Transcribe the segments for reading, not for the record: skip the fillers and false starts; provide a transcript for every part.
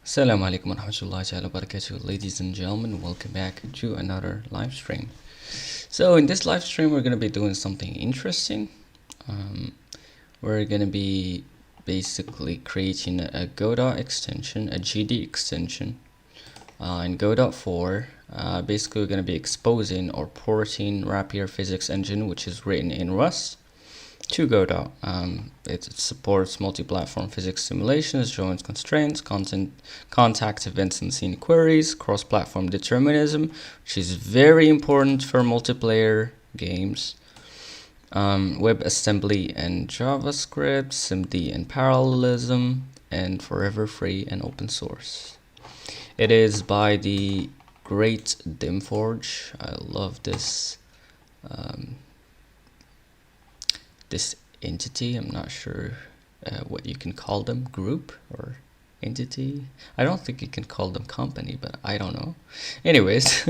Assalamu alaikum wa rahmatullahi wa barakatuh, ladies and gentlemen. Welcome back to another live stream. So in this live stream, we're going to be doing something interesting. We're going to be basically creating a Godot extension, a GD extension in Godot 4. Basically, we're going to be exposing or porting Rapier physics engine, which is written in Rust, to Godot. It supports multi-platform physics simulations, joins constraints, contact events and scene queries, cross-platform determinism, which is very important for multiplayer games, WebAssembly and JavaScript, SIMD and parallelism, and forever free and open source. It is by the great Dimforge. I love this this entity. I'm not sure what you can call them, group or entity. I don't think you can call them company, but I don't know. Anyways,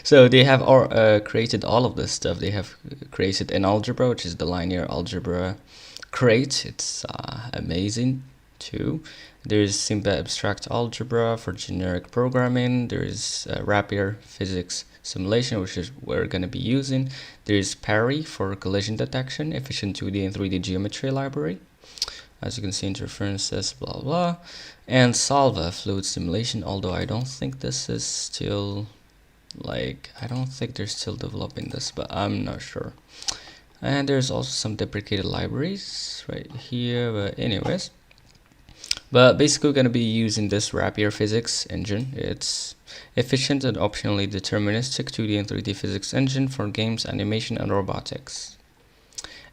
so they have created all of this stuff. They have created an algebra, which is the linear algebra crate. It's amazing too. There's simple abstract algebra for generic programming. There's Rapier physics simulation, which is we're going to be using. There's Parry for collision detection, efficient 2D and 3D geometry library. As you can see, interferences, blah blah. And Salva fluid simulation, although I don't think this is still, like, I don't think they're still developing this, but I'm not sure. And there's also some deprecated libraries right here, but anyways. But basically, we're going to be using this Rapier physics engine. It's efficient and optionally deterministic 2D and 3D physics engine for games, animation, and robotics.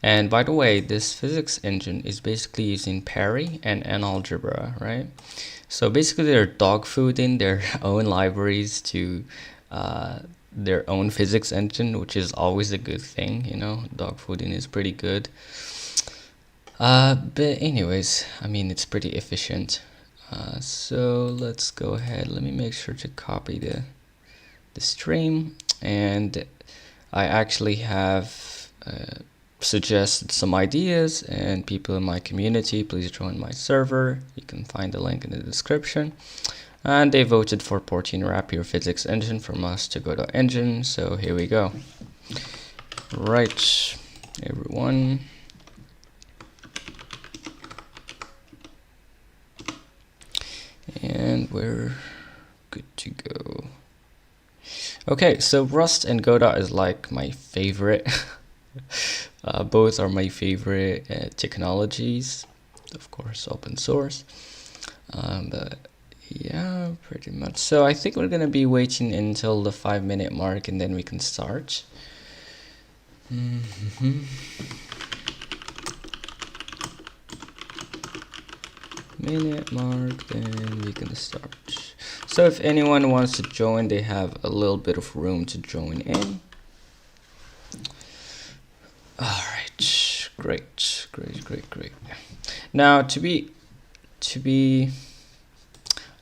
And by the way, this physics engine is basically using Parry and algebra, right? So basically, they're dogfooding their own libraries to their own physics engine, which is always a good thing, you know. Dogfooding is pretty good. But anyways, I mean, it's pretty efficient. So let's go ahead. Let me make sure to copy the stream. And I actually have suggested some ideas, and people in my community, please join my server. You can find the link in the description. And they voted for porting Rapier physics engine from us to Godot engine. So here we go. Right, everyone. And we're good to go. Okay, so Rust and Godot is like my favorite. Both are my favorite technologies, of course, open source. But yeah, pretty much. So I think we're gonna be waiting until the 5-minute mark, and then we can start. Minute mark, then we can start. So if anyone wants to join, they have a little bit of room to join in. All right, great. Now to be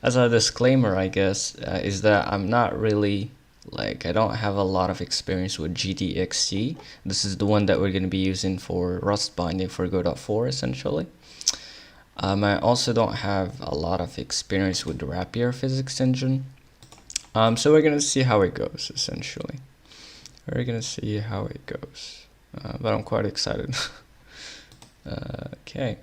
as a disclaimer, I guess, is that I'm not really, like, I don't have a lot of experience with gdxt. This is the one that we're going to be using for Rust binding for Godot 4 essentially. I also don't have a lot of experience with the Rapier physics engine. So we're gonna see how it goes, essentially. We're gonna see how it goes. But I'm quite excited. Okay.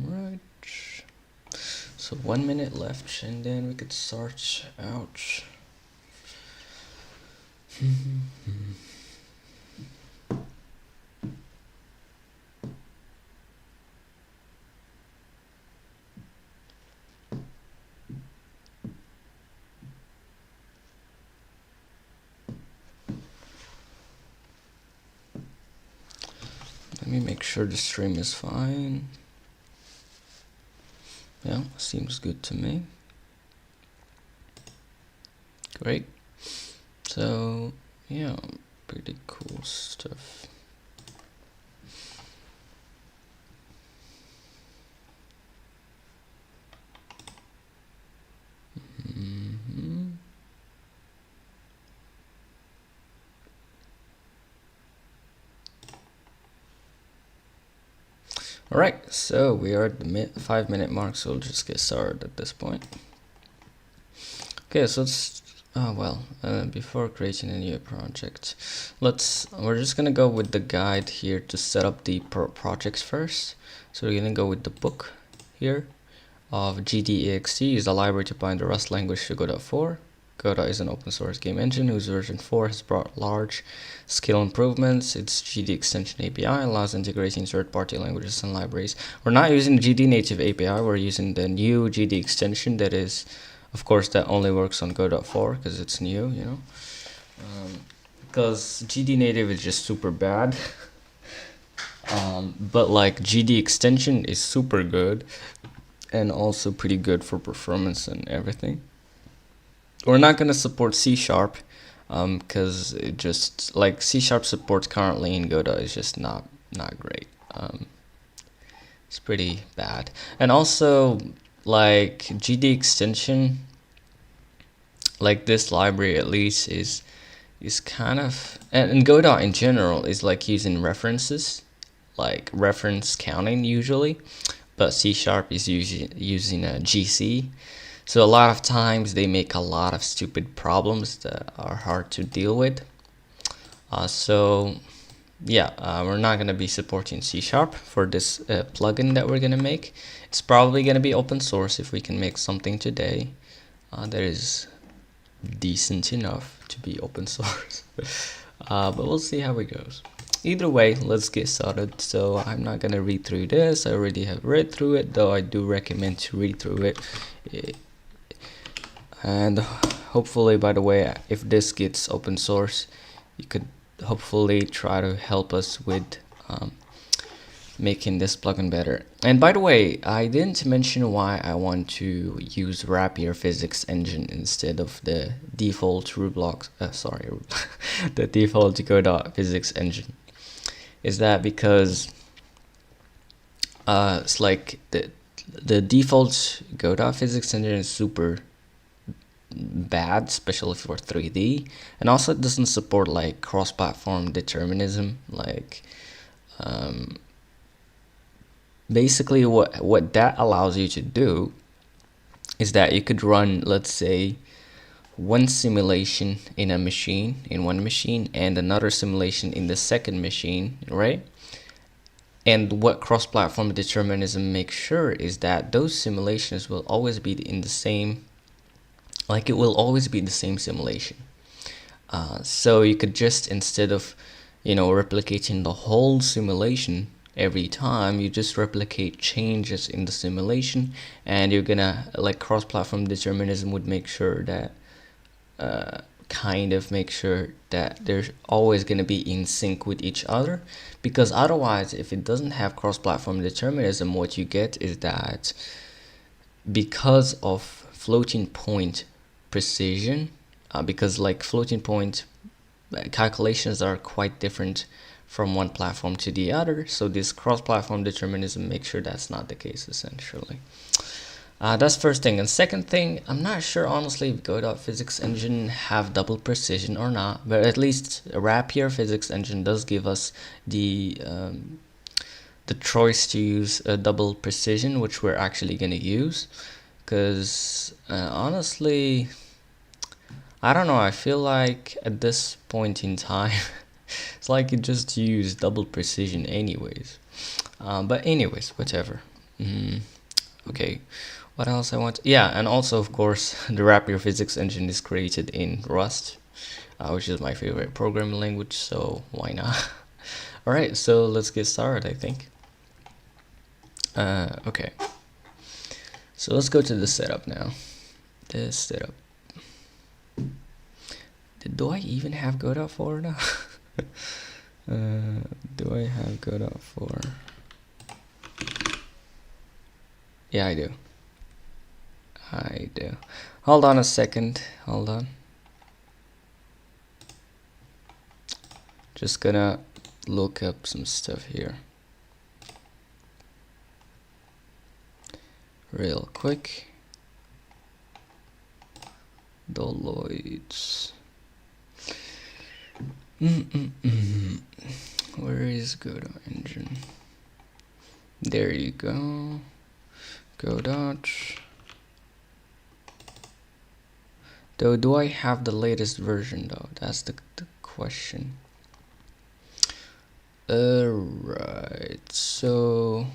Right. So 1 minute left, and then we could start out. Let me make sure the stream is fine. Yeah, seems good to me. Great. So yeah, pretty cool stuff. Alright, so we are at the 5-minute mark, so we'll just get started at this point. Okay, so let's before creating a new project, we're just gonna go with the guide here to set up the projects first. So we're gonna go with the book here of gdextension is a library to bind the Rust language to Godot-4. Godot is an open source game engine whose version 4 has brought large scale improvements. Its gdextension API allows integrating third-party languages and libraries. We're not using the GD native API, we're using the new gdextension that is, of course, that only works on Godot-4 because it's new, you know. Because GD native is just super bad. But like gdextension is super good and also pretty good for performance and everything. We're not going to support C#, because it just, like, C# support currently in Godot is just not great. It's pretty bad. And also, like, gdextension, like this library at least, is kind of, and Godot in general is like using references, like reference counting usually, but C# is using a GC. So a lot of times they make a lot of stupid problems that are hard to deal with. We're not going to be supporting C# for this plugin that we're going to make. It's probably going to be open source if we can make something today that is decent enough to be open source. But we'll see how it goes. Either way, let's get started. So I'm not going to read through this. I already have read through it, though I do recommend to read through it. And hopefully, by the way, if this gets open source, you could hopefully try to help us with making this plugin better. And by the way, I didn't mention why I want to use Rapier physics engine instead of the default the default Godot physics engine. Is that because it's like the default Godot physics engine is super bad, especially for 3D, and also it doesn't support like cross-platform determinism. Like basically what that allows you to do is that you could run, let's say, one simulation in one machine and another simulation in the second machine, right? And what cross-platform determinism makes sure is that those simulations will always be in the same, like it will always be the same simulation. So you could just, instead of, replicating the whole simulation every time, you just replicate changes in the simulation, and you're gonna, like, cross-platform determinism would make sure that, make sure that they're always going to be in sync with each other, because otherwise, if it doesn't have cross-platform determinism, what you get is that because of floating point precision, because like floating point calculations are quite different from one platform to the other, so this cross-platform determinism makes sure that's not the case, essentially. That's first thing. And second thing, I'm not sure honestly if Godot physics engine have double precision or not, but at least Rapier physics engine does give us the choice to use a double precision, which we're actually going to use, because honestly, I don't know, I feel like at this point in time it's like you just use double precision anyways. But anyways, whatever. Okay, what else I want? Yeah, and also, of course, the Rapier physics engine is created in Rust, which is my favorite programming language, so why not? Alright, so let's get started, I think. Okay, so let's go to the setup now. This setup. Do I even have Godot 4 now? Do I have Godot 4? Yeah, I do. Hold on a second. Hold on. Just gonna look up some stuff here real quick. Deloitte. Where is Godot engine? There you go. Godot. Though, do I have the latest version though? That's the question. Alright, so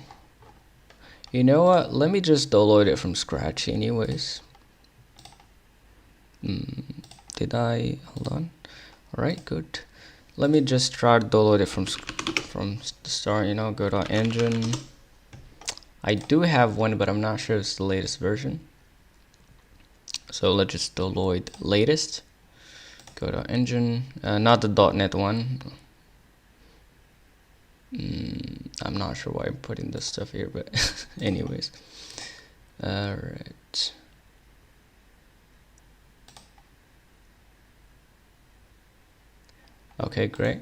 you know what? Let me just download it from scratch anyways. Did I? Hold on. Alright, good. Let me just try to download it from the start, you know, godot-engine. I do have one, but I'm not sure it's the latest version. So let's just download latest. Godot-engine, not the .NET one. I'm not sure why I'm putting this stuff here, but anyways. Alright. Okay, great.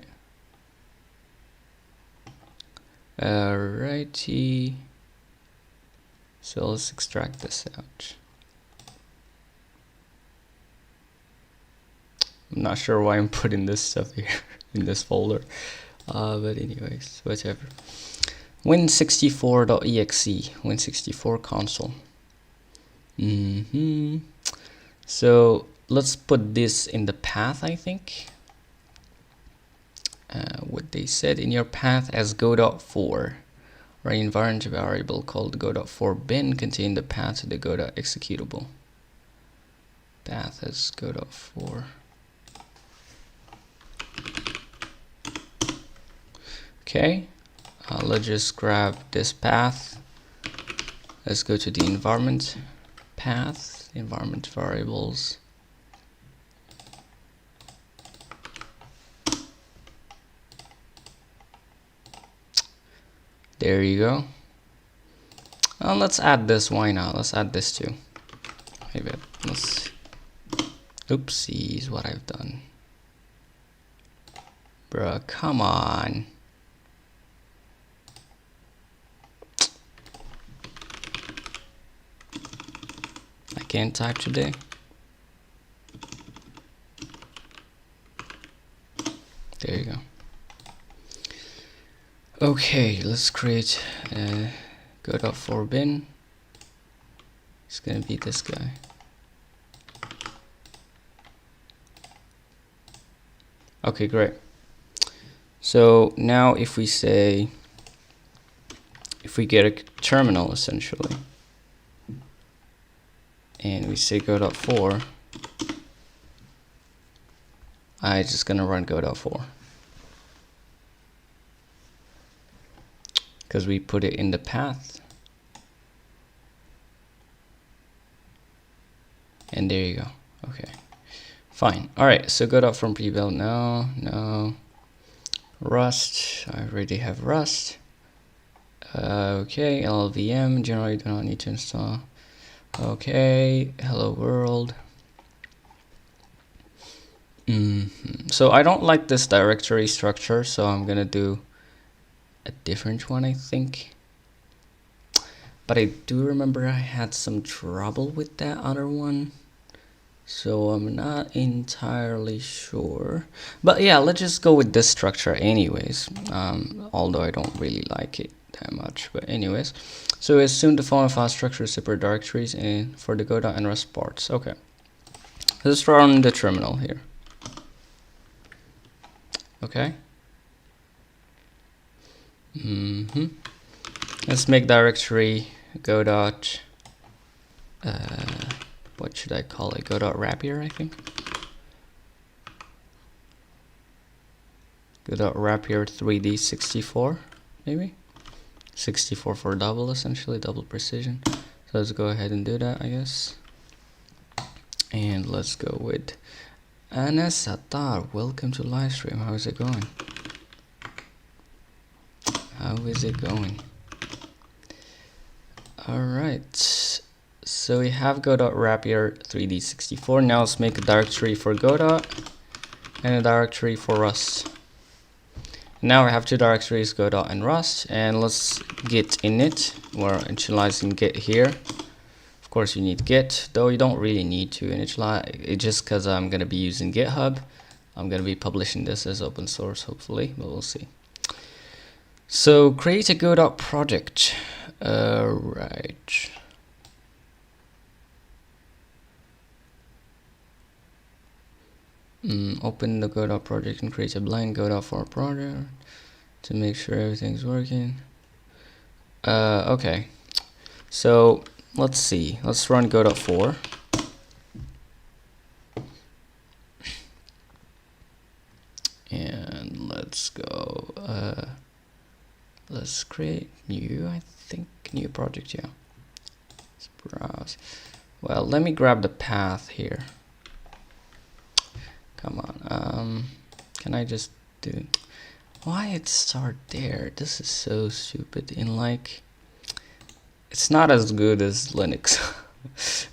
Alrighty. So let's extract this out. I'm not sure why I'm putting this stuff here in this folder. But anyways, whatever. Win64.exe, Win64 console. So let's put this in the path, I think. What they said in your path as godot4, or an environment variable called godot4 bin contain the path to the godot executable. Path as godot4. Okay, let's just grab this path. Let's go to the environment path, environment variables. There you go. Let's add this. Why not? Let's add this too. Maybe let's. Oopsies, what I've done. Bruh, come on. I can't type today. There you go. Okay, let's create a godot4 bin. It's gonna be this guy. Okay, great. So now if we say, if we get a terminal essentially, and we say godot4, I'm just gonna run godot4. Because we put it in the path. And there you go. Okay, fine. All right, so godot from pre-build. No. Rust, I already have Rust. Okay, LLVM, generally do not need to install. Okay, hello world. So I don't like this directory structure, so I'm gonna do a different one, I think. But I do remember I had some trouble with that other one, so I'm not entirely sure. But yeah, let's just go with this structure anyways, although I don't really like it that much. But anyways, so assume the following file structure separate directories and for the Godot and Rust parts. Okay, let's run the terminal here. Okay. Let's make directory godot, what should I call it? Godot-rapier, I think. Godot-rapier 3D64, maybe? 64 for double, essentially, double precision. So let's go ahead and do that, I guess. And let's go with Anas Sattar. Welcome to live stream. How is it going? How is it going? Alright, so we have godot-rapier 3D64. Now let's make a directory for Godot and a directory for Rust. Now we have two directories, Godot and Rust, and let's git init. We're initializing git here. Of course you need git, though you don't really need to initialize it, just because I'm going to be using GitHub. I'm going to be publishing this as open source hopefully, but we'll see. So create a Godot project. Right. Open the Godot project and create a blank Godot for a project to make sure everything's working. Okay. So let's see. Let's run Godot 4. And let's go. Let's create new, I think, new project, yeah. Let's browse. Well, let me grab the path here. Come on. Can I just do... Why it start there? This is so stupid. In like... It's not as good as Linux.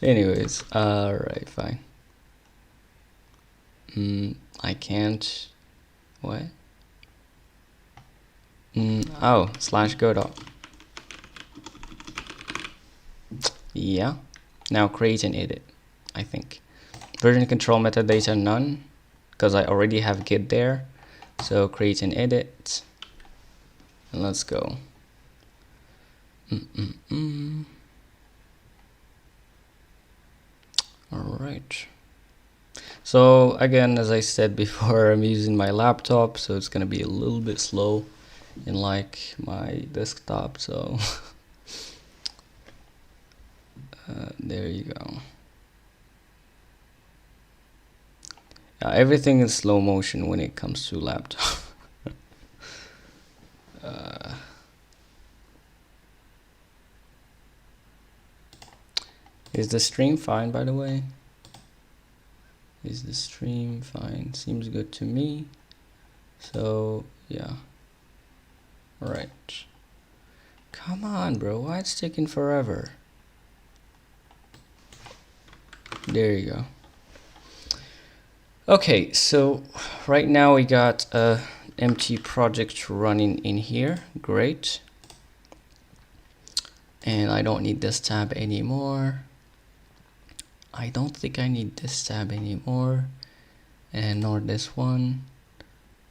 Anyways, alright, fine. I can't... What? Oh, /Godot. Yeah. Now create and edit, I think. Version control metadata none, because I already have git there. So create and edit. And let's go. Alright. So again, as I said before, I'm using my laptop, so it's gonna be a little bit slow in like my desktop, so there you go. Everything is slow motion when it comes to laptop. Is the stream fine, by the way? Is the stream fine? Seems good to me. So yeah. Right. Come on, bro. Why it's taking forever? There you go. Okay, so right now we got a empty project running in here. Great. And I don't need this tab anymore. I don't think I need this tab anymore, and nor this one.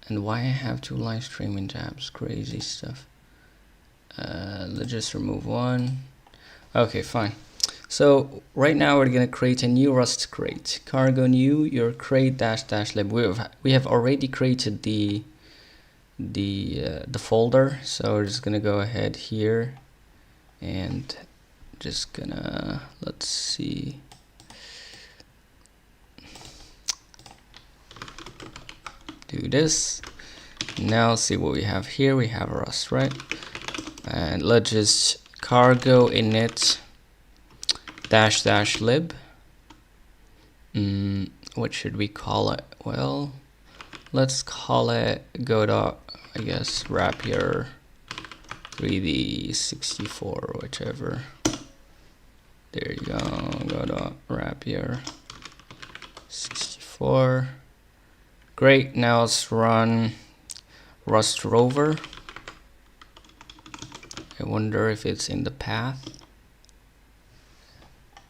And why I have two live streaming tabs? Crazy stuff. Let's just remove one. Okay, fine. So right now we're gonna create a new Rust crate. Cargo new your crate -- lib. We have already created the folder, so we're just gonna go ahead here and just gonna, let's see. Do this. Now see what we have here. We have Rust, right? And let's just cargo init -- lib. What should we call it? Well, let's call it Godot, I guess, rapier 3D64, whichever. There you go, Godot rapier 64. Great, now let's run Rust rover. I wonder if it's in the path.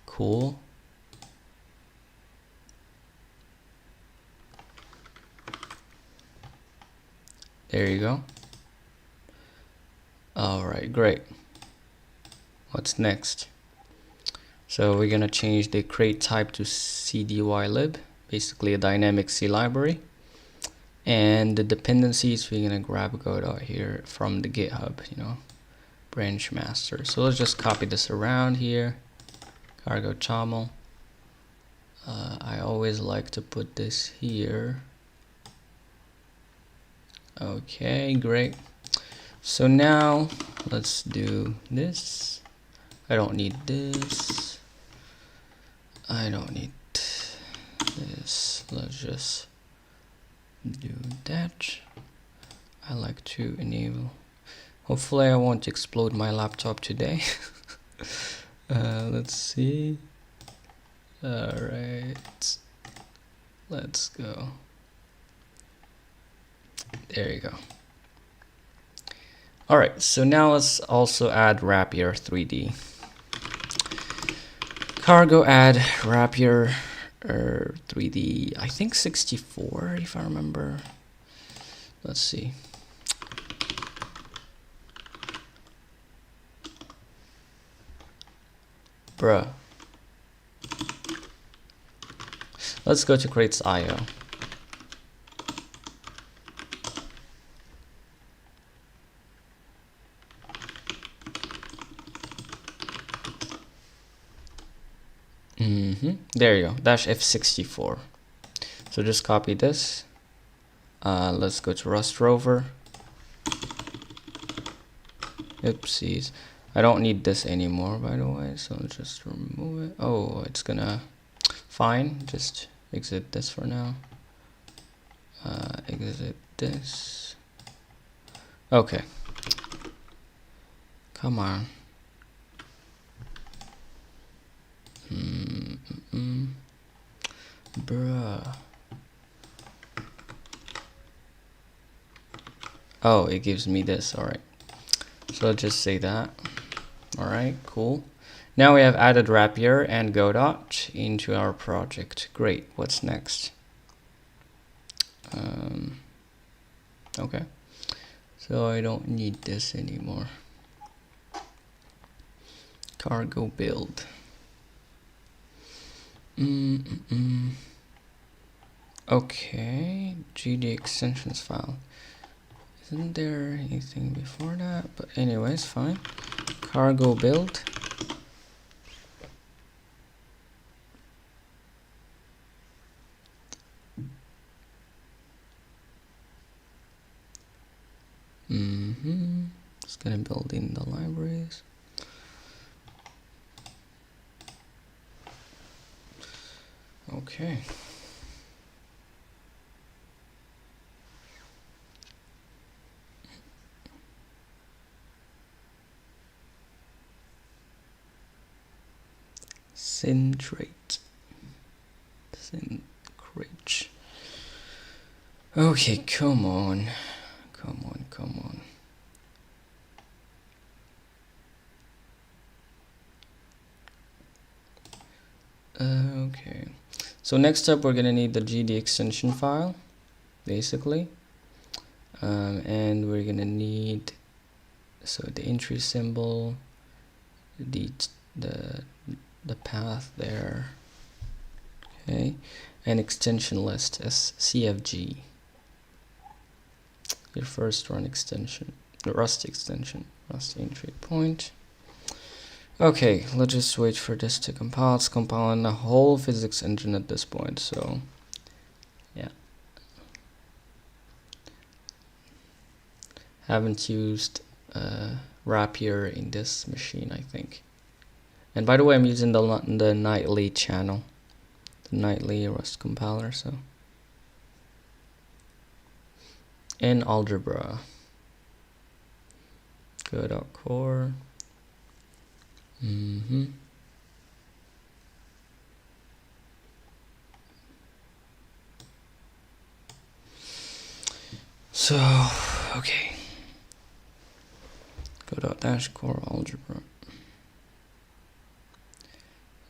Cool. There you go. Alright, great. What's next? So we're gonna change the crate type to cdylib, basically a dynamic C library. And the dependencies, we're gonna grab Godot here from the GitHub, you know, branch master. So let's just copy this around here. Cargo chamel. I always like to put this here. Okay, great. So now let's do this. I don't need this. I don't need this. Let's just do that. I like to enable. Hopefully I won't explode my laptop today. Let's see. Alright, let's go. There you go. Alright, so now let's also add rapier 3D. Cargo add rapier 3D, I think 64 if I remember. Let's see. Bruh. Let's go to crates IO. There you go. Dash F64. So just copy this. Let's go to Rust rover. Oopsies. I don't need this anymore, by the way, so just remove it. Oh, it's gonna... Fine, just exit this for now. Exit this. Okay. Come on. Bruh. Oh, it gives me this. Alright. So let's just say that. Alright, cool. Now we have added rapier and godot into our project. Great. What's next? Okay. So I don't need this anymore. Cargo build. Okay, gdextensions file. Isn't there anything before that? But anyways, fine. Cargo build. It's gonna build in the libraries. Okay. Centrate. Okay, come on. Come on. Okay. So next up, we're gonna need the gdextension file, basically. And we're gonna need the entry symbol, the path there, okay, and extension list as CFG. Your first run extension, the Rust extension, Rust entry point. Okay, let's just wait for this to compile. It's compiling the whole physics engine at this point, so yeah. Haven't used rapier in this machine, I think. And by the way, I'm using the nightly channel, the nightly Rust compiler, so. And algebra. Go.core. So, okay. Go.-core algebra.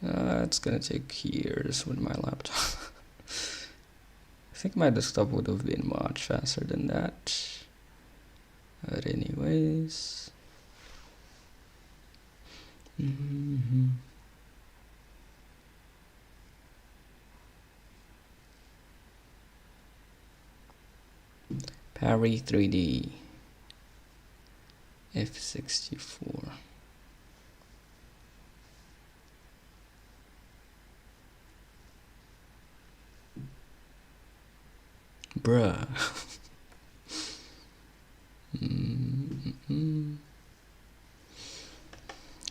It's gonna take years with my laptop. I think my desktop would have been much faster than that. But anyways. Parry 3D F64. Bruh.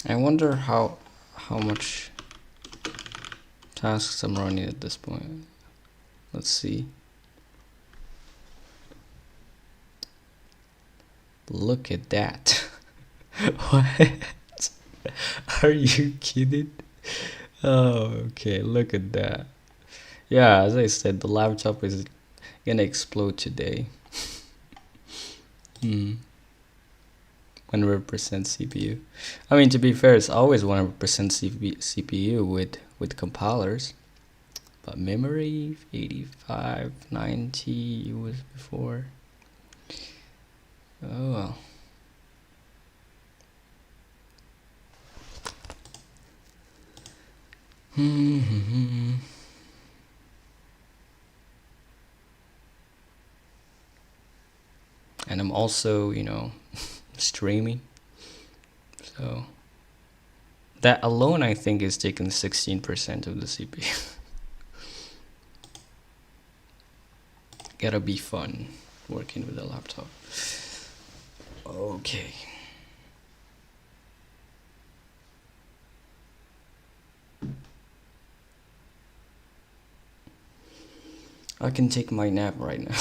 I wonder how much tasks I'm running at this point. Let's see. Look at that. What? Are you kidding? Oh, okay, look at that. Yeah, as I said, the laptop is gonna explode today. 100% CPU. I mean, to be fair, it's always 100% CPU with compilers. But memory, 85, 90 was before. Oh well. And I'm also, you know, streaming. So that alone, I think, is taking 16% of the CPU. Gotta be fun working with a laptop. Okay. I can take my nap right now.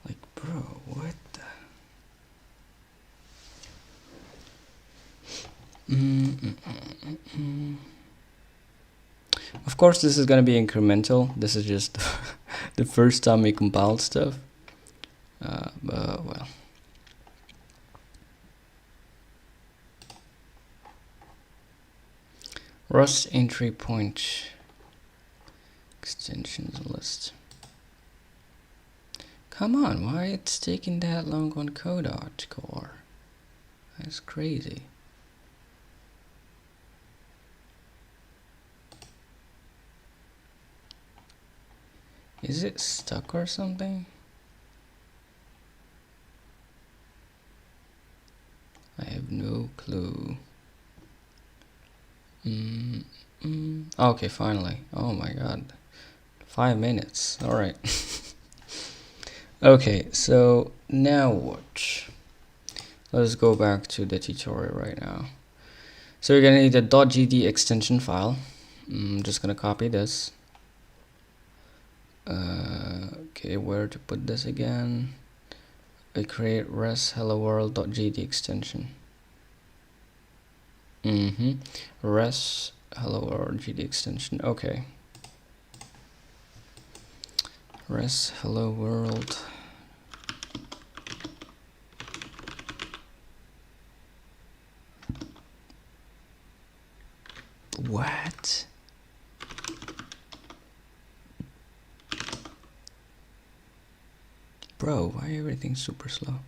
Like, bro, what the? Of course, this is gonna be incremental. This is just the first time we compiled stuff. But well. Rust entry point extensions list. Come on, why it's taking that long on Godot core? That's crazy. Is it stuck or something? I have no clue. Okay, finally. Oh my god. 5 minutes. Alright. Okay, so now what? Let's go back to the tutorial right now. So you're gonna need a .gdextension file. I'm just gonna copy this. Okay, where to put this again? I create res hello world.gdextension. Res hello world gdextension. Okay. Res hello world. What? Bro, why everything super slow?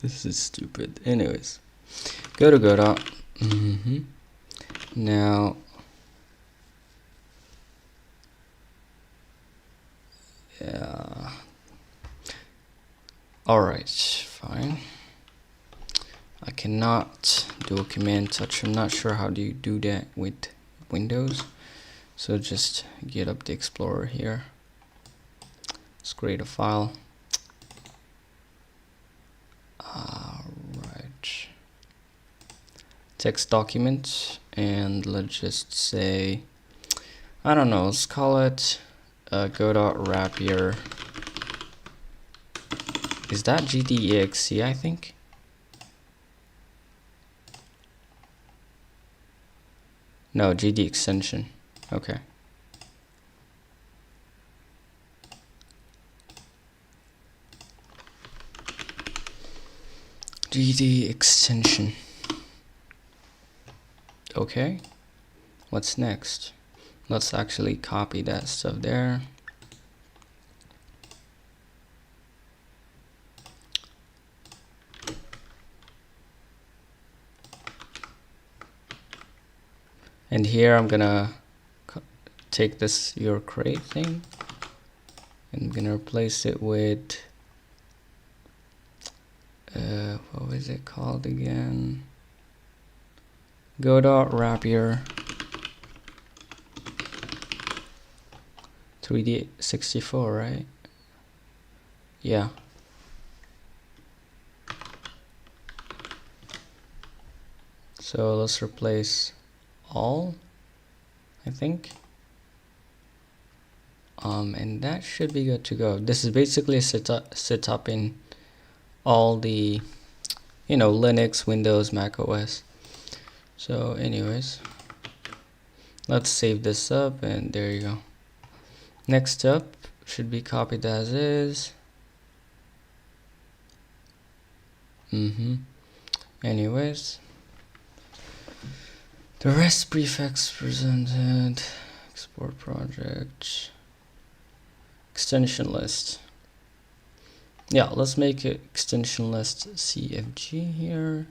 This is stupid. Anyways, go to Godot. Now, yeah. Alright, fine. I cannot do a command touch. I'm not sure how do you do that with Windows. So just get up the Explorer here. Let's create a file. Alright. Text document, and let's just say, I don't know, let's call it godot-rapier. Is that gdexe, I think? No, gdextension. Okay. gdextension. Okay. What's next? Let's actually copy that stuff there. And here I'm gonna take this your crate thing, and I'm gonna replace it with what was it called again? Godot-rapier 3D64, right? Yeah. So let's replace all, I think. And that should be good to go. This is basically a setup in all the, you know, Linux, Windows, Mac OS. So anyways, let's save this up, and there you go. Next up should be copied as is. Anyways, The rest prefix presented. Export project. Extension list. Yeah, let's make an extension list CFG here.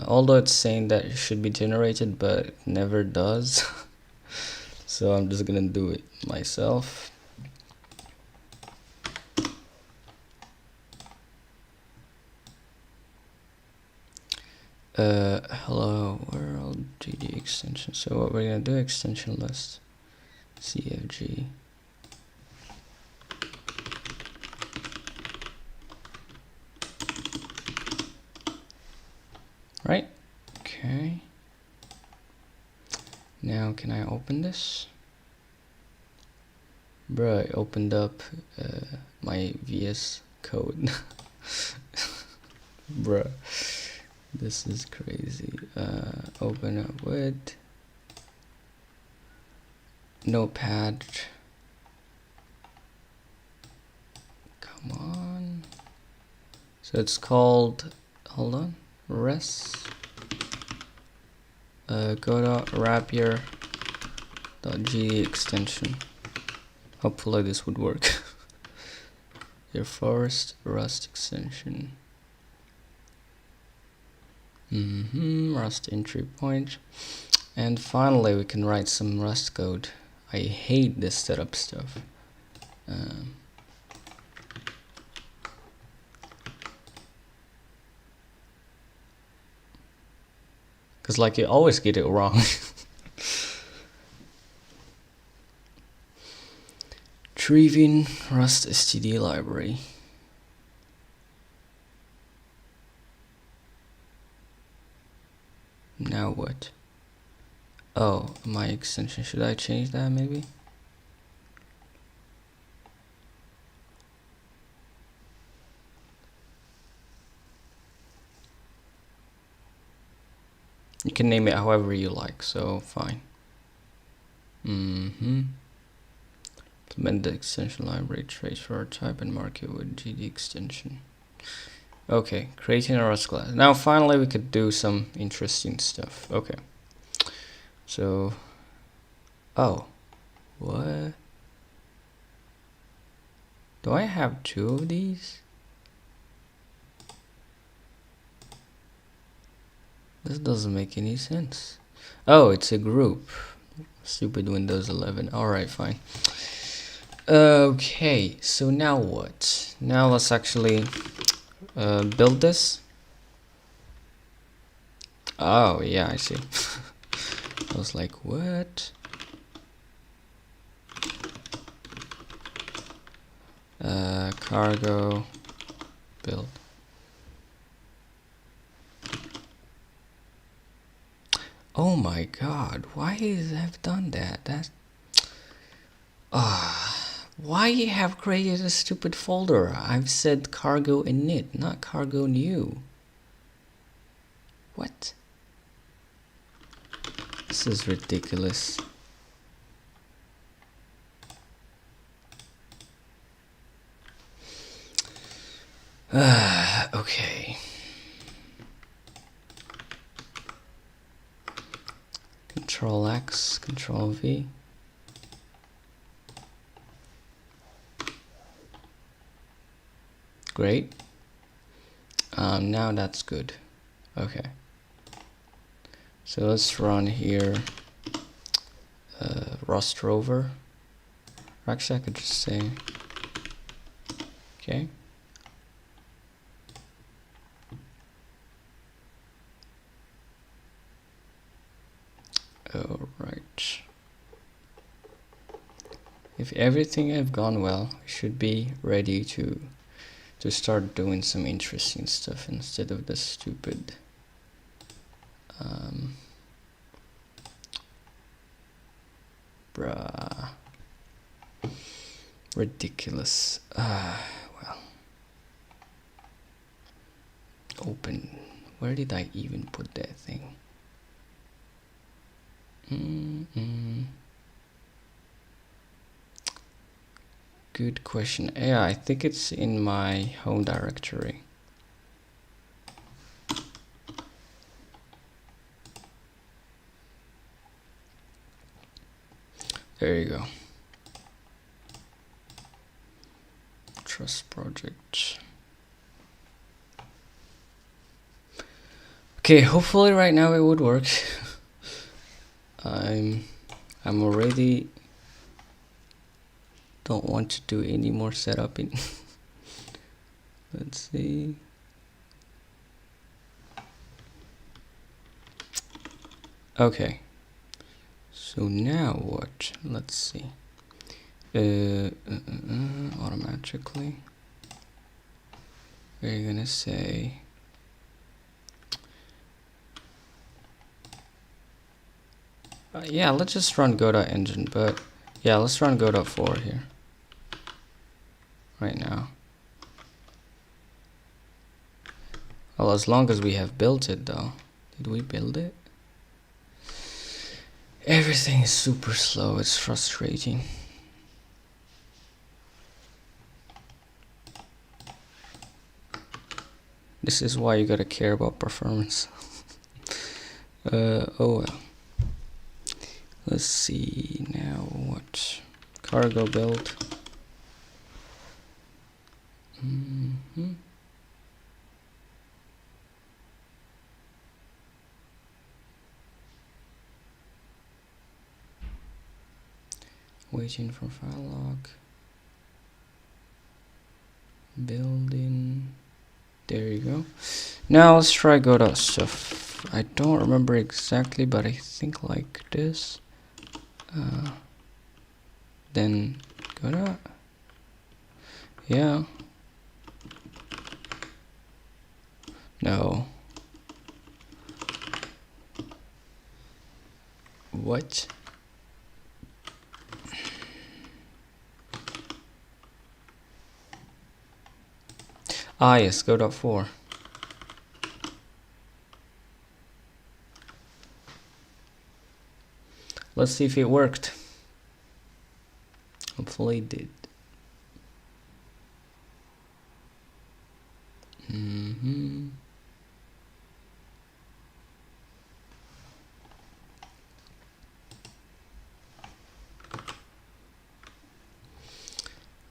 Although it's saying that it should be generated, but it never does. So I'm just gonna do it myself. Hello world gdextension. So what we're gonna do, extension list CFG. Right? Okay. Now can I open this? Bruh, I opened up my VS Code. Bruh, this is crazy. Open up with Notepad. Come on. So it's called, hold on, godot-rapier .gdextension. Hopefully this would work. Your forest Rust extension. Rust entry point. And finally we can write some Rust code. I hate this setup stuff. Cause like you always get it wrong. Retrieving Rust std library. Now what? Oh, my extension. Should I change that maybe? You can name it however you like, so fine. Implement the extension library trace for our type and mark it with gdextension. Okay, creating a Rust class. Now finally we could do some interesting stuff. Okay. So, oh, what? Do I have two of these? This doesn't make any sense. Oh, it's a group. Stupid Windows 11. Alright, fine. Okay, so now what? Now let's actually build this. Oh, yeah, I see. I was like, what? Cargo build. Oh my god, why have done that? That's why you have created a stupid folder? I've said cargo init, not cargo new. What? This is ridiculous. Okay. Control X, Control V. Great. Now that's good. Okay. So let's run here Rust rover. Actually, I could just say, okay. Alright. If everything have gone well, we should be ready to start doing some interesting stuff instead of the stupid bruh, ridiculous. Well, open. Where did I even put that thing? Good question. Yeah, I think it's in my home directory. There you go. Trust project. Okay, hopefully right now it would work. I'm already don't want to do any more setuping. Let's see. Okay. So now what? Let's see. Automatically. We're gonna say yeah, let's just run godot-engine, but yeah, let's run godot-4 here right now. Well, as long as we have built it though. Did we build it? Everything is super slow, it's frustrating. This is why you gotta care about performance. Oh well. Let's see now what cargo build. Waiting for file log. Building. There you go. Now let's try godot stuff. I don't remember exactly, but I think like this. Then godot. Yeah. No. What? Ah yes, godot-4. Let's see if it worked. Hopefully it did.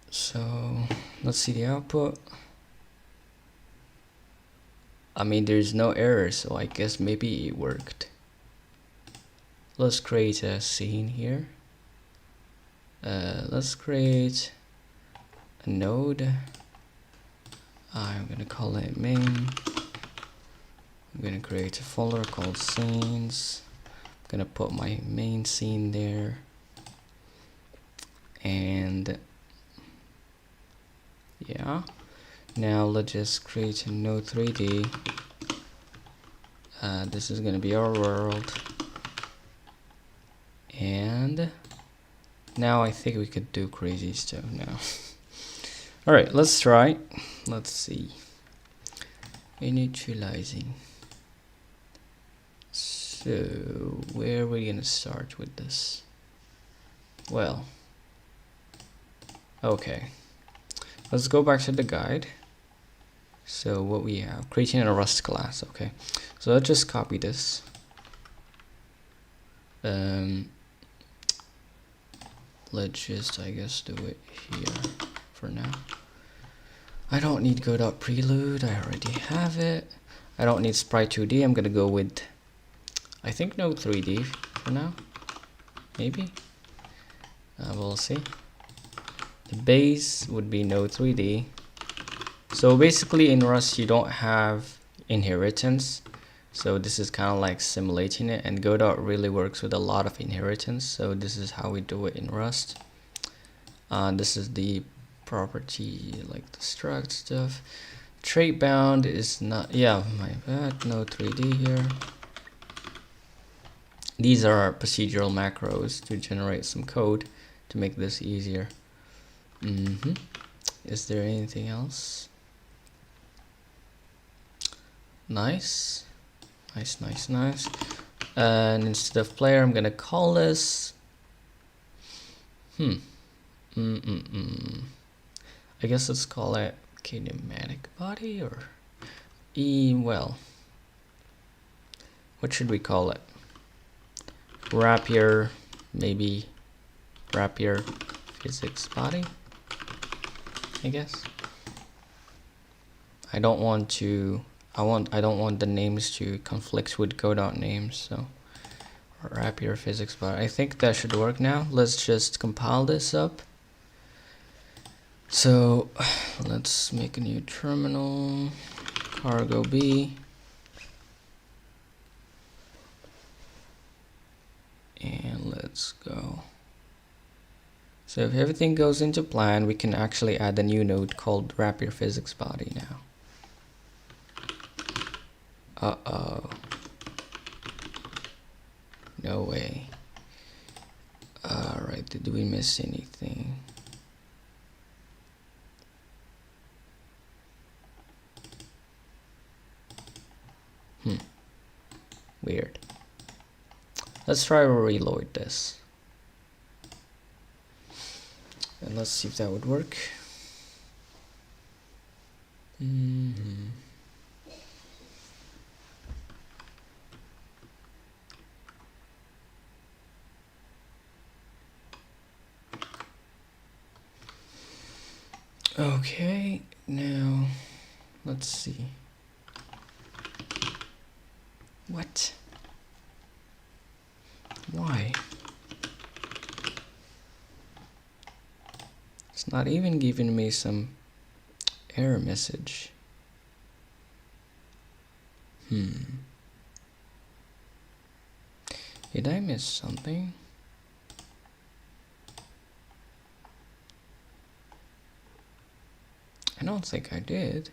So let's see the output. I mean, there's no error, so I guess maybe it worked. Let's create a scene here. Let's create a node. I'm gonna call it main. I'm gonna create a folder called scenes. I'm gonna put my main scene there. And yeah. Now let's just create a node 3D. This is gonna be our world. And now I think we could do crazy stuff now. Alright, let's try. Let's see. Initializing. So where are we gonna start with this? Well, okay. Let's go back to the guide. So what we have, creating a Rust class. Okay, so let's just copy this. Let's just, I guess, do it here for now. I don't need go.prelude, I already have it. I don't need sprite 2D, I'm gonna go with, I think, node 3D for now. Maybe. We'll see. The base would be node 3D. So basically in Rust you don't have inheritance. So this is kind of like simulating it, and Godot really works with a lot of inheritance. So this is how we do it in Rust. This is the property, like the struct stuff. Trait bound is not, yeah, my bad, no 3D here. These are our procedural macros to generate some code to make this easier. Is there anything else? Nice. Nice. And instead of player, I'm gonna call this I guess let's call it kinematic body, or well, what should we call it? Rapier, maybe. rapier physics body, I guess. I don't want the names to conflict with Godot names, so rapier physics body. I think that should work now. Let's just compile this up. So let's make a new terminal, cargo B, and let's go. So if everything goes into plan, we can actually add a new node called rapier physics body now. Uh-oh. No way. Alright, did we miss anything? Weird. Let's try to reload this. And let's see if that would work. Okay, now let's see. What? Why? It's not even giving me some error message. Did I miss something? I don't think I did.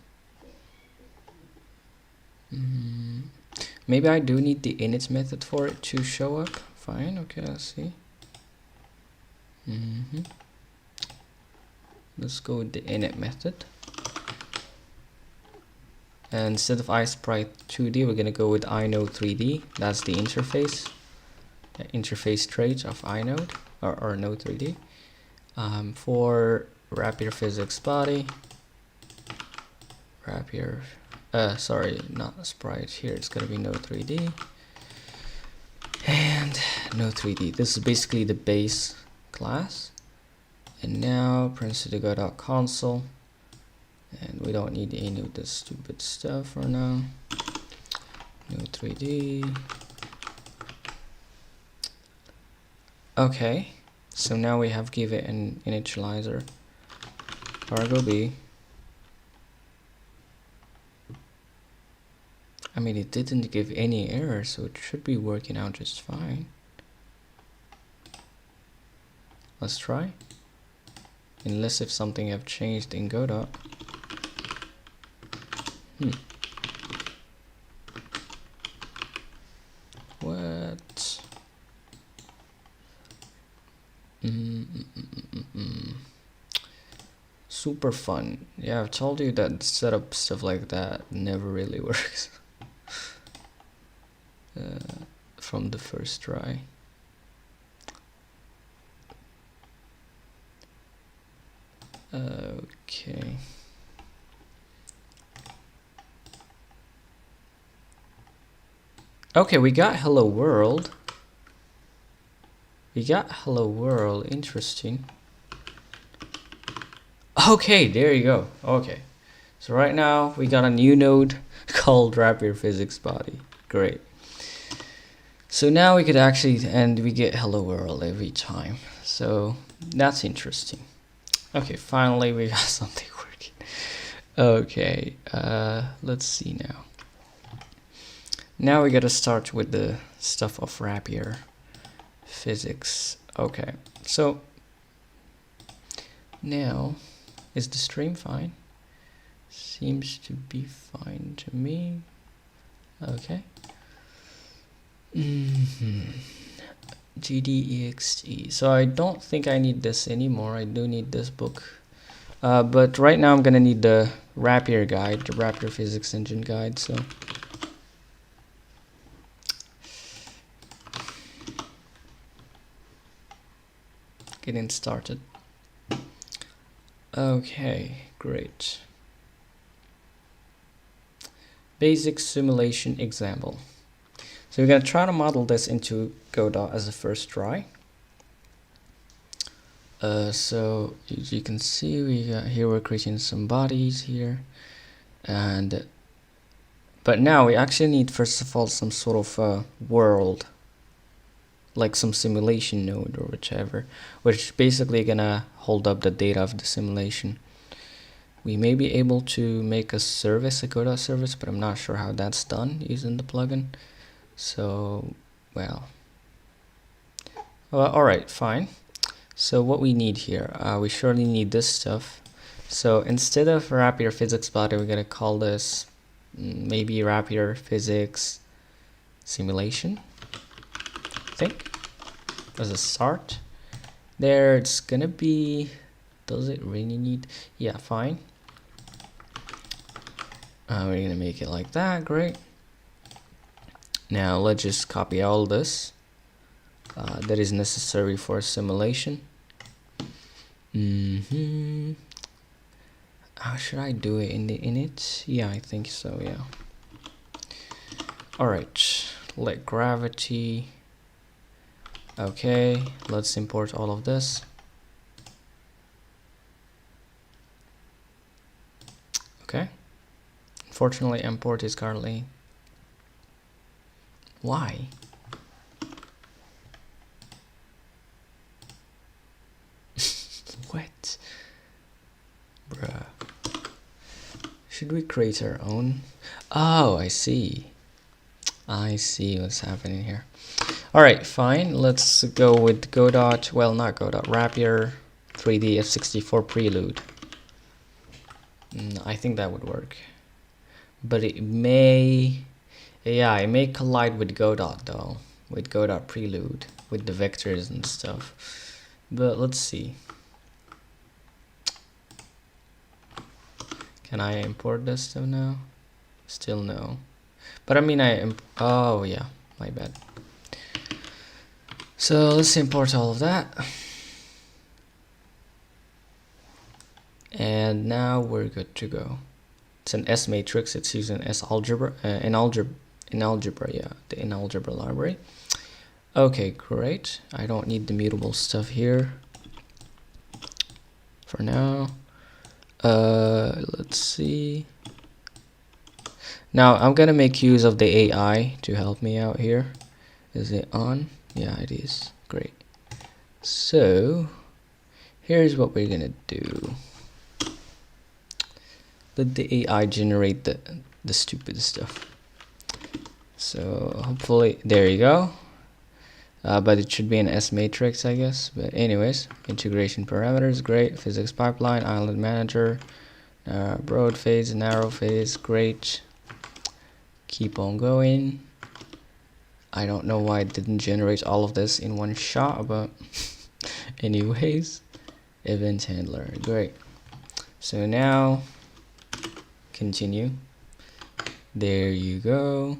Maybe I do need the init method for it to show up. Fine, okay, let's see. Let's go with the init method. And instead of iSprite2D, we're gonna go with inode3D. That's the interface trait of inode or node3D. For rapier physics body, rapier. Sorry, not sprite. Here it's gonna be node3D and node3D. This is basically the base class. And now prints to the godot-console. And we don't need any of this stupid stuff for now. Node3D. Okay, so now we have give it an initializer. Cargo B. I mean, it didn't give any error, so it should be working out just fine. Let's try. Unless if something have changed in Godot. What? Super fun. Yeah, I've told you that setup stuff like that never really works. From the first try. Okay. Okay, we got hello world. Interesting. Okay, there you go. Okay. So right now we got a new node called rapier physics body. Great. So now we could actually, and we get hello world every time. So that's interesting. Okay, finally we got something working. Okay, let's see now. Now we gotta start with the stuff of rapier physics. Okay, so now, is the stream fine? Seems to be fine to me. Okay. gdext. So I don't think I need this anymore. I do need this book. But right now I'm gonna need the rapier guide, the rapier physics engine guide. So getting started. Okay, great. Basic simulation example. So we're going to try to model this into Godot as a first try. So you can see we got here, we're creating some bodies here, and but now we actually need first of all some sort of world, like some simulation node or whichever, which basically gonna hold up the data of the simulation. We may be able to make a service, a Godot service, but I'm not sure how that's done using the plugin. So, well, all right, fine. So what we need here, we surely need this stuff. So instead of rapier physics body, we're gonna call this maybe rapier physics simulation, I think, as a start. There, it's gonna be, does it really need, yeah, fine. We're gonna make it like that, great. Now let's just copy all this that is necessary for a simulation. How should I do it in the init? Yeah, I think so, yeah. Alright, let gravity. Okay, let's import all of this. Okay. Unfortunately, import is currently. Why? What? Bruh. Should we create our own? Oh, I see. I see what's happening here. Alright, fine. Let's go with Godot. Well, not Godot. Rapier 3D F64 Prelude. I think that would work. But it may. Yeah, it may collide with Godot though. With Godot Prelude. With the vectors and stuff. But let's see. Can I import this stuff now? Still no. But I mean, oh yeah, my bad. So let's import all of that. And now we're good to go. It's an S matrix. It's using S algebra, in algebra, yeah, the in algebra library. Okay, great. I don't need the mutable stuff here for now. Let's see. Now I'm gonna make use of the AI to help me out here. Is it on? Yeah, it is. Great. So here's what we're gonna do. Let the AI generate the stupid stuff. So hopefully, there you go. But it should be an S matrix, I guess. But anyways, integration parameters, great. Physics pipeline, island manager, broad phase, narrow phase, great. Keep on going. I don't know why it didn't generate all of this in one shot, but anyways, event handler, great. So now, continue. There you go.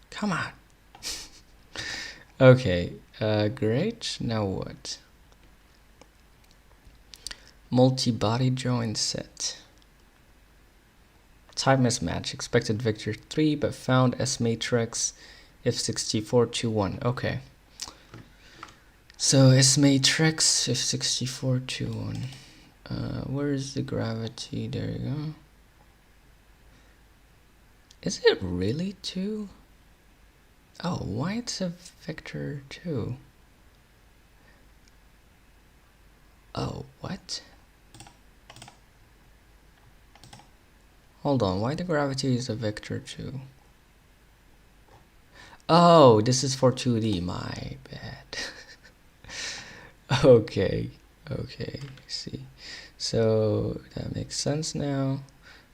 Come on. Okay, great. Now what? Multi-body join set. Type mismatch. Expected vector 3, but found S matrix F6421. Okay. So S matrix F6421. Where is the gravity? There you go. Is it really 2? Oh, why it's a vector 2? Oh, what? Hold on, why the gravity is a vector 2? Oh, this is for 2D, my bad. Okay, see. So that makes sense now.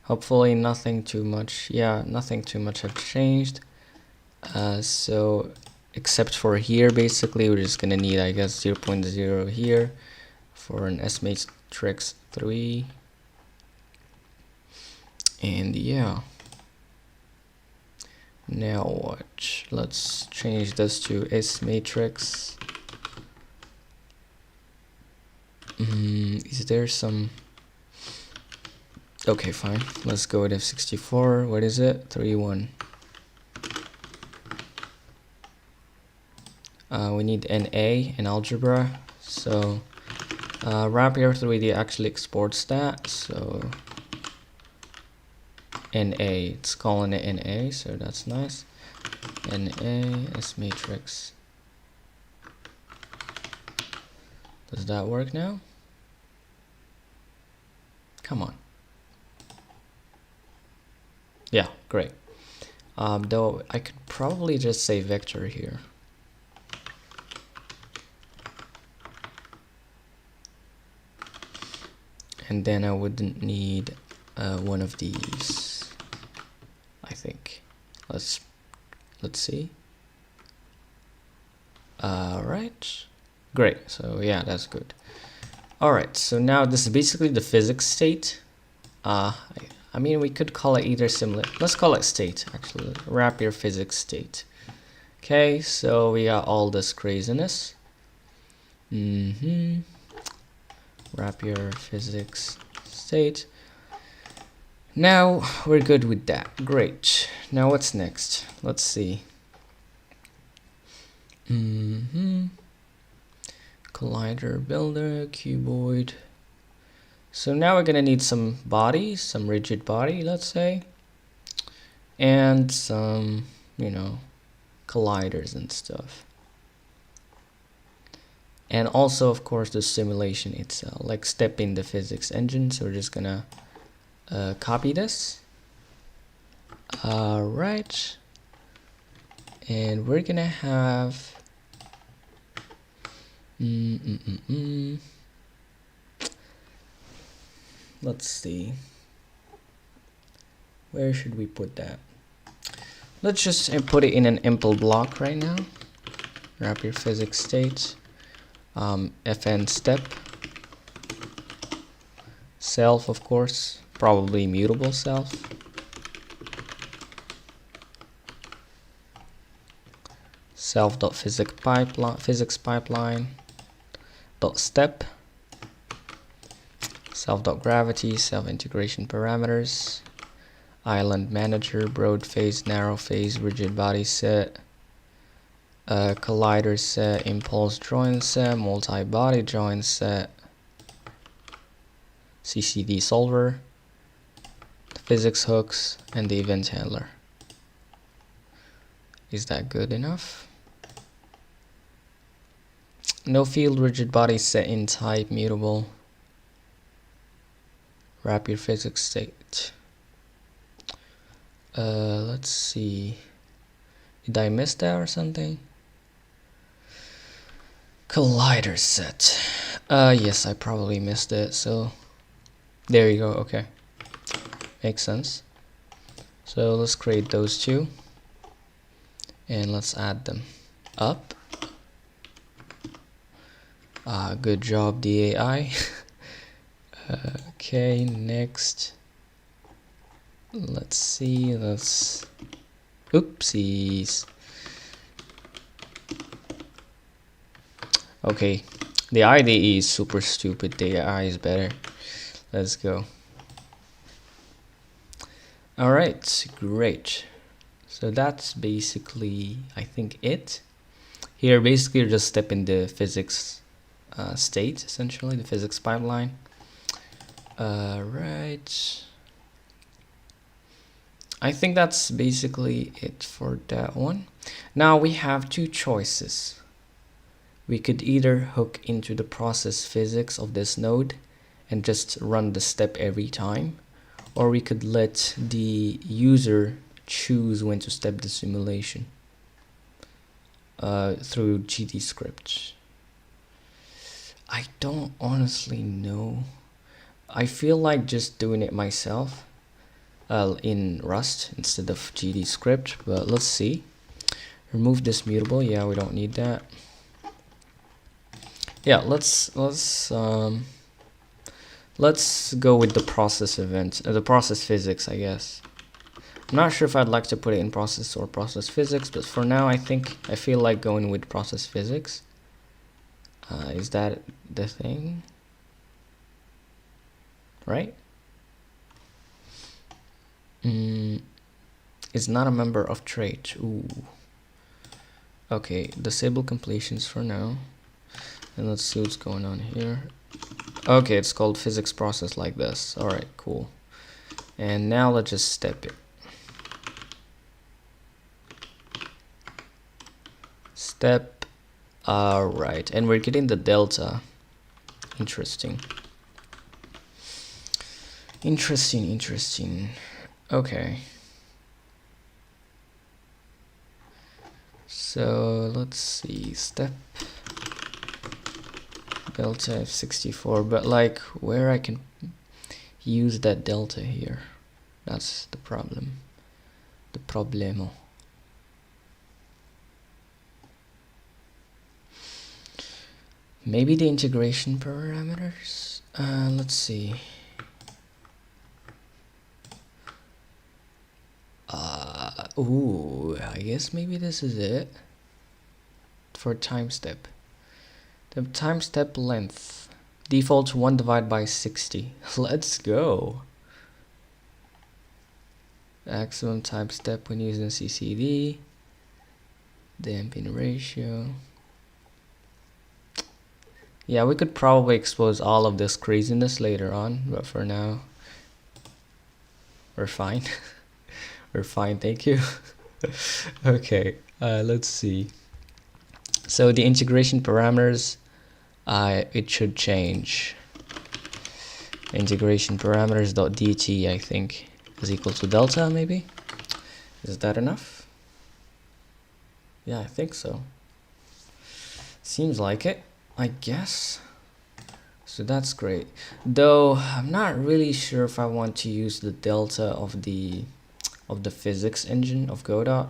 Hopefully nothing too much, yeah, nothing too much have changed. So except for here, basically we're just gonna need, I guess, 0.0 here for an S matrix 3. And yeah, now what? Let's change this to S matrix. Is there some? Okay, fine. Let's go with F64. What is it? 3-1. We need NA in algebra. So rapier 3D actually exports that. So NA, it's calling it NA, so that's nice. NA S matrix. Does that work now? Come on. Yeah, great. Though I could probably just say vector here. And then I wouldn't need one of these, I think. Let's see. Alright, great. So yeah, that's good. Alright, so now this is basically the physics state. I mean, we could call it either similar. Let's call it state, actually. Rapier physics state. Okay, so we got all this craziness. Rapier physics state. Now we're good with that. Great. Now what's next? Let's see. Collider builder, cuboid. So now we're gonna need some body, some rigid body, let's say, and some, you know, colliders and stuff. And also, of course, the simulation itself, like step in the physics engine. So we're just gonna copy this. Right, and we're gonna have let's see, where should we put that? Let's just put it in an impl block right now. Rapier physics state, fn step, self, of course, probably mutable self, self.physics pipeline dot step, self.gravity, self-integration parameters, island manager, broad phase, narrow phase, rigid body set, collider set, impulse joint set, multi-body joint set, CCD solver, the physics hooks, and the event handler. Is that good enough? No field, rigid body set in type, mutable, rapier physics state. Let's see, did I miss that or something? Collider set. Yes, I probably missed it, so there you go. Okay, makes sense. So let's create those two and let's add them up. Good job, DAI. Okay, next, let's see, oopsies. Okay, the IDE is super stupid, the AI is better. Let's go. Alright, great. So that's basically, I think, it. Here, basically, you're just stepping the physics state, essentially, the physics pipeline. Right. I think that's basically it for that one. Now we have two choices. We could either hook into the process physics of this node and just run the step every time, or we could let the user choose when to step the simulation through gdescript. I don't honestly know. I feel like just doing it myself in Rust instead of gdescript, but let's see. Remove this mutable. Yeah, we don't need that. Yeah, let's go with the process event, the process physics, I guess. I'm not sure if I'd like to put it in process or process physics, but for now I feel like going with process physics. Is that the thing? Right? Is not a member of trait. Ooh. Okay, disable completions for now. And let's see what's going on here. Okay, it's called physics process like this. Alright, cool. And now let's just step it. Step. Alright, and we're getting the delta. Interesting. Interesting. Okay. So let's see. Step delta F64, but like where I can use that delta here. That's the problem. The problemo. Maybe the integration parameters? Let's see. Ooh, I guess maybe this is it. For time step. The time step length. Defaults 1 divided by 60. Let's go. Maximum time step when using CCD. Damping ratio. Yeah, we could probably expose all of this craziness later on, but for now, we're fine. We're fine, thank you. Okay, let's see. So the integration parameters, it should change. Integration parameters.dt, I think, is equal to delta, maybe? Is that enough? Yeah, I think so. Seems like it, I guess. So that's great. Though I'm not really sure if I want to use the delta of the physics engine of Godot,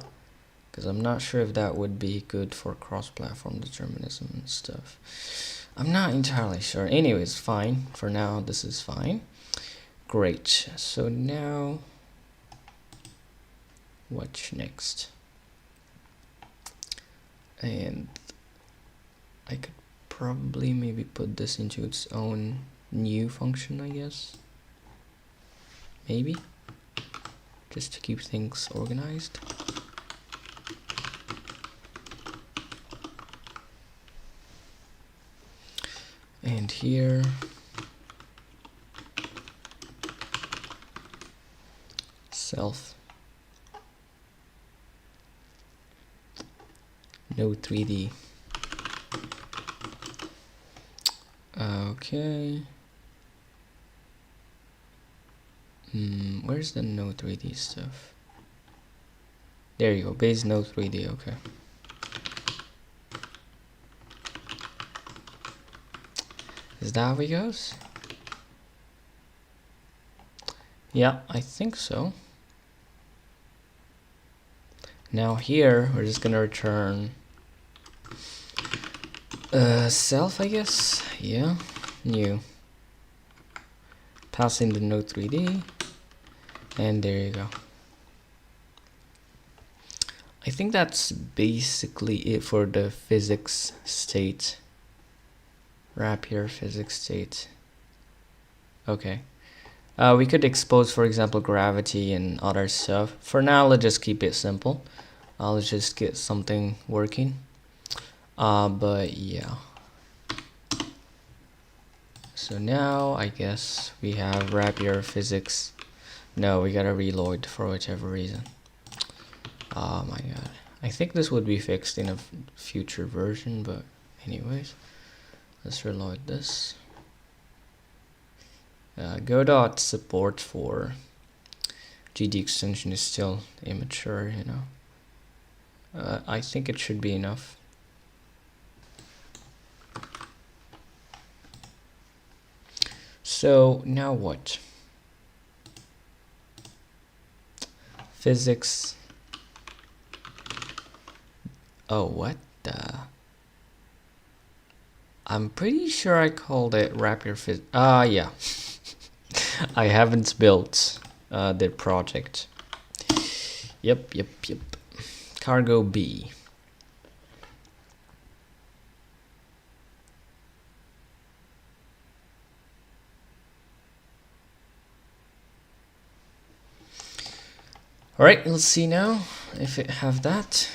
because I'm not sure if that would be good for cross-platform determinism and stuff. I'm not entirely sure. Anyways, fine. For now, this is fine. Great. So now, what's next? And I could probably maybe put this into its own new function, I guess. Maybe. Just to keep things organized. And here, self, no 3D. Okay. Where's the no 3D stuff? There you go, base no 3D, okay. Is that how it goes? Yeah, I think so. Now here, we're just gonna return self, I guess. Yeah, new. Pass in the no 3D, and there you go. I think that's basically it for the physics state. Rapier physics state. Okay. We could expose, for example, gravity and other stuff. For now, let's just keep it simple. Let's just get something working. But yeah. So now, I guess we have rapier physics. No, we gotta reload for whichever reason. Oh my god. I think this would be fixed in a future version, but anyways. Let's reload this. Godot support for gdextension is still immature, you know. I think it should be enough. So now what? Physics. Oh, what the? I'm pretty sure I called it rapier physics. Yeah. I haven't built the project. Yep. Cargo B. Alright, let's see now if it have that.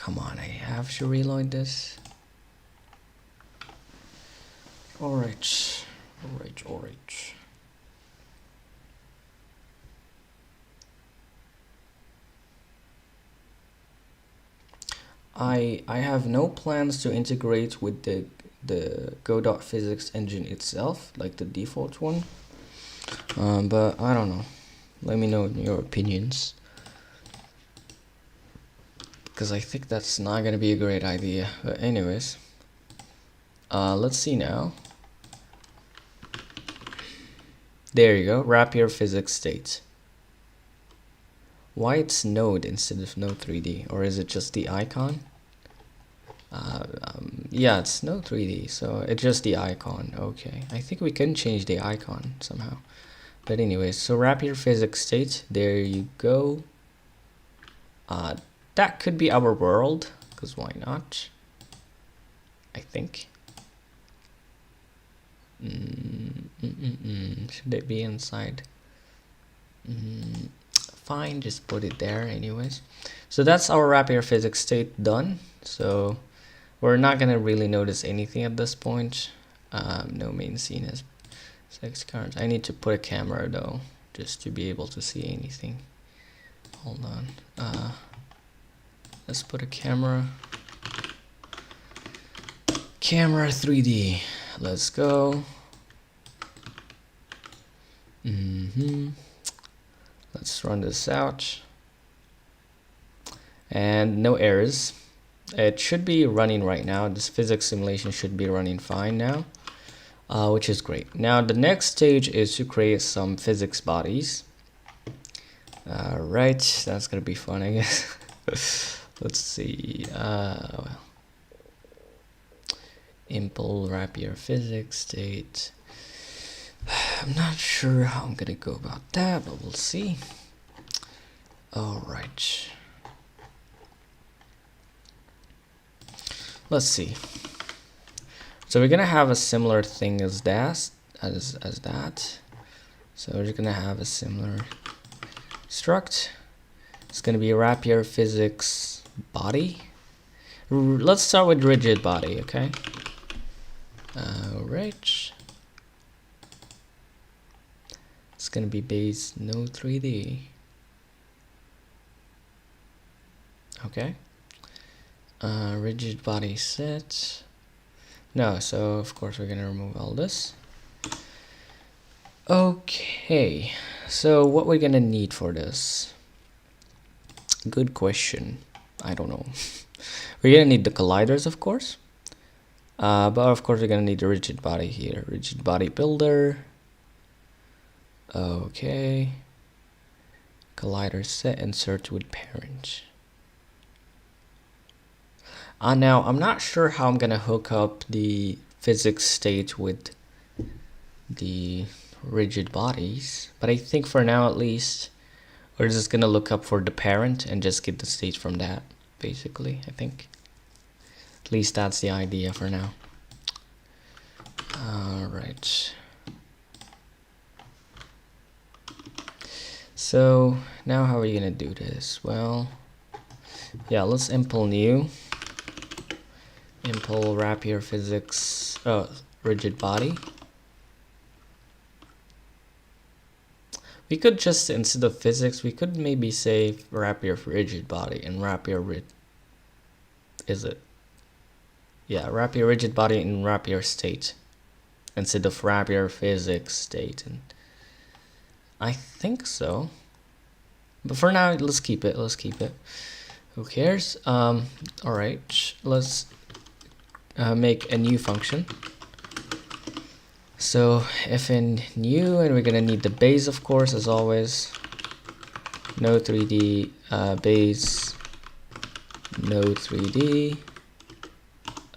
Come on, I have to reload this. Alright. I have no plans to integrate with the godot-physics engine itself, like the default one. But I don't know. Let me know your opinions, because I think that's not gonna be a great idea. But anyways, let's see now. There you go, rapier physics state. Why it's node instead of node 3D, or is it just the icon? Yeah, it's node 3D, so it's just the icon. Okay, I think we can change the icon somehow. But anyways, so rapier physics state, there you go. That could be our world, because why not? I think. Should it be inside? Fine, just put it there anyways. So that's our rapier physics state done. So we're not gonna really notice anything at this point. No main scene has 6 cards. I need to put a camera though, just to be able to see anything. Hold on. Let's put a camera. Camera 3D. Let's go. Let's run this out. And no errors. It should be running right now. This physics simulation should be running fine now, which is great. Now the next stage is to create some physics bodies. Right, that's gonna be fun, I guess. Let's see. Well, impl rapier physics state. I'm not sure how I'm gonna go about that, but we'll see. All right. Let's see. So we're gonna have a similar thing as that. So we're just gonna have a similar struct. It's gonna be a rapier physics body. Let's start with rigid body, okay? Alright. It's gonna be base no 3D. Okay. Rigid body set. No, so of course we're gonna remove all this. Okay, so what we're gonna need for this? Good question. I don't know. We're gonna need the colliders, of course. But of course we're gonna need a rigid body here. Rigid body builder. Okay. Collider set, insert with parent. Now I'm not sure how I'm gonna hook up the physics state with the rigid bodies, but I think for now at least we're just gonna look up for the parent and just get the state from that, basically. I think at least that's the idea for now. All right, so now how are we gonna do this? Well, yeah, let's impl new, impl rapier physics rigid body. We could just, instead of physics, we could maybe say rapier rigid body and rapier rapier rigid body and rapier state instead of rapier physics state. And I think so, but for now let's keep it. Who cares? All right, let's make a new function. So fn new, and we're gonna need the base, of course, as always. No 3D base, no 3D.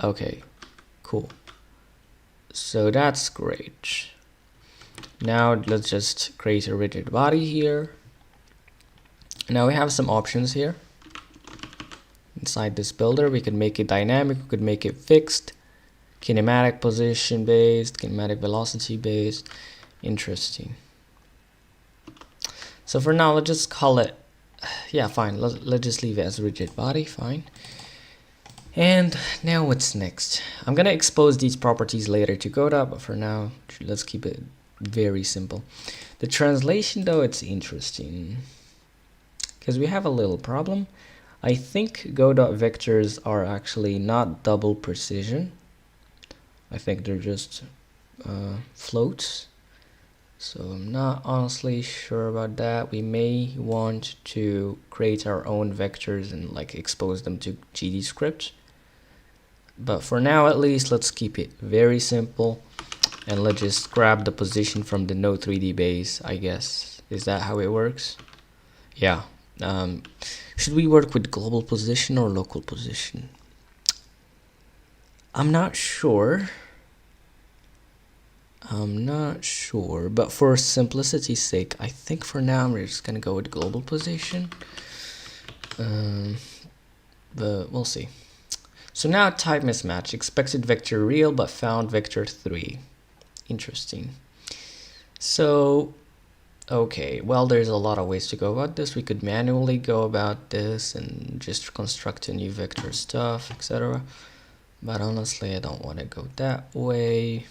Okay, cool. So that's great. Now let's just create a rigid body here. Now we have some options here. Inside this builder, we could make it dynamic, we could make it fixed, kinematic position based, kinematic velocity based. Interesting. So for now, let's just call it, yeah, fine. Let's just leave it as rigid body, fine. And now what's next? I'm gonna expose these properties later to Godot, but for now, let's keep it very simple. The translation, though, it's interesting because we have a little problem. I think Godot vectors are actually not double precision. I think they're just floats. So I'm not honestly sure about that. We may want to create our own vectors and like expose them to gdescript. But for now, at least, let's keep it very simple. And let's just grab the position from the Node3D base, I guess. Is that how it works? Yeah. Should we work with global position or local position? I'm not sure. But for simplicity's sake, I think for now we're just gonna go with global position. But we'll see. So now type mismatch, expected vector real but found vector 3. Interesting. So, okay, well, there's a lot of ways to go about this. We could manually go about this and just construct a new vector stuff, etc. But honestly, I don't want to go that way.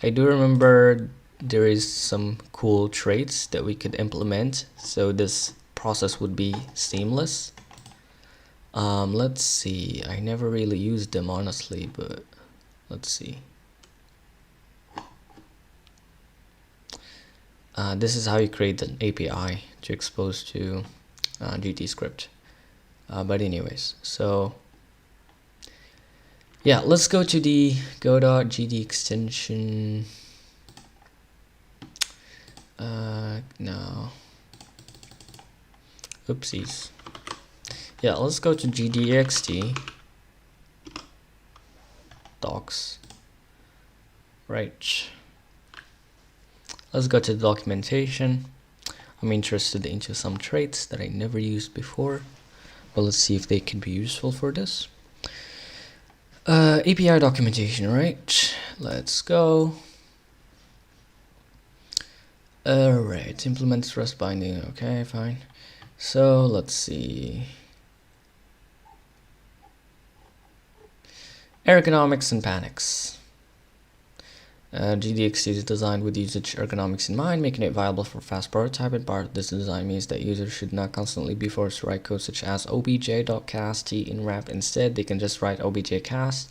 I do remember there is some cool traits that we could implement, so this process would be seamless. Let's see. I never really used them, honestly, but let's see. This is how you create an API to expose to gdescript. But anyways, so yeah, let's go to the Godot gdextension. No. Oopsies. Yeah, let's go to gdext docs. Right. Let's go to the documentation. I'm interested into some traits that I never used before, but let's see if they can be useful for this. API documentation, right? Let's go. Alright, implements Rust binding. Okay, fine. So let's see. Ergonomics and panics. GDXT is designed with usage ergonomics in mind, making it viable for fast prototyping. Part of this design means that users should not constantly be forced to write code such as obj.cast in wrap. Instead, they can just write obj.cast,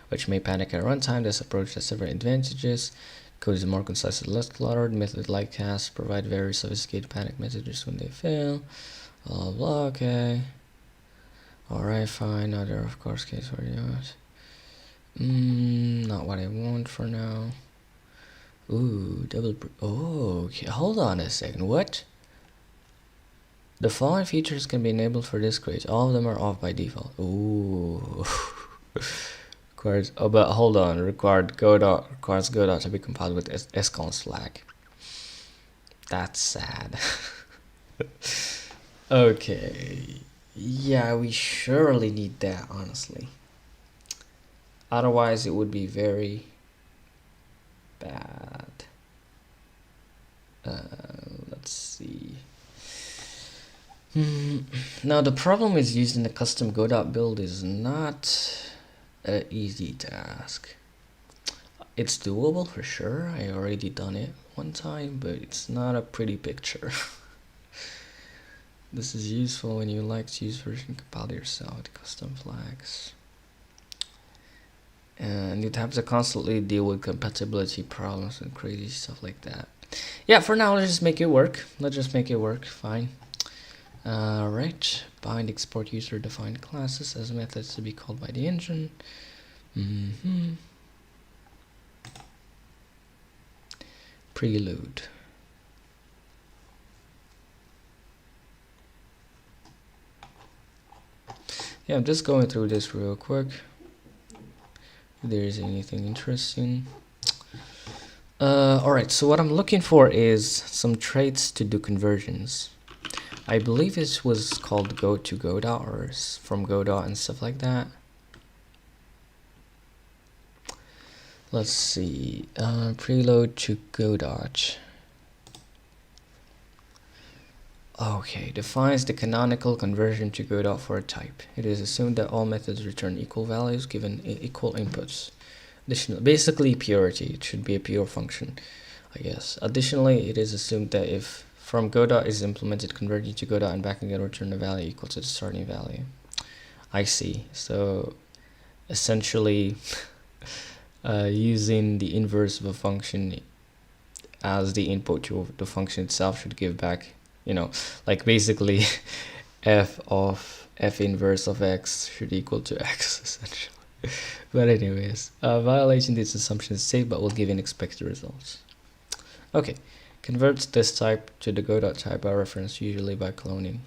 which may panic at runtime. This approach has several advantages. Code is more concise and less cluttered. Methods like cast provide very sophisticated panic messages when they fail. Blah blah. Okay. Alright, fine. Now there are of course cases where you're not what I want for now. Ooh, oh, okay. Hold on a second. What? The following features can be enabled for this crate. All of them are off by default. Ooh. Requires. Oh, but hold on. Requires Godot to be compiled with sconst flag. That's sad. Okay. Yeah, we surely need that, honestly. Otherwise, it would be very bad. Let's see. Now, the problem is using the custom Godot build is not an easy task. It's doable for sure. I already done it one time, but it's not a pretty picture. This is useful when you like to use version compiled yourself with custom flags. And you'd have to constantly deal with compatibility problems and crazy stuff like that. Yeah, for now, let's just make it work. Fine. Right. Bind export user defined classes as methods to be called by the engine. Preload. Yeah, I'm just going through this real quick. If there is anything interesting. Alright, so what I'm looking for is some traits to do conversions. I believe this was called go to Godot or from Godot and stuff like that. Let's see. Preload to Godot. Okay, defines the canonical conversion to Godot for a type. It is assumed that all methods return equal values given equal inputs. Additionally, basically purity. It should be a pure function, I guess. Additionally, it is assumed that if from Godot is implemented, converting to Godot and back again return a value equal to the starting value. I see. So essentially, using the inverse of a function as the input to the function itself should give back, you know, like basically f of f inverse of x should equal to x essentially. But anyways, violating this assumption is safe but will give unexpected results. Okay, converts this type to the Godot type by reference, usually by cloning.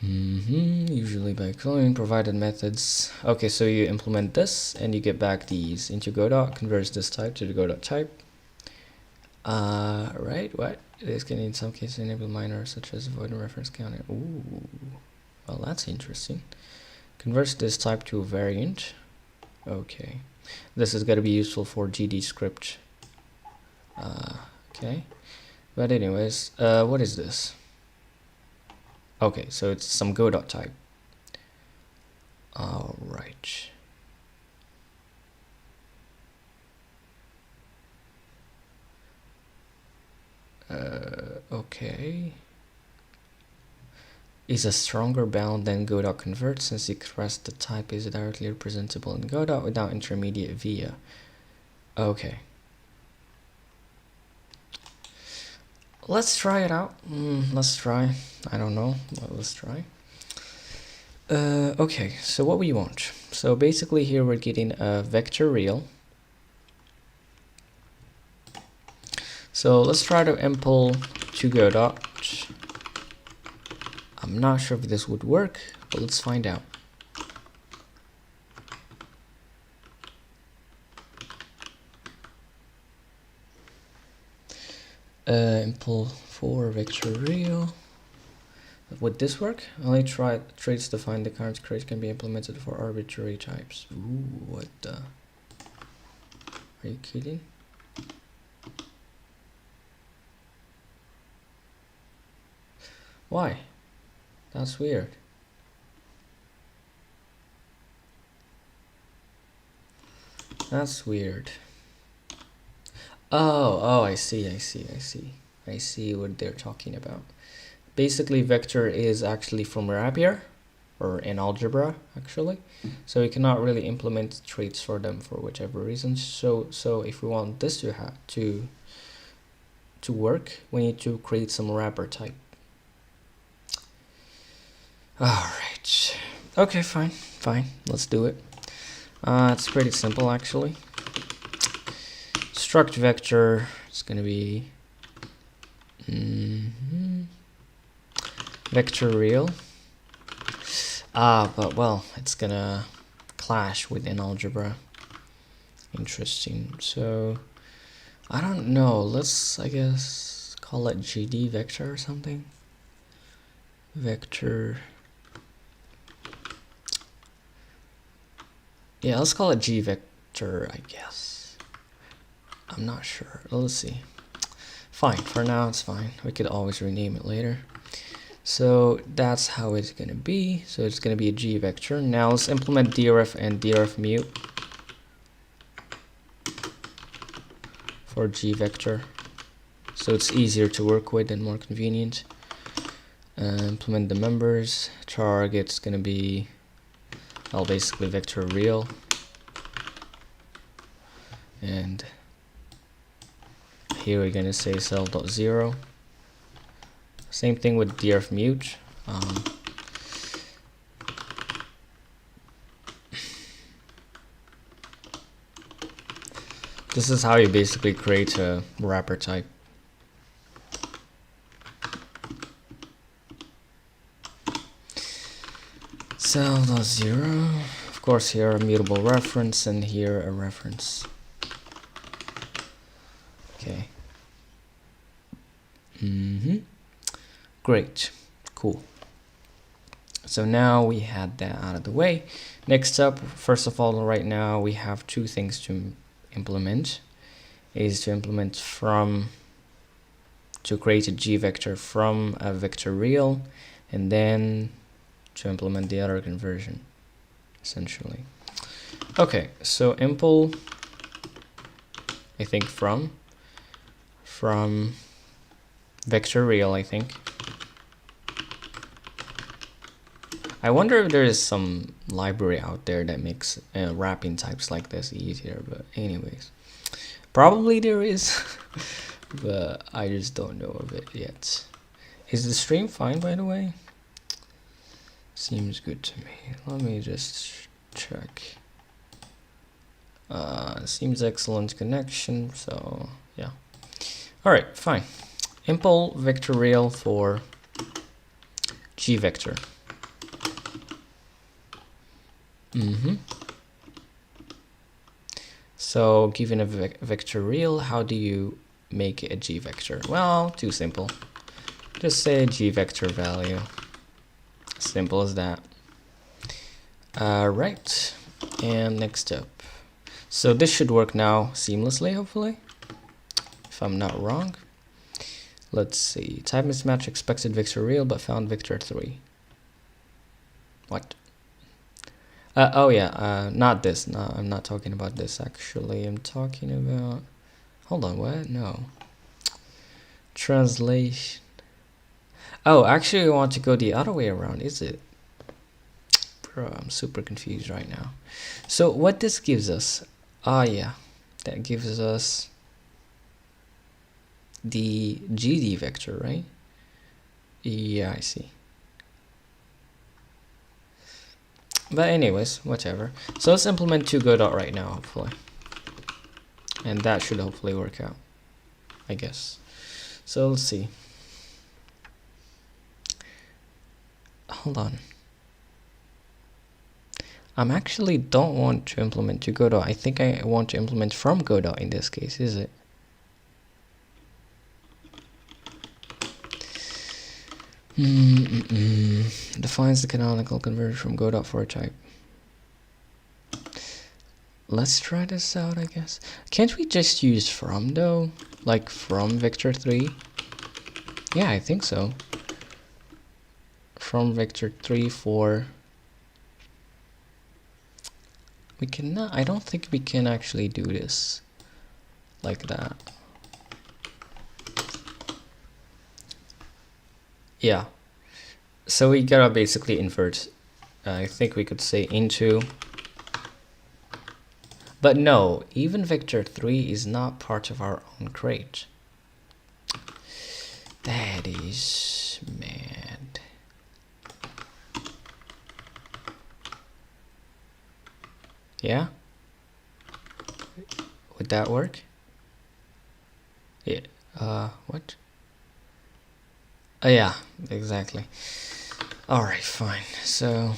Usually by cloning provided methods. Okay, so you implement this and you get back these into Godot, converts this type to the Godot type. Right, what? This can in some cases enable minors such as avoiding reference counter. Ooh, well that's interesting. Converts this type to a variant. Okay, this is going to be useful for GD script. Okay, but anyways, what is this? Okay, so it's some Godot type. All right. Okay. Is a stronger bound than Godot convert since it express the type is directly representable in Godot without intermediate via. Okay. Let's try it out. Let's try. I don't know, but let's try. Okay, so what we want. So basically here we're getting a vector real. So let's try to impl to Godot. I'm not sure if this would work, but let's find out. Impl for vector real. Would this work? Only traits defined the current crate can be implemented for arbitrary types. Ooh, what the? Are you kidding? Why? That's weird. That's weird. Oh, I see what they're talking about. Basically, vector is actually from rapier, or in algebra, actually. So we cannot really implement traits for them for whichever reason. So if we want this to work, we need to create some wrapper type. Alright. Okay, fine. Let's do it. It's pretty simple actually. Struct vector, it's gonna be vector real. But well, it's gonna clash within algebra. Interesting. So I don't know, let's I guess call it GD vector or something. Vector. Yeah, let's call it G vector, I guess. I'm not sure. Let's see. Fine, for now it's fine. We could always rename it later. So that's how it's gonna be. So it's gonna be a G vector. Now let's implement dref and dref mute for G vector. So it's easier to work with and more convenient. Implement the members. Target's gonna be, well, basically vector real. And here we're gonna say cell.0. Same thing with drf mute. This is how you basically create a wrapper type. Cell.0. Of course, here a mutable reference and here a reference. Okay. Great. Cool. So now we had that out of the way. Next up, first of all, right now we have two things to implement. Is to implement from to create a G vector from a vector real, and then to implement the other conversion, essentially. Okay, so impl, I think from vector real, I think. I wonder if there is some library out there that makes wrapping types like this easier, but anyways, probably there is, but I just don't know of it yet. Is the stream fine, by the way? Seems good to me. Let me just check. Seems excellent connection, so yeah. Alright, fine. Impl vector real for G vector. So given a vector real, how do you make a G vector? Well, too simple. Just say G vector value. Simple as that. Right, and next up. So this should work now seamlessly, hopefully, if I'm not wrong. Let's see. Type mismatch expected vector real, but found vector 3. What? Oh yeah, not this. No, I'm not talking about this actually. I'm talking about, hold on, what? No. Translation. Oh, actually I want to go the other way around, is it? Bro, I'm super confused right now. So what this gives us, yeah, that gives us the GD vector, right? Yeah, I see. But anyways, whatever. So let's implement 2godot right now, hopefully. And that should hopefully work out, I guess. So let's see. Hold on. I'm actually don't want to implement 2godot. I think I want to implement from Godot in this case, is it? Defines the canonical conversion from Godot for a type. Let's try this out, I guess. Can't we just use from though? Like from vector 3? Yeah, I think so. From vector 3 for... We cannot... I don't think we can actually do this like that. Yeah. So we gotta basically invert. I think we could say into. But no, even vector 3 is not part of our own crate. That is mad. Yeah? Would that work? Yeah. What? Oh yeah, exactly. Alright, fine. So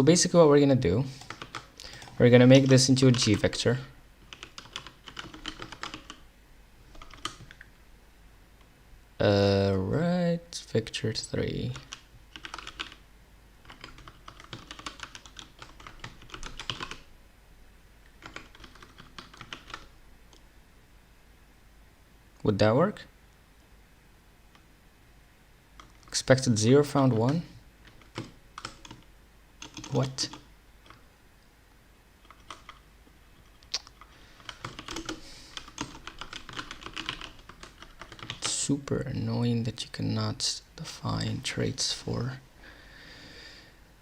basically what we're gonna do, we're gonna make this into a G vector. Right, vector 3. Would that work? Expected 0, found 1. What? It's super annoying that you cannot define traits for.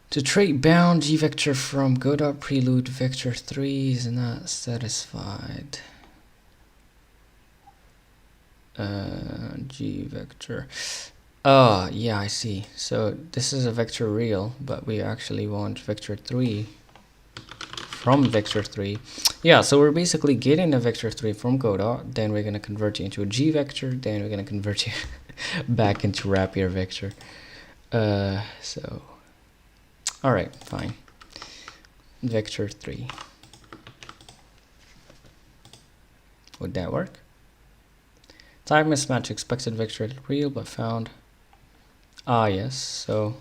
The trait bound G vector from Godot prelude vector 3 is not satisfied. G vector. Oh, yeah, I see. So this is a vector real, but we actually want vector 3 from vector 3. Yeah, so we're basically getting a vector 3 from Godot, then we're going to convert it into a G vector, then we're going to convert it back into rapier vector. So, alright, fine. Vector 3. Would that work? Type mismatch expected vector real, but found. Ah, yes, so.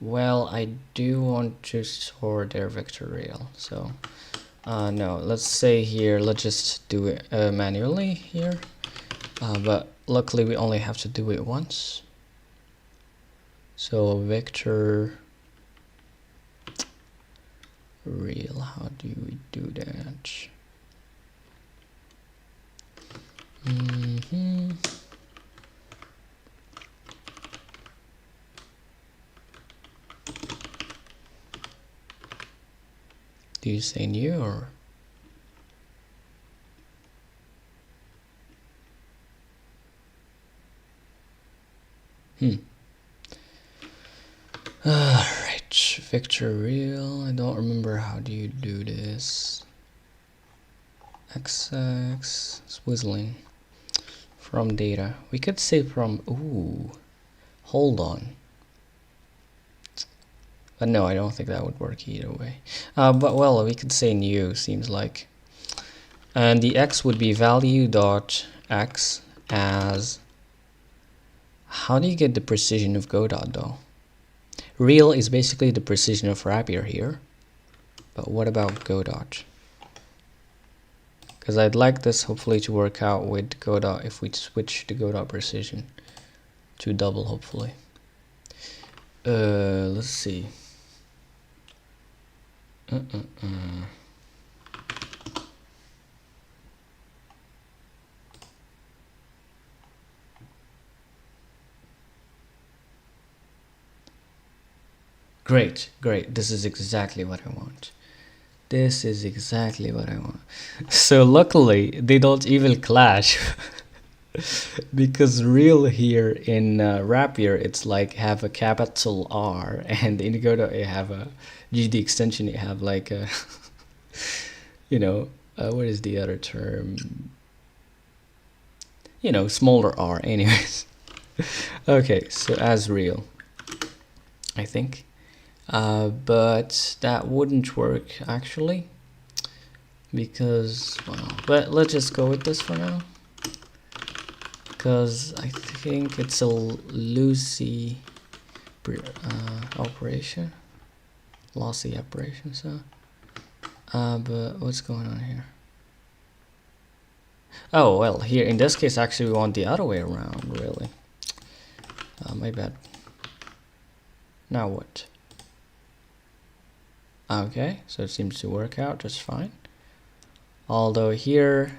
Well, I do want to store their vector real, so No, let's say here, let's just do it manually here. But luckily we only have to do it once. So vector real, how do we do that? Do you say new or? Alright, vector real. I don't remember how do you do this. XX swizzling from data. We could say from, ooh, hold on. But no, I don't think that would work either way. But well, we could say new, seems like. And the x would be value dot x as, how do you get the precision of godot though? Real is basically the precision of rapier here. But what about godot? Because I'd like this hopefully to work out with godot if we switch the godot precision to double hopefully. Let's see. Great, great. This is exactly what I want. This is exactly what I want. So luckily, they don't even clash. Because real here in rapier, it's like have a capital R, and in godot you have a gdextension, you have like a, you know, what is the other term? You know, smaller r anyways. Okay, so as real, I think. But that wouldn't work actually, because, well, but let's just go with this for now, because I think it's a lossy operation, so but what's going on here? Oh well, here in this case actually we want the other way around, really. My bad. Now what? Okay, so it seems to work out just fine. Although here,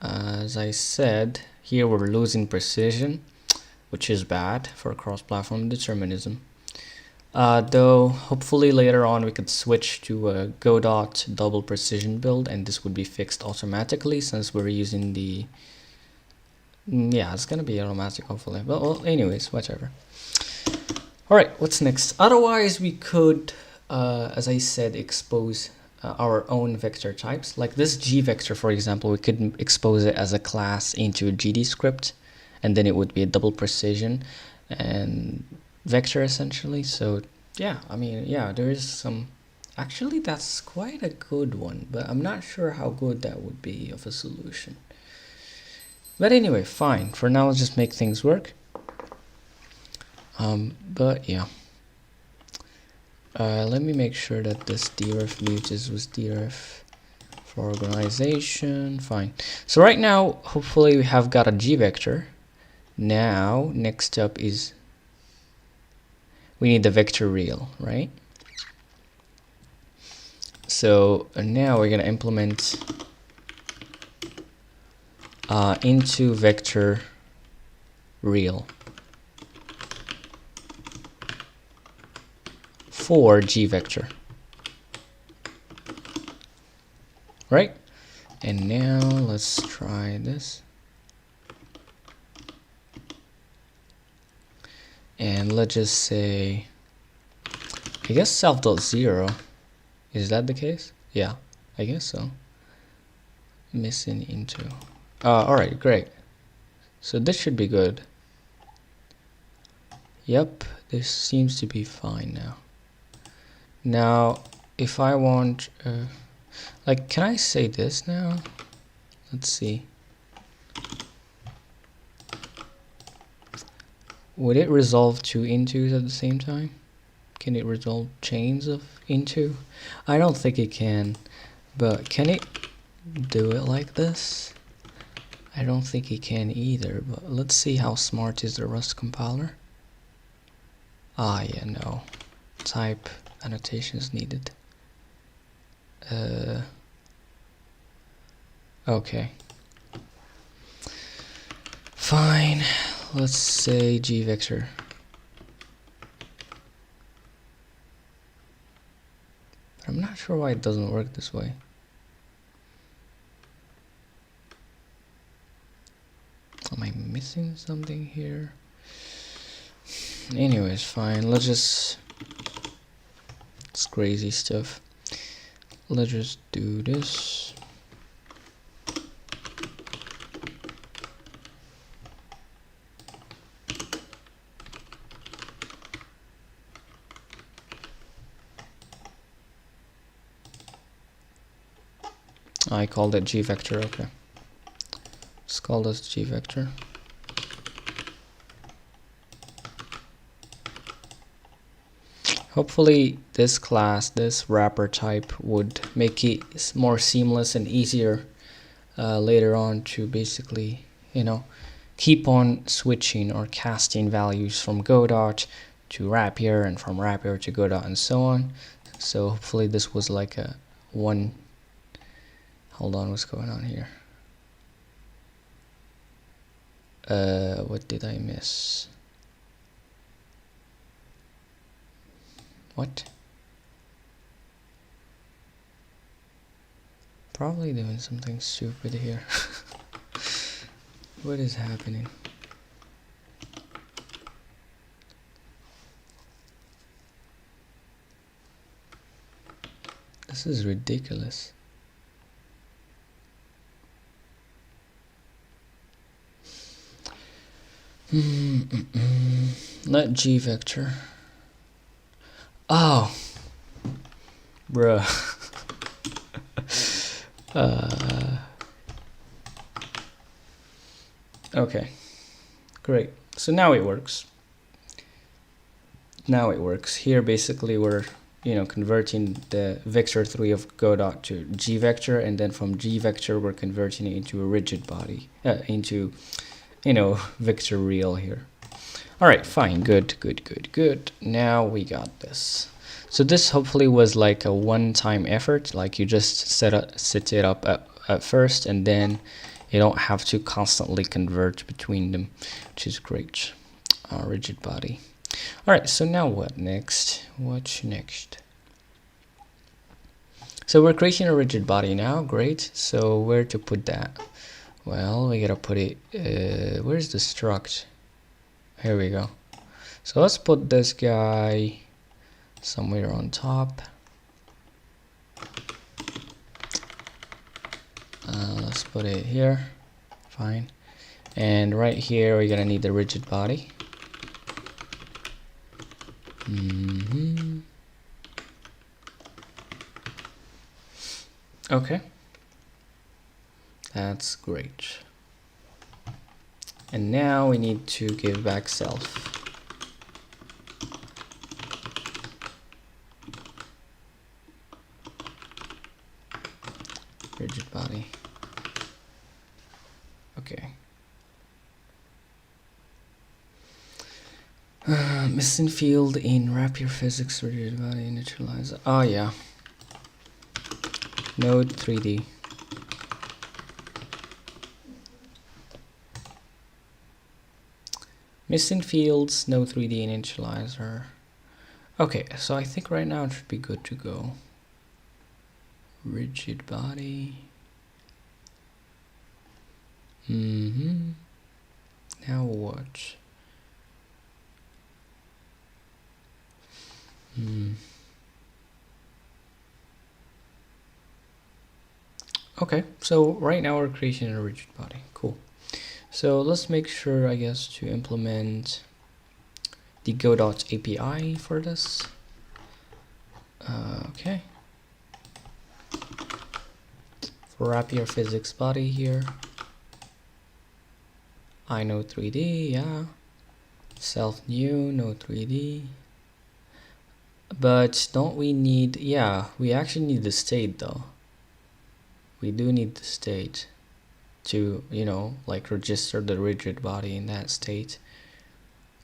as I said, here we're losing precision, which is bad for cross-platform determinism. Though hopefully later on we could switch to a godot double precision build, and this would be fixed automatically since we're using the, yeah, it's gonna be automatic hopefully. Well, anyways, whatever. All right, what's next? Otherwise we could, as I said, expose our own vector types. Like this G vector, for example, we could expose it as a class into a GD script, and then it would be a double precision and vector essentially. So yeah, I mean, yeah, there is some, actually that's quite a good one, but I'm not sure how good that would be of a solution. But anyway, fine. For now, let's just make things work. But yeah. Let me make sure that this dref mute is with dref for organization. Fine. So right now, hopefully we have got a G vector. Now, next up is we need the vector real, right? So now we're gonna implement into vector real for G vector, right? And now let's try this. And let's just say, I guess self.0. Is that the case? Yeah, I guess so. Missing into. Alright, great. So this should be good. Yep, this seems to be fine now. Now, if I want, like, can I say this now? Let's see. Would it resolve two intos at the same time? Can it resolve chains of into? I don't think it can, but can it do it like this? I don't think it can either, but let's see how smart is the Rust compiler. Ah, yeah, no. Type annotations needed. Okay. Fine. Let's say gvector. But I'm not sure why it doesn't work this way. Am I missing something here? Anyways, fine. Let's just... It's crazy stuff. Let's just do this. I called it gvector, okay. Let's call this gvector. Hopefully this class, this wrapper type, would make it more seamless and easier later on to basically, you know, keep on switching or casting values from Godot to rapier and from rapier to Godot and so on. So hopefully this was like a one... Hold on, what's going on here? What did I miss? What? Probably doing something stupid here. What is happening? This is ridiculous. Not gvector. Oh, bruh. Okay, great. So now it works. Now it works. Here, basically, we're converting the vector3 of Godot to gvector, and then from gvector, we're converting it into a rigid body, into vector real here. All right, fine, good. Now we got this. So this hopefully was like a one-time effort, like you just set it up at first, and then you don't have to constantly convert between them, which is great. Rigid body. All right, so now what next? What's next? So we're creating a rigid body now, great. So where to put that? Well, we gotta put it, where's the struct? Here we go. So let's put this guy somewhere on top. Let's put it here, fine. And right here, we're gonna need the rigid body. Okay. That's great. And now we need to give back self. Rigid body. Okay. Missing field in rapier physics, rigid body initializer. Oh yeah. Node 3D. Missing fields, no 3D initializer. Okay, so I think right now it should be good to go. Rigid body. Now what? Okay, so right now we're creating a rigid body. Cool. So let's make sure, I guess, to implement the Godot API for this. Okay. For rapier physics body here. I know 3D, yeah. Self new, no 3D. But don't we need, yeah, we actually need the state though. We do need the state to, you know, like register the rigid body in that state.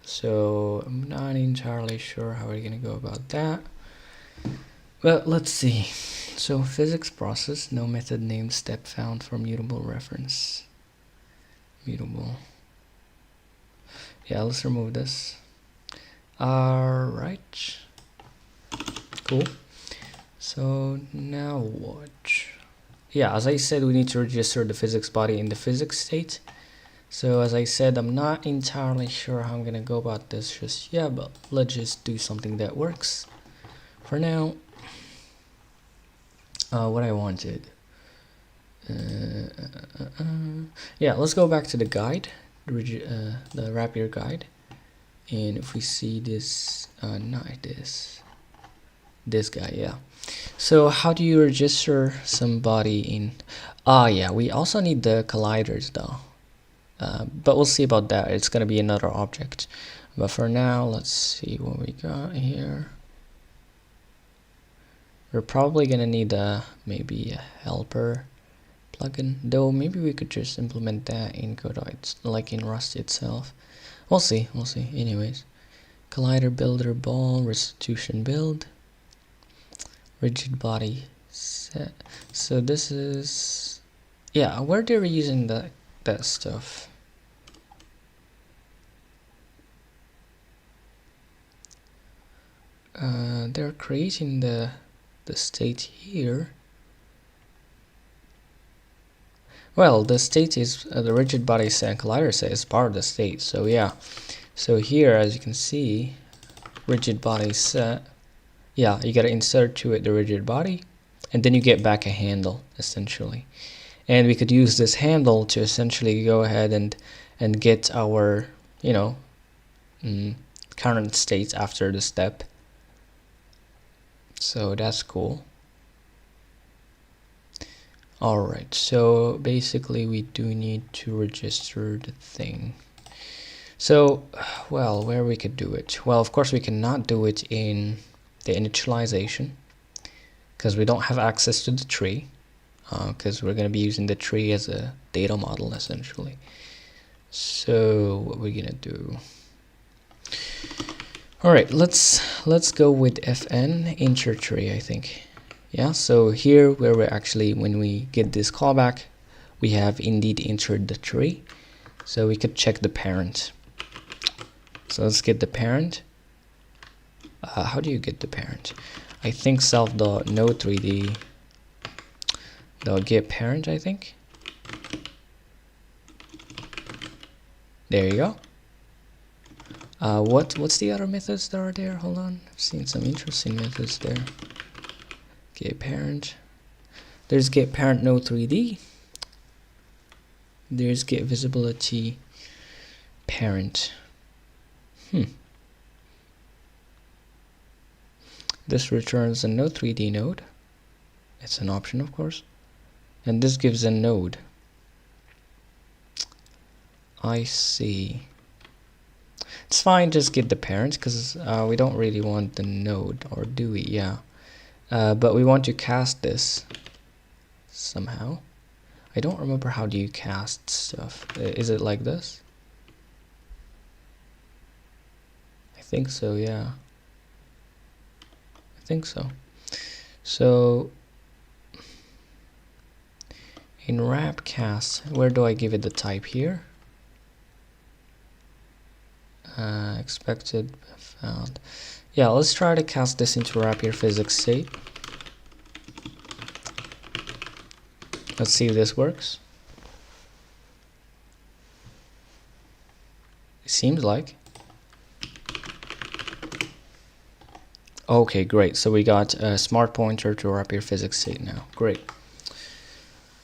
So I'm not entirely sure how we're gonna go about that. Well, let's see. So physics process, no method named step found for mutable reference. Mutable. Yeah, let's remove this. Alright. Cool. So now what? Yeah, as I said, we need to register the physics body in the physics state. So as I said, I'm not entirely sure how I'm gonna go about this just yet, but let's just do something that works. For now, what I wanted. Yeah, let's go back to the guide, the rapier guide. And if we see this, not this guy, yeah. So how do you register somebody in? Yeah, we also need the colliders though. But we'll see about that. It's gonna be another object. But for now, let's see what we got here. We're probably gonna need maybe a helper plugin, though maybe we could just implement that in Godot, like in Rust itself. We'll see. Anyways, collider builder ball restitution build, rigid body set. So this is, yeah, where they're using that stuff. They're creating the state here. Well, the state is the rigid body set and collider set is part of the state. So yeah, so here as you can see, rigid body set. Yeah, you gotta insert to it the rigid body, and then you get back a handle essentially. And we could use this handle to essentially go ahead and get our, you know, current state after the step. So that's cool. Alright, so basically we do need to register the thing. So, well, where we could do it? Well, of course we cannot do it in the initialization because we don't have access to the tree, because we're going to be using the tree as a data model essentially. So what we're going to do? Alright, let's go with fn insert tree, I think. Yeah, so here where we're actually, when we get this callback, we have indeed entered the tree. So we could check the parent. So let's get the parent. How do you get the parent? I think self.node3d get parent, I think. There you go. What's the other methods that are there? Hold on, I've seen some interesting methods there. Get parent. There's get parent node3d. There's get visibility parent. This returns a node3d node. It's an option, of course. And this gives a node. I see. It's fine, just get the parent because we don't really want the node, or do we? Yeah. But we want to cast this somehow. I don't remember how do you cast stuff. Is it like this? I think so, yeah. I think so. So in wrap cast, where do I give it the type here? Expected found. Yeah, let's try to cast this into rapier physics state. Let's see if this works. It seems like. Okay, great. So we got a smart pointer to rapier physics state now. Great.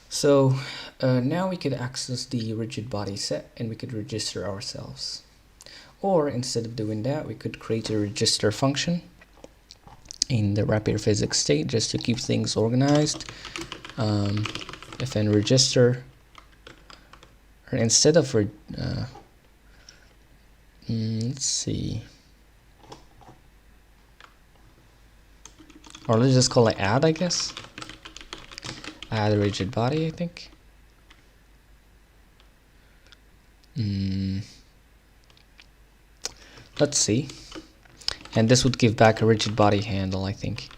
So now we could access the rigid body set and we could register ourselves. Or instead of doing that, we could create a register function in the rapier physics state just to keep things organized. Fn register, or instead of let's see. Or let's just call it add, I guess. Add a rigid body, I think. Let's see. And this would give back a rigid body handle, I think.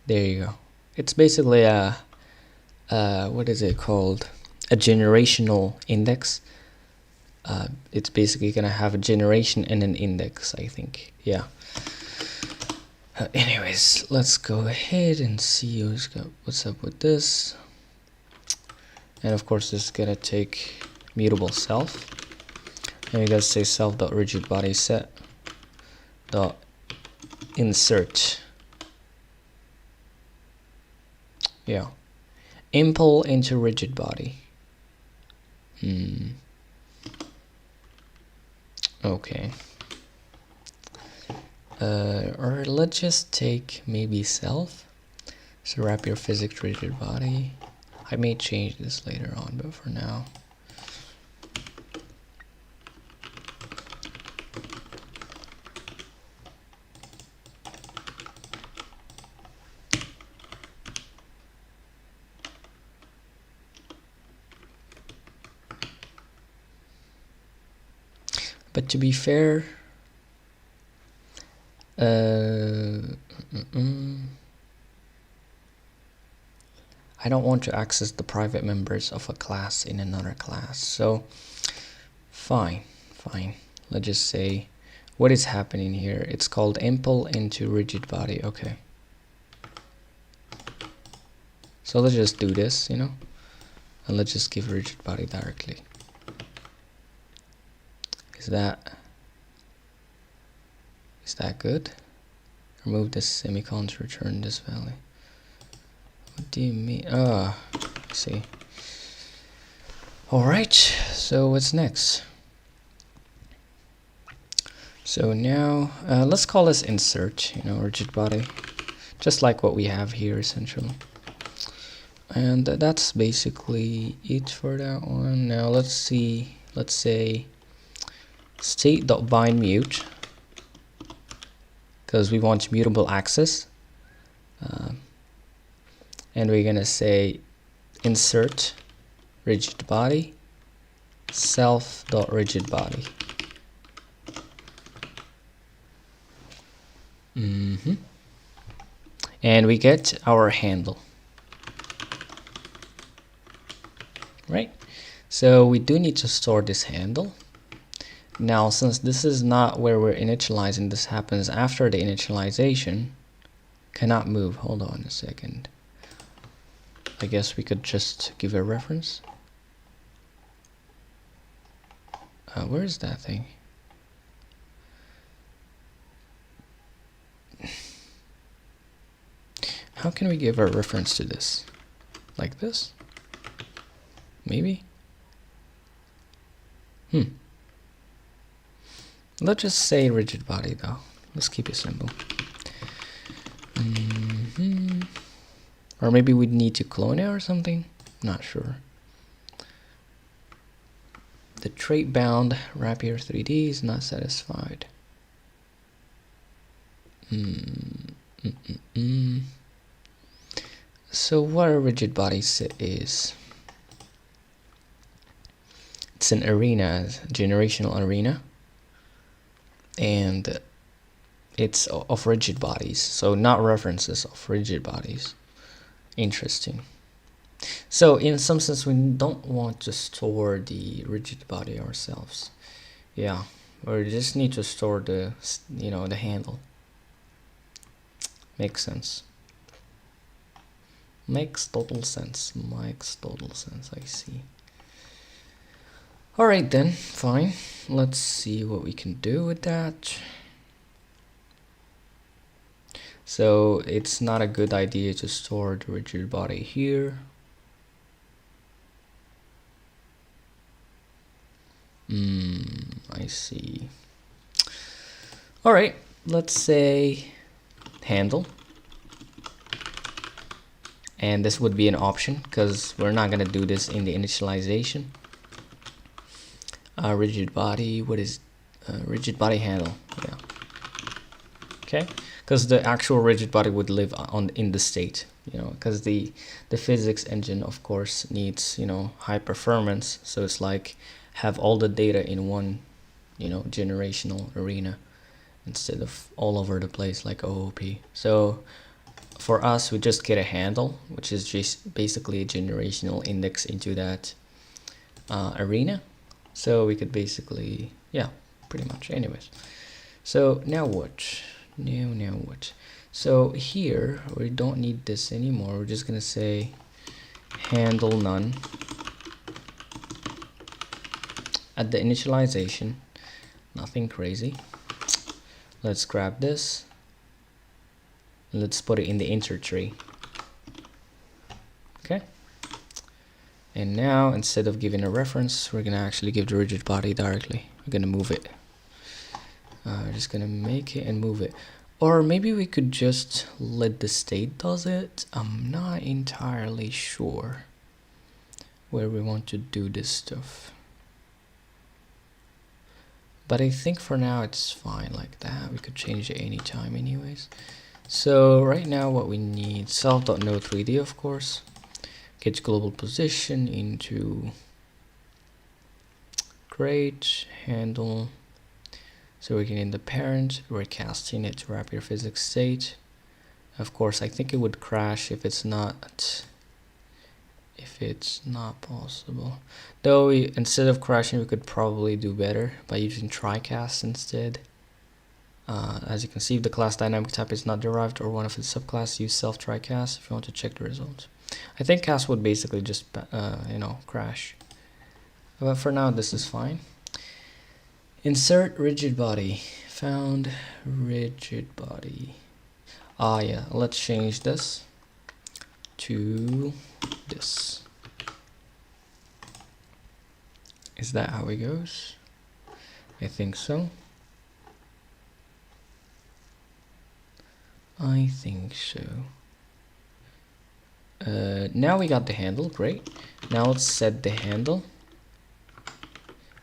There you go. It's basically a what is it called? A generational index. It's basically gonna have a generation and an index, I think. Yeah. Anyways, let's go ahead and see what's up with this. And of course, this is gonna take mutable self. And we gotta say self.rigidBody set dot insert. Yeah. Impl into rigid body. Okay. Or let's just take maybe self. So rapier physics rigid body. I may change this later on, but for now. But to be fair, I don't want to access the private members of a class in another class. So fine. Let's just say what is happening here. It's called impl into rigid body. Okay. So let's just do this, and let's just give rigid body directly. Is that good? Remove this semicolon to return this value. What do you mean? I see. Alright, so what's next? So now, let's call this insert, rigid body. Just like what we have here, essentially. And that's basically it for that one. Now let's see, let's say state.bindMute, because we want mutable access. And we're gonna say insert rigid body self.rigidBody. And we get our handle. Right? So we do need to store this handle. Now, since this is not where we're initializing, this happens after the initialization. Cannot move. Hold on a second. I guess we could just give a reference. Where is that thing? How can we give a reference to this? Like this? Maybe? Let's just say rigid body though. Let's keep it simple. Or maybe we'd need to clone it or something. Not sure. The trait bound rapier 3D is not satisfied. So what a rigid body is? It's an arena, generational arena, and it's of rigid bodies, so not references of rigid bodies. Interesting. So in some sense, we don't want to store the rigid body ourselves. Yeah, we just need to store the the handle. Makes sense. Makes total sense. I see. Alright then, fine. Let's see what we can do with that. So it's not a good idea to store the rigid body here. I see. Alright, let's say handle. And this would be an option because we're not going to do this in the initialization. Rigid body, what is rigid body handle? Yeah. okay? Because the actual rigid body would live in the state, you know, because the physics engine, of course, needs, you know, high performance. So it's like have all the data in one, you know, generational arena instead of all over the place like OOP. So for us, we just get a handle, which is just basically a generational index into that arena. So we could basically, yeah, pretty much. Anyways, so now what? Now what? So here we don't need this anymore. We're just gonna say handle none at the initialization. Nothing crazy. Let's grab this. Let's put it in the inter tree. Okay. And now instead of giving a reference, we're gonna actually give the rigid body directly. We're gonna move it. We're just gonna make it and move it. Or maybe we could just let the state does it. I'm not entirely sure where we want to do this stuff. But I think for now it's fine like that. We could change it anytime anyways. So right now what we need, self.node3d of course. Get global position into create handle. So we're getting the parent, we're casting it to rapier physics state. Of course, I think it would crash if it's not possible. Though instead of crashing, we could probably do better by using try-cast instead. As you can see, if the class dynamic type is not derived or one of its subclass, use self try-cast if you want to check the results. I think cast would basically just you know, crash. But for now, this is fine. Insert rigid body. Found rigid body. Yeah, let's change this to this. Is that how it goes? I think so. I think so. Now we got the handle, great. Now let's set the handle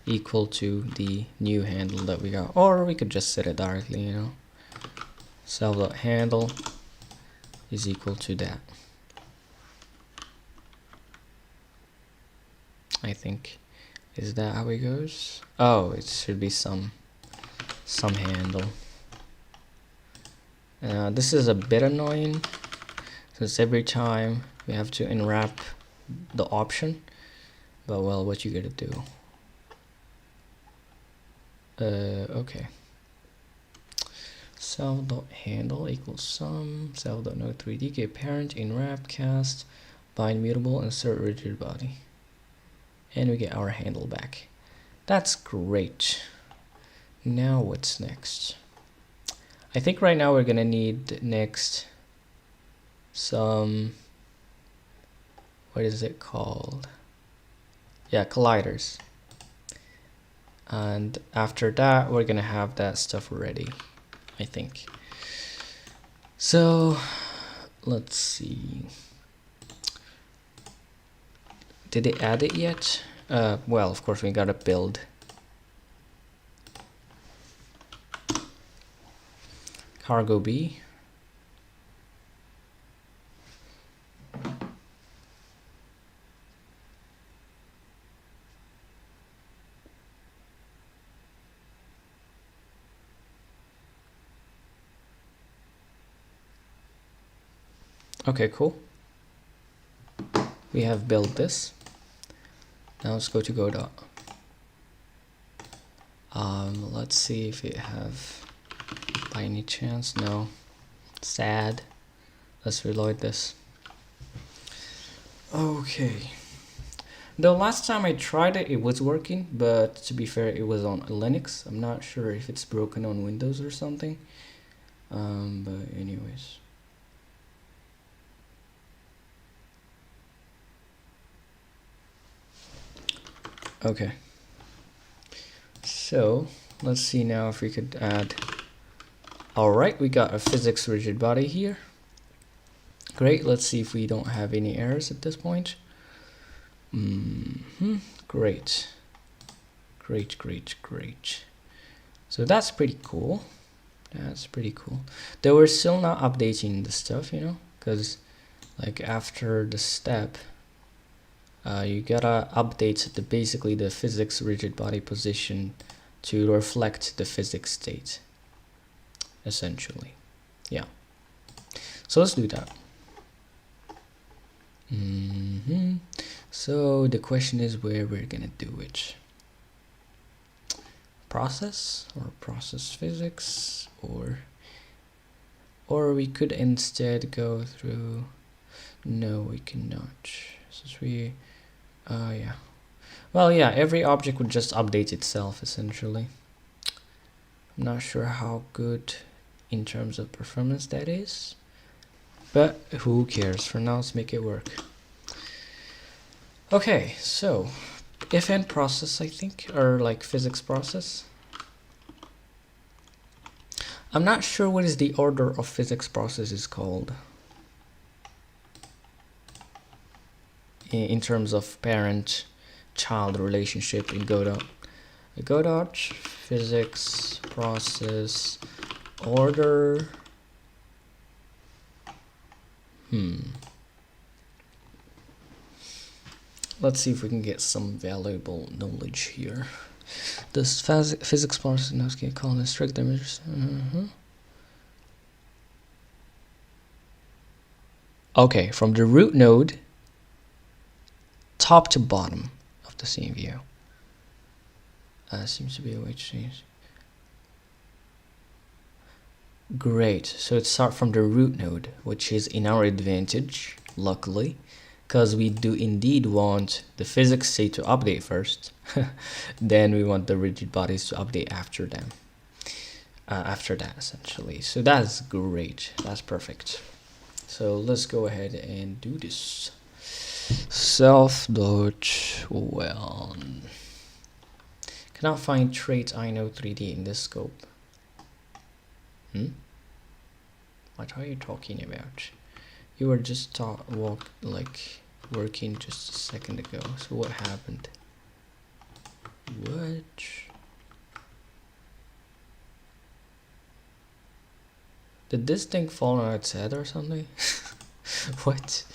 equal to the new handle that we got, or we could just set it directly, you know. Self.handle is equal to that. I think. Is that how it goes? Oh, it should be some handle. This is a bit annoying since every time we have to unwrap the option, but well, what you gotta do? Okay. Self.handle equals sum, self.node3d, get parent, unwrap, cast, bind mutable, insert rigid body. And we get our handle back. That's great. Now what's next? I think right now we're gonna need next some, what is it called? Yeah, colliders. And after that, we're gonna have that stuff ready, I think. So let's see. Did they add it yet? Well, of course we gotta build. Cargo B. Okay, cool. We have built this. Now let's go to Godot. Let's see if it have by any chance. No. Sad. Let's reload this. Okay. The last time I tried it, it was working, but to be fair, it was on Linux. I'm not sure if it's broken on Windows or something. But anyways. Okay. So let's see now if we could add. Alright, we got a physics rigid body here. Great, let's see if we don't have any errors at this point. Great. Great. So that's pretty cool. That's pretty cool. They were still not updating the stuff, you know, because like after the step, you gotta update basically the physics rigid body position to reflect the physics state, essentially. Yeah. So let's do that. So the question is where we're gonna do it. Process or process physics, or we could instead go through. No, we cannot, since we yeah, well, yeah, every object would just update itself essentially. I'm not sure how good in terms of performance that is, but who cares? For now, let's make it work. Okay, so if and process, I think, or like physics process. I'm not sure what is the order of physics process is called in terms of parent-child relationship in Godot. Godot physics process order. Let's see if we can get some valuable knowledge here. This physics process now can call in strict images. Okay, from the root node, top to bottom of the scene view. Seems to be a way to change. Great. So it starts from the root node, which is in our advantage, luckily, because we do indeed want the physics state to update first. Then we want the rigid bodies to update after them. After that, essentially. So that's great. That's perfect. So let's go ahead and do this. Self.well. Cannot find trait ino3D in this scope. What are you talking about? You were just working just a second ago. So what happened? What? Did this thing fall on its head or something? What?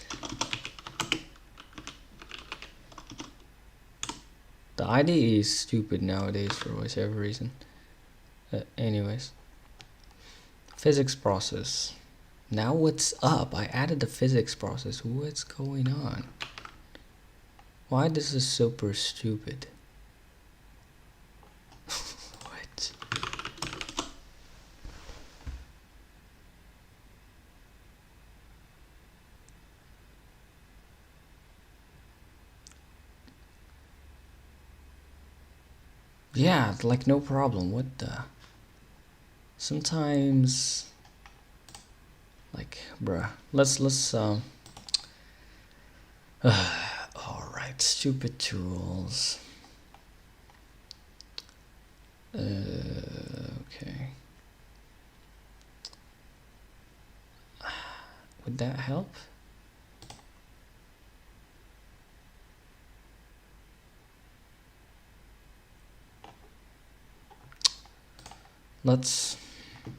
The IDE is stupid nowadays for whatever reason. Anyways. Physics process. Now what's up? I added the physics process. What's going on? Why this is super stupid? What? Yeah, like no problem. What the? Sometimes, like, bruh. Let's all right, stupid tools. Okay. Would that help? Let's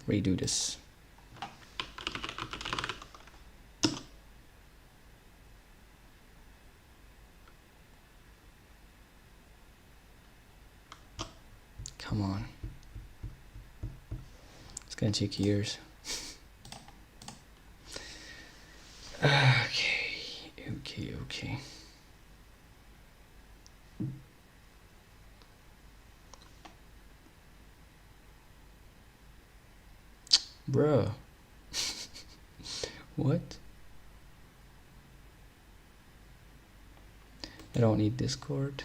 redo this. Come on. It's gonna take years. Okay. Bro. What? I don't need Discord.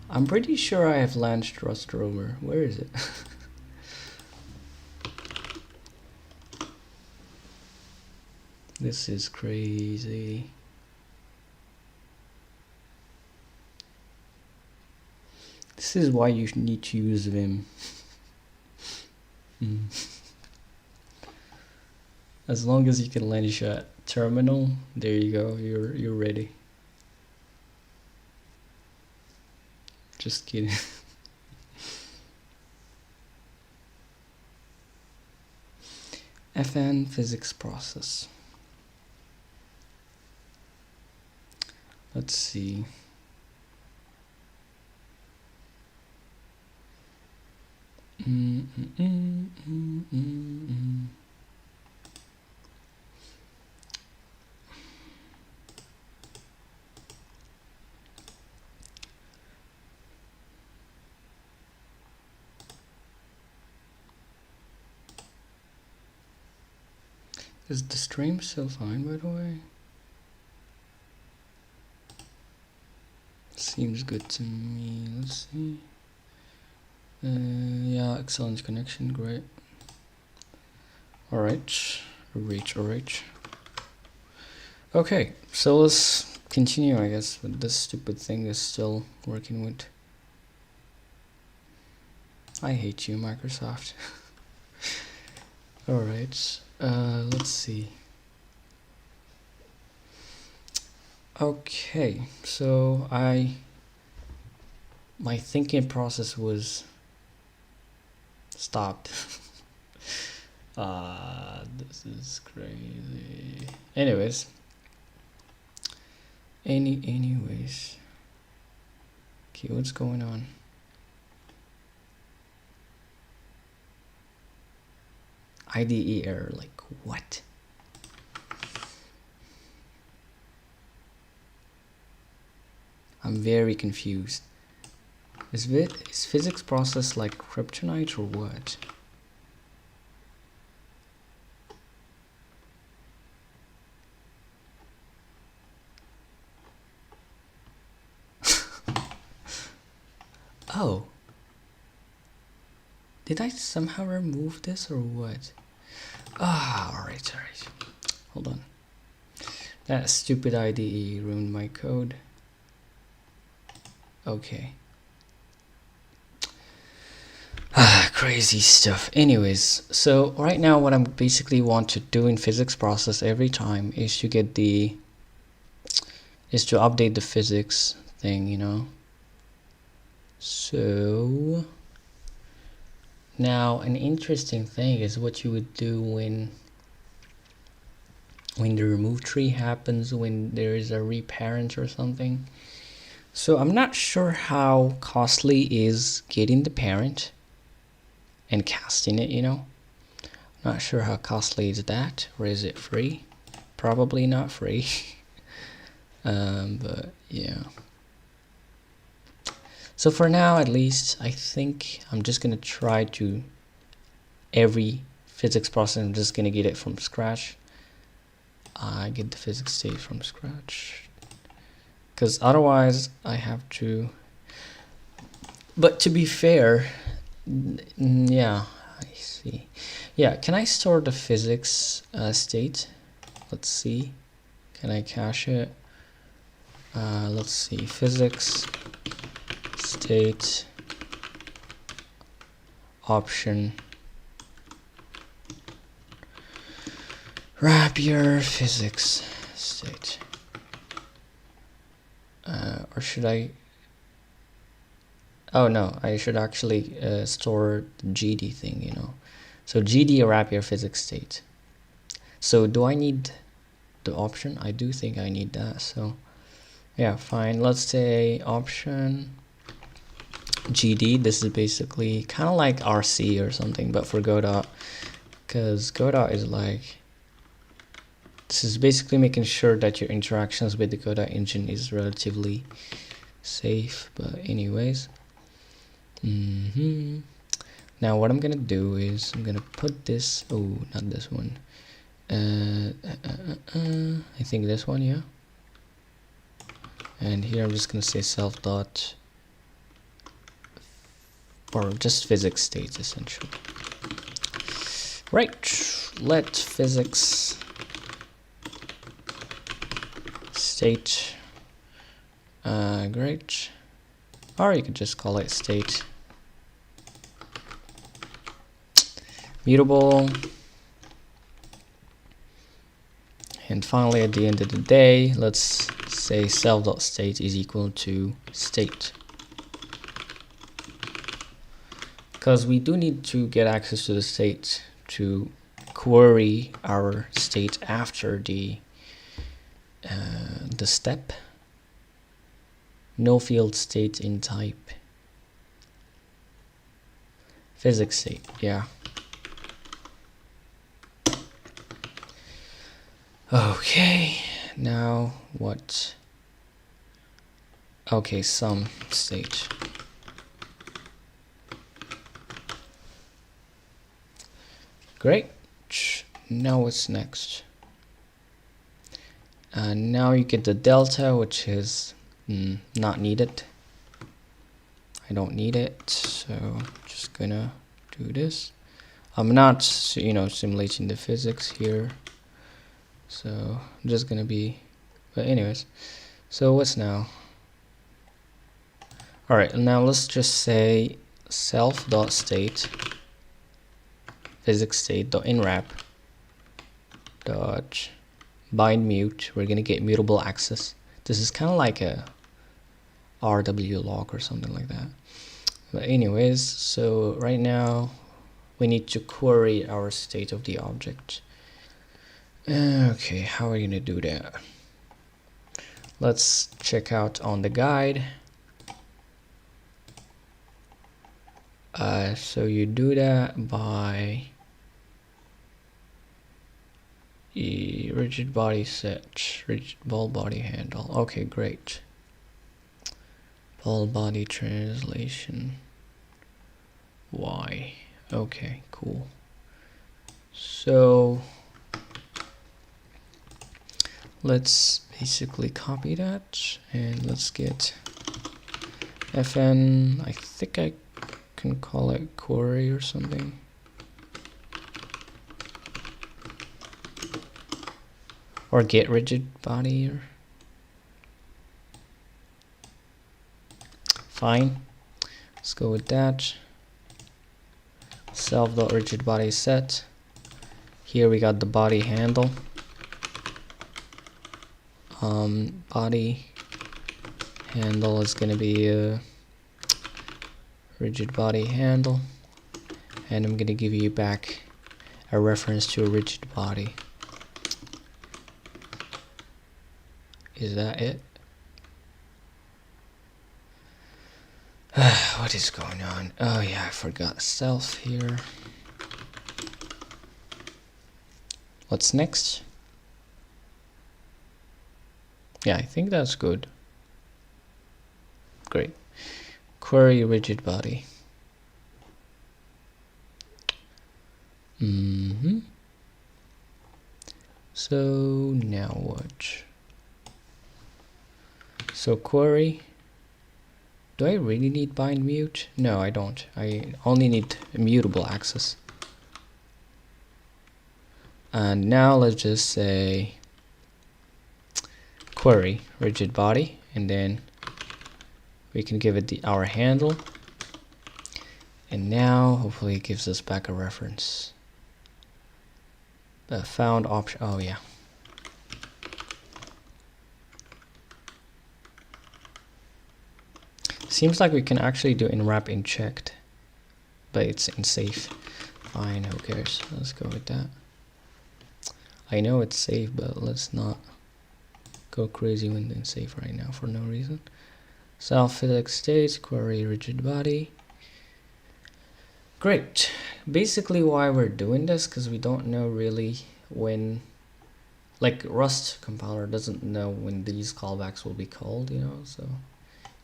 I'm pretty sure I have launched Rust Rover. Where is it? This is crazy. This is why you need to use Vim. As long as you can launch a terminal, there you go. You're ready. Just kidding. fn physics process. Let's see. Is the stream still fine, by the way? Seems good to me. Let's see. Yeah, excellent connection, great. Alright, alright. Okay, so let's continue, I guess, with this stupid thing is still working with. I hate you, Microsoft. Alright, let's see. Okay, so my thinking process was stopped. This is crazy. Anyways. Anyways. Okay, what's going on? IDE error, like what? I'm very confused. Is physics process like kryptonite or what? Oh. Did I somehow remove this or what? Ah, alright. Hold on. That stupid IDE ruined my code. Okay. Crazy stuff. Anyways, so right now what I'm basically want to do in physics process every time is to get to update the physics thing, you know. So now an interesting thing is what you would do when the remove tree happens, when there is a reparent or something. So I'm not sure how costly is getting the parent and casting it, you know. Not sure how costly is that, or is it free? Probably not free. But yeah. So for now, at least, I think I'm just gonna try to every physics process, I'm just gonna get it from scratch. I get the physics state from scratch. Because otherwise I have to, but to be fair, yeah, I see. Yeah, can I store the physics state? Let's see. Can I cache it? Let's see, physics state option rapier physics state. Or should I? Oh no, I should actually store the GD thing, you know. So GD rapier physics state. So do I need the option? I do think I need that. So yeah, fine. Let's say option GD. This is basically kind of like RC or something, but for Godot, because Godot is like, this is basically making sure that your interactions with the Godot engine is relatively safe. But anyways, now what I'm gonna do is I'm gonna put this, oh, not this one, I think this one, yeah. And here I'm just gonna say self dot, or just physics state essentially. Right, let physics state, great, or you could just call it state mutable. And finally, at the end of the day, let's say self.state is equal to state, because we do need to get access to the state to query our state after the step. No field state in type. Physics state, yeah. Okay, now what? Okay, some state. Great. Now what's next? Now you get the delta, which is not needed. I don't need it, so I'm just gonna do this. I'm not, simulating the physics here, so I'm just gonna be. But anyways, so what's now? All right, now let's just say self.state physics state.inwrap dot bind mute. We're gonna get mutable access. This is kind of like a RW log or something like that. But anyways, so right now we need to query our state of the object. Okay, how are we gonna do that? Let's check out on the guide. So you do that by rigid body set, rigid ball body handle. Okay, great. Ball body translation. Y. Okay, cool. So let's basically copy that and let's get fn. I think I can call it query or something. Or get rigid body or fine. Let's go with that. Self.rigid body set. Here we got the body handle. Body handle is gonna be a rigid body handle, and I'm gonna give you back a reference to a rigid body. Is that it? What is going on? Oh yeah, I forgot self here. What's next? Yeah, I think that's good. Great. Query rigid body. So now what? So query. Do I really need bind mute? No, I don't. I only need immutable access. And now let's just say query rigid body, and then we can give it our handle, and now hopefully it gives us back a reference. The found option. Oh yeah. Seems like we can actually do inwrap in checked, but it's in safe. Fine, who cares? Let's go with that. I know it's safe, but let's not go crazy when it's safe right now for no reason. Self physics states query rigid body. Great. Basically why we're doing this, because we don't know really when, like Rust compiler doesn't know when these callbacks will be called, so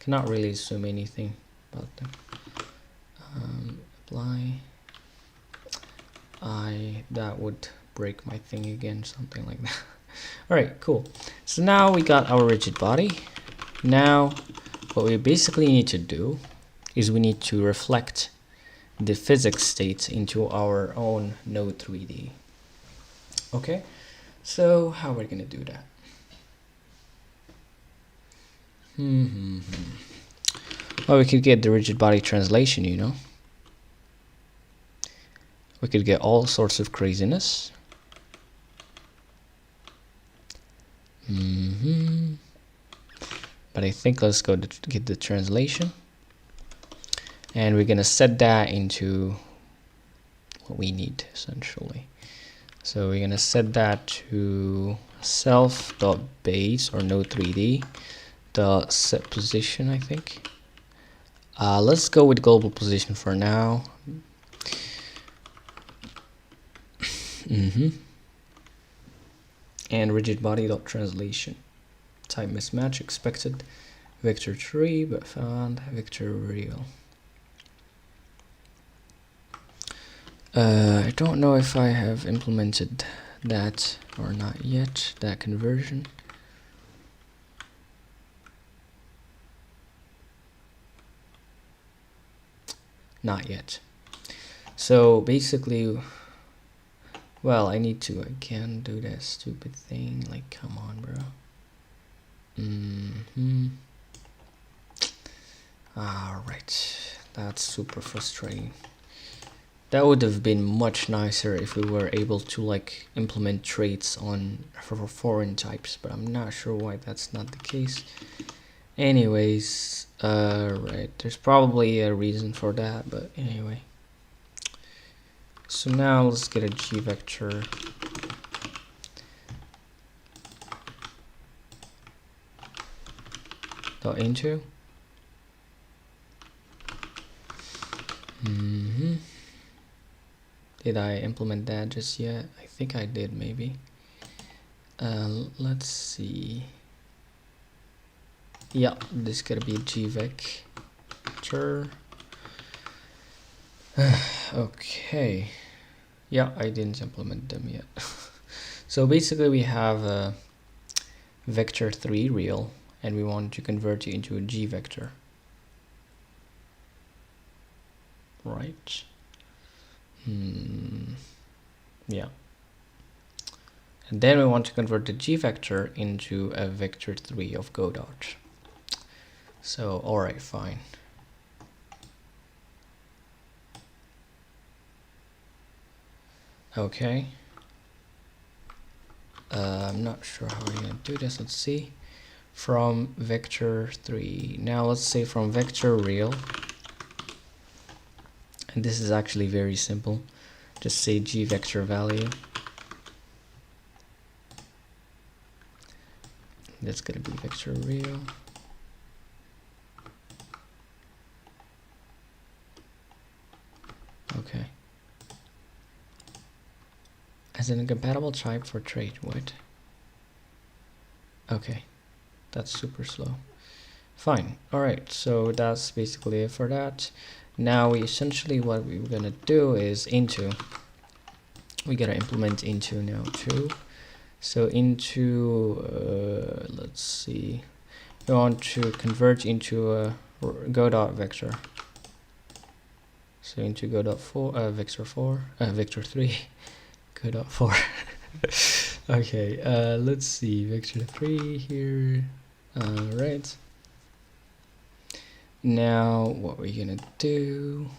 cannot really assume anything about them. Apply. That would break my thing again, something like that. Alright, cool. So now we got our rigid body. Now what we basically need to do is we need to reflect the physics state into our own node 3D. Okay, so how are we going to do that? Well, we could get the rigid body translation, We could get all sorts of craziness. But I think let's go to get the translation. And we're going to set that into what we need, essentially. So we're gonna set that to self.base or node3d dot set position, I think. Let's go with global position for now. And rigid body dot translation. Type mismatch expected vector 3 but found vector real. I don't know if I have implemented that or not yet, that conversion. Not yet. So basically, well, I need to again do that stupid thing. Like, come on, bro. Alright, that's super frustrating. That would have been much nicer if we were able to like implement traits on for foreign types, but I'm not sure why that's not the case. Anyways, right, there's probably a reason for that, but anyway. So now let's get a G vector. Dot into. Did I implement that just yet? I think I did, maybe. Let's see. Yeah, this is gonna be a G vector. Okay. Yeah, I didn't implement them yet. So basically we have a vector 3 real and we want to convert it into a G vector. Right. Yeah. And then we want to convert the G vector into a vector 3 of Godot. So, alright, fine. Okay. I'm not sure how we're gonna do this. Let's see. From vector 3. Now let's say from vector real. And this is actually very simple. Just say G vector value. That's gonna be vector real. Okay. As an incompatible type for trait, what? Okay, that's super slow. Fine, alright, so that's basically it for that. Now we essentially what we're gonna do is into. We gotta implement into now too. So into, let's see, we want to convert into a Godot vector. So into Godot vector 3, Godot 4. Okay, let's see, vector 3 here. Right. Now what we're gonna do.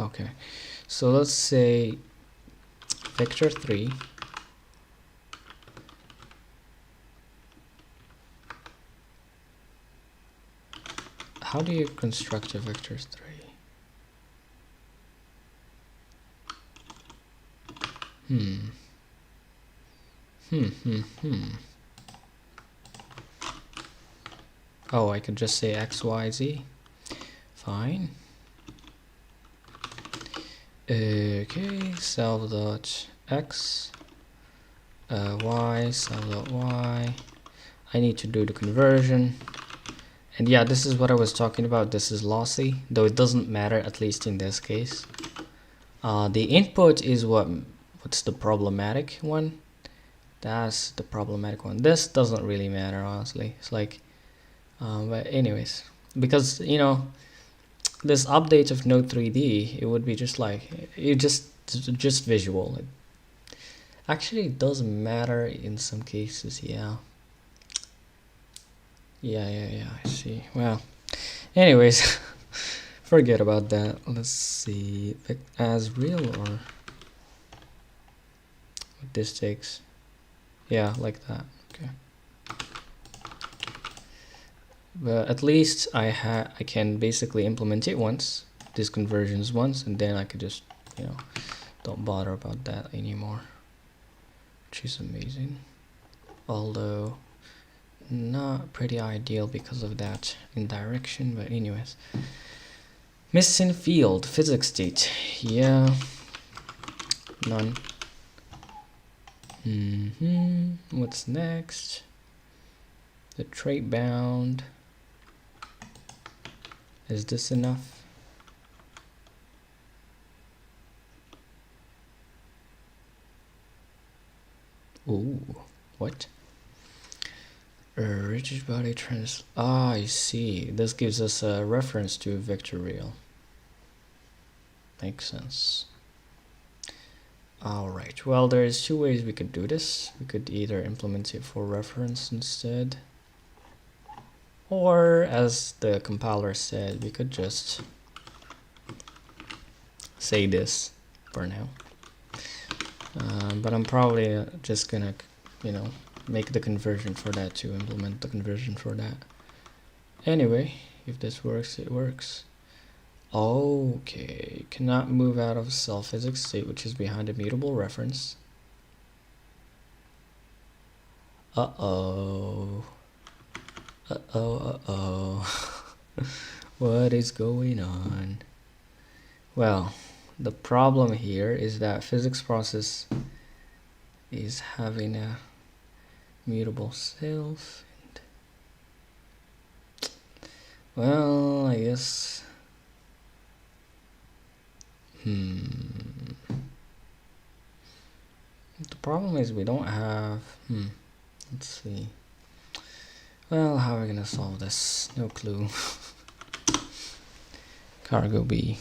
Okay, so let's say vector 3 how do you construct a vector 3? Oh, I could just say x, y, z. Fine. Okay, self.x, y, self.y. I need to do the conversion. And yeah, this is what I was talking about. This is lossy, though it doesn't matter, at least in this case. The input is what's the problematic one. That's the problematic one. This doesn't really matter, honestly. It's like, but anyways, because you know, this update of Node 3D, it would be just like just visual. Actually, it does matter in some cases. Yeah. I see. Well, anyways, forget about that. Let's see, as real or what this takes. Yeah, like that. Okay. But at least I can basically implement it once, these conversions once, and then I could just, you know, don't bother about that anymore, which is amazing. Although not pretty ideal because of that indirection, but anyways. Missing field, physics state. Yeah, none. What's next? The trait bound. Is this enough? Ooh, what? Rigid body trans. Ah, I see. This gives us a reference to vector real. Makes sense. Alright, well, there's two ways we could do this. We could either implement it for reference instead, or as the compiler said, we could just say this for now. But I'm probably just gonna, you know, make the conversion for that to implement the conversion for that. Anyway, if this works, it works. Okay, cannot move out of self-physics state, which is behind a mutable reference. Uh-oh. What is going on? Well, the problem here is that physics process is having a mutable self. Well, I guess. The problem is we don't have. Let's see. Well, how are we gonna solve this? No clue. Cargo B.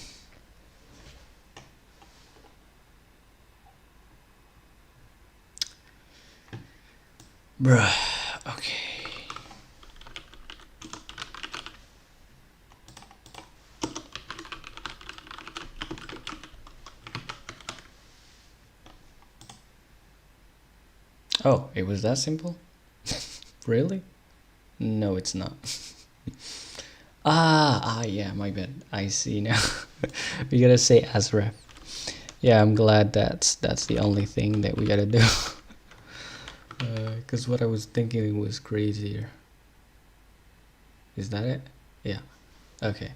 Bruh. Okay. Oh, it was that simple? Really? No, it's not. Yeah, my bad. I see now. We gotta say as ref. Yeah, I'm glad that's the only thing that we gotta do. Because what I was thinking was crazier. Is that it? Yeah. Okay.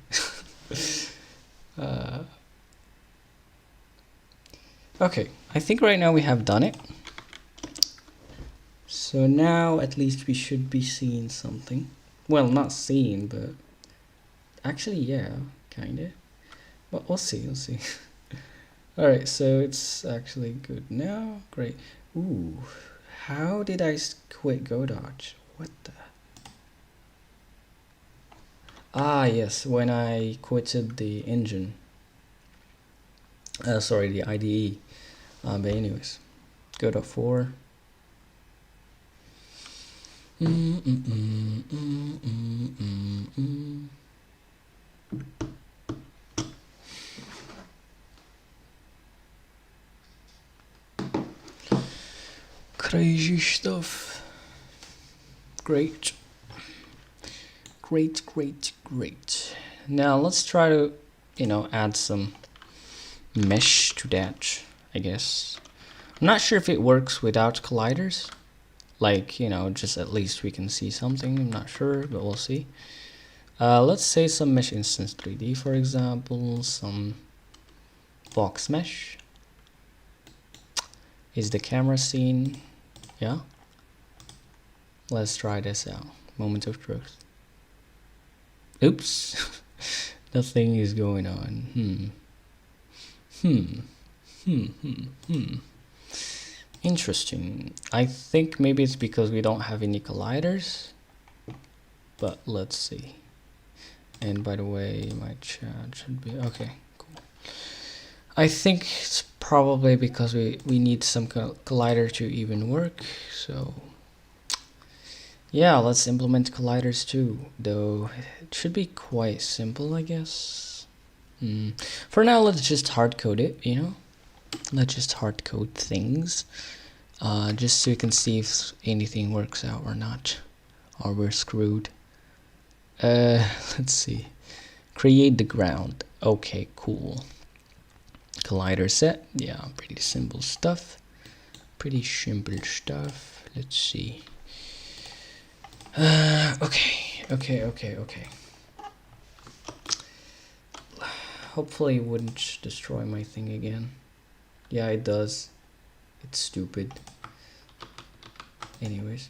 Okay, I think right now we have done it. So now at least we should be seeing something. Well, not seeing, but actually, yeah, kinda. But we'll see, we'll see. Alright, so it's actually good now. Great. Ooh, how did I quit Godot? What the? Ah, yes, when I quitted the engine. Sorry, the IDE. But anyways, Godot 4. Crazy stuff. Great. Great. Now let's try to, you know, add some mesh to that, I guess. I'm not sure if it works without colliders. Like, you know, just at least we can see something. I'm not sure, but we'll see. Let's say some mesh instance 3D, for example, some box mesh. Is the camera seen? Yeah. Let's try this out. Moment of truth. Oops. Nothing is going on. Interesting. I think maybe it's because we don't have any colliders, but let's see. And by the way, my chat should be okay. Cool. I think it's probably because we need some collider to even work. So yeah, let's implement colliders too, though it should be quite simple, I guess. For now, let's just hard code it, you know. Let's just hard code things, just so you can see if anything works out or not, or we're screwed. Let's see. Create the ground. Okay, cool. Collider set. Yeah, pretty simple stuff. Let's see. Okay. Hopefully it wouldn't destroy my thing again. Yeah, it does. It's stupid. Anyways.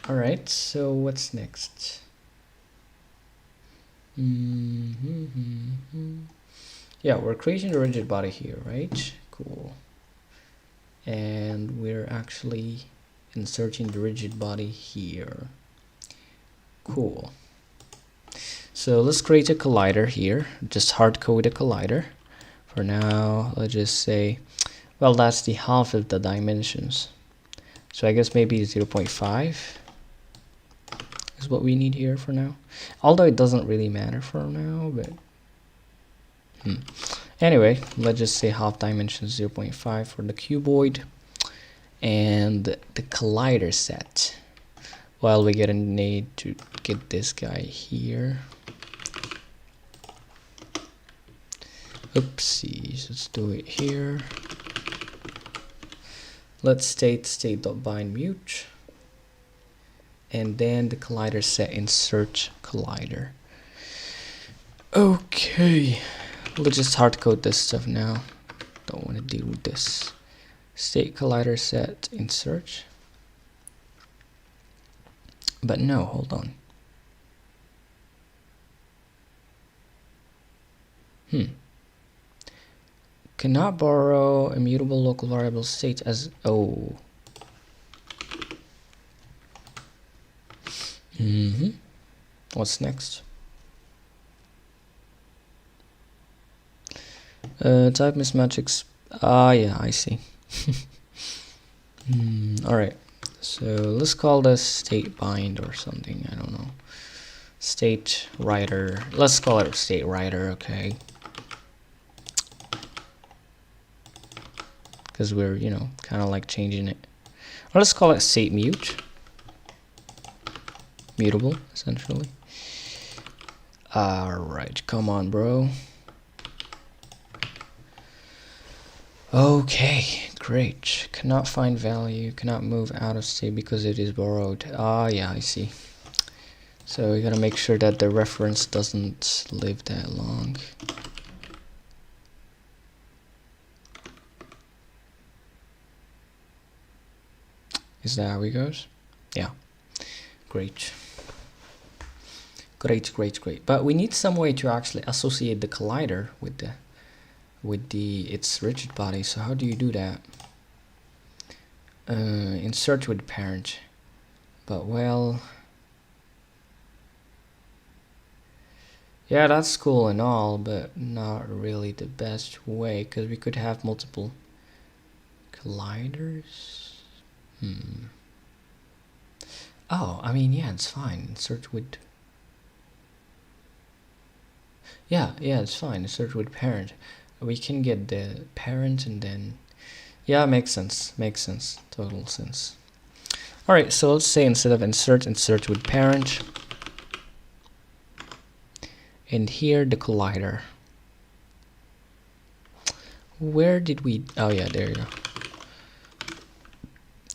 Alright, so what's next? Yeah, we're creating the rigid body here, right? Cool. And we're actually inserting the rigid body here. Cool. So let's create a collider here. Just hard code a collider. For now, let's just say, well, that's the half of the dimensions. So I guess maybe 0.5 is what we need here for now. Although it doesn't really matter for now, but anyway, let's just say half dimensions 0.5 for the cuboid. And the collider set. Well, we're gonna need to get this guy here. Oopsies, let's do it here. Let's state.bind mute. And then the collider set insert collider. Okay, let's just hard code this stuff now. Don't want to deal with this. State collider set insert. But no, hold on. Cannot borrow immutable local variable state as What's next? Type mismatch. Yeah, I see. Alright, so let's call this state bind or something. I don't know. State writer. Let's call it state writer, okay? Because we're, kind of like changing it. Or let's call it state mute. Mutable, essentially. Alright, come on, bro. Okay, great. Cannot find value, cannot move out of state because it is borrowed. Yeah, I see. So we gotta make sure that the reference doesn't live that long. Is that how it goes? Yeah. Great. Great. But we need some way to actually associate the collider with its rigid body. So how do you do that? Insert with parent. But well, yeah, that's cool and all, but not really the best way, because we could have multiple colliders. Oh, I mean, yeah, it's fine. Insert with. Yeah, it's fine. Insert with parent. We can get the parent and then. Yeah, makes sense. Total sense. Alright, so let's say instead of insert with parent. And here the collider. Where did we. Oh, yeah, there you go.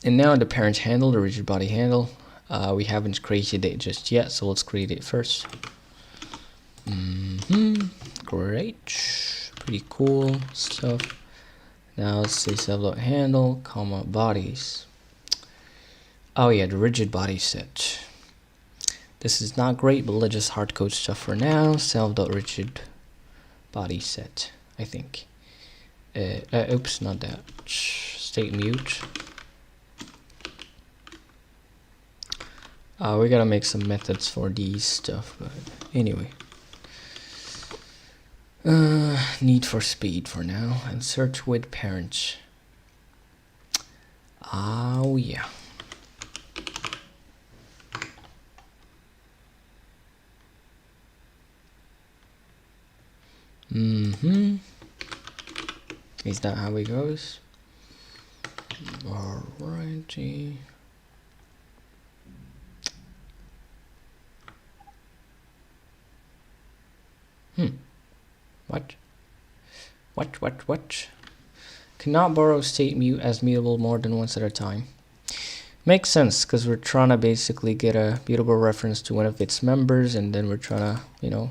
And now the parent handle, the rigid body handle. We haven't created it just yet, so let's create it first. Great. Pretty cool stuff. Now let's say self.handle, comma, bodies. Oh yeah, the rigid body set. This is not great, but let's just hardcode stuff for now. Self.rigid body set, I think. Oops, not that. State mute. We gotta make some methods for these stuff, but anyway. Need for speed for now. Insert with parent. Oh yeah. Is that how it goes? Alrighty. What? What? Cannot borrow state mute as mutable more than once at a time. Makes sense, because we're trying to basically get a mutable reference to one of its members, and then we're trying to, you know,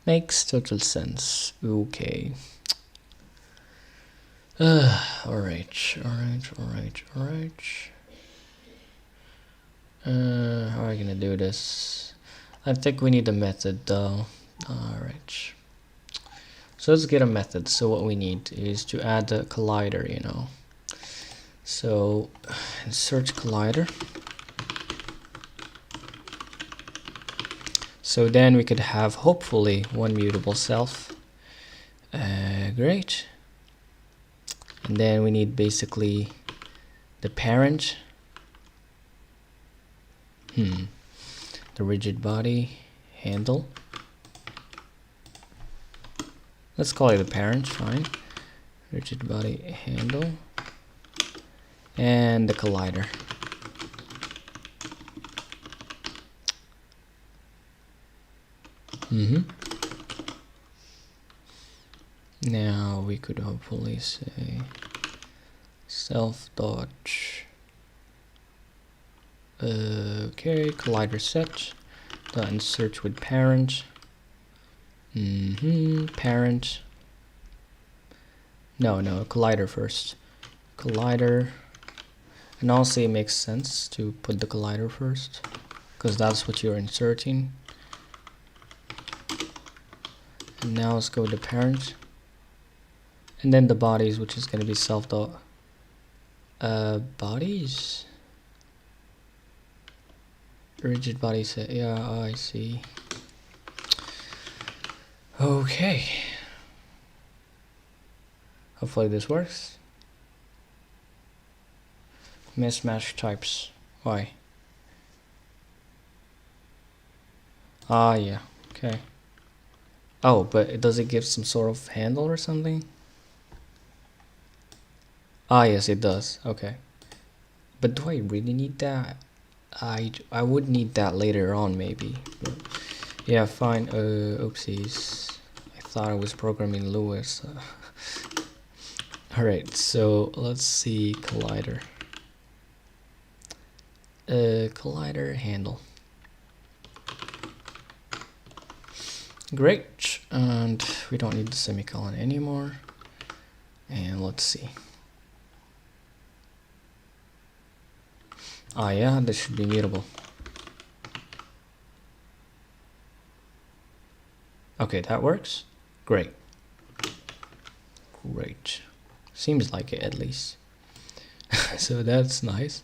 makes total sense. Okay. Alright. How are we gonna do this? I think we need a method though. Alright. So let's get a method. So what we need is to add a collider, you know. So insert collider. So then we could have hopefully one mutable self. Great. And then we need basically the parent. The rigid body handle. Let's call it the parent, fine. Rigid body handle. And the collider. Now we could hopefully say self dot okay, collider set dot insert with parent. Parent. No, collider first. Collider. And also it makes sense to put the collider first, because that's what you're inserting. And now let's go with the parent. And then the bodies, which is going to be self dot bodies. Rigid body set. Yeah, I see. Okay. Hopefully this works. Mismatch types. Why? Ah, yeah. Okay. Oh, but does it give some sort of handle or something? Ah, yes, it does. Okay. But do I really need that? I would need that later on, maybe. But yeah, fine. Oopsies. I thought I was programming Lewis. Alright, so let's see. Collider. Collider handle. Great. And we don't need the semicolon anymore. And let's see. Ah, yeah, this should be mutable. Okay, that works. Great. Seems like it, at least. So that's nice.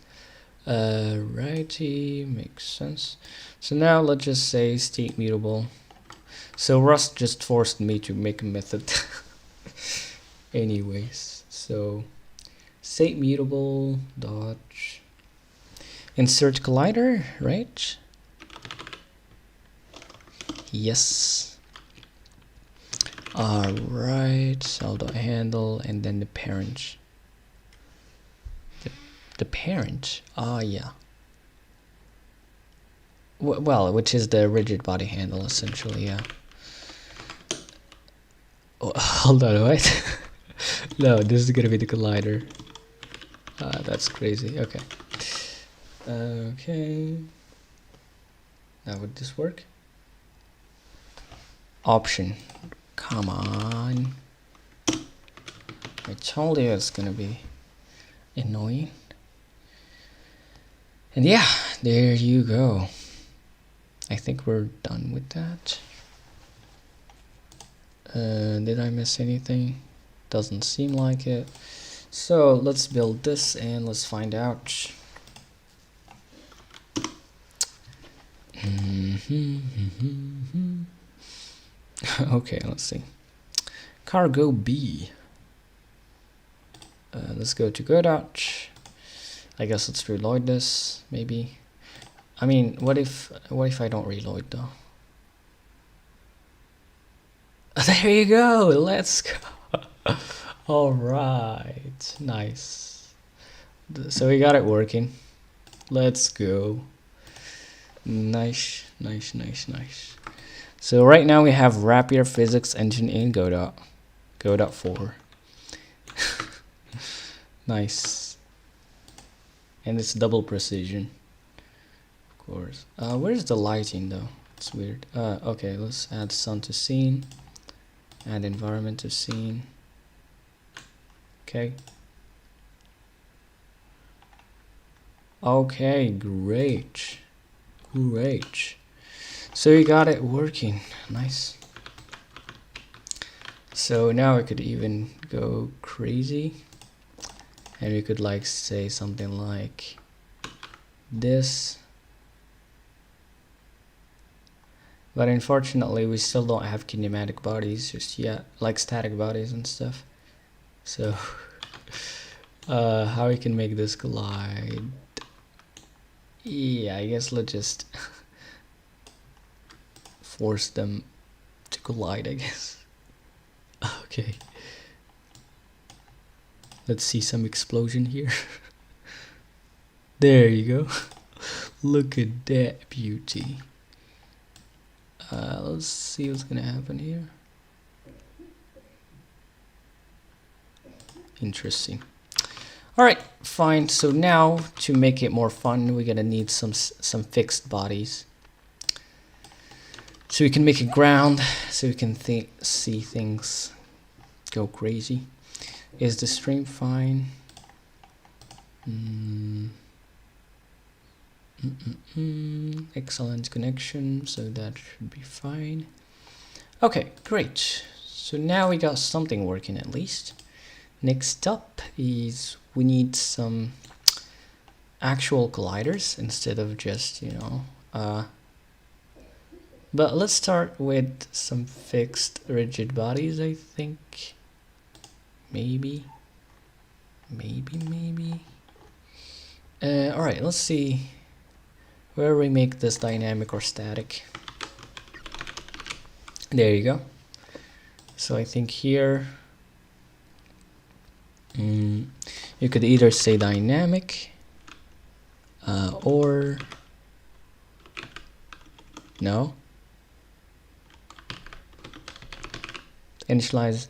Righty, makes sense. So now let's just say state mutable. So Rust just forced me to make a method. Anyways, so state mutable dot insert collider, right? Yes. Alright, cell.handle, and then the parent. The parent? Ah, yeah. Well, which is the rigid body handle, essentially, yeah. Oh, hold on, what? No, this is gonna be the collider. That's crazy. Okay. Okay. Now would this work? Option. Come on. I told you it's gonna be annoying. And yeah, there you go. I think we're done with that. Did I miss anything? Doesn't seem like it. So let's build this and let's find out. Okay, let's see. Cargo B. Let's go to godot. I guess let's reload this, maybe. I mean, what if I don't reload though? There you go. Let's go. All right, nice. So we got it working. Let's go. Nice. So right now we have rapier physics engine in Godot. Godot 4. Nice. And it's double precision. Of course. Where's the lighting though? It's weird. Okay, let's add sun to scene. Add environment to scene. Okay. Okay, great. Great. So you got it working. Nice. So now we could even go crazy. And we could like say something like this. But unfortunately we still don't have kinematic bodies just yet, like static bodies and stuff. So how we can make this glide? Yeah, I guess let's just force them to collide, I guess. Okay. Let's see some explosion here. There you go. Look at that beauty. Let's see what's gonna happen here. Interesting. All right, fine. So now to make it more fun, we're gonna need some fixed bodies. So we can make a ground, so we can see things go crazy. Is the stream fine? Excellent connection, so that should be fine. Okay, great. So now we got something working at least. Next up is we need some actual colliders instead of just, you know, but let's start with some fixed rigid bodies, I think. Maybe. All right, let's see where we make this dynamic or static. There you go. So I think here you could either say dynamic or no, initialize,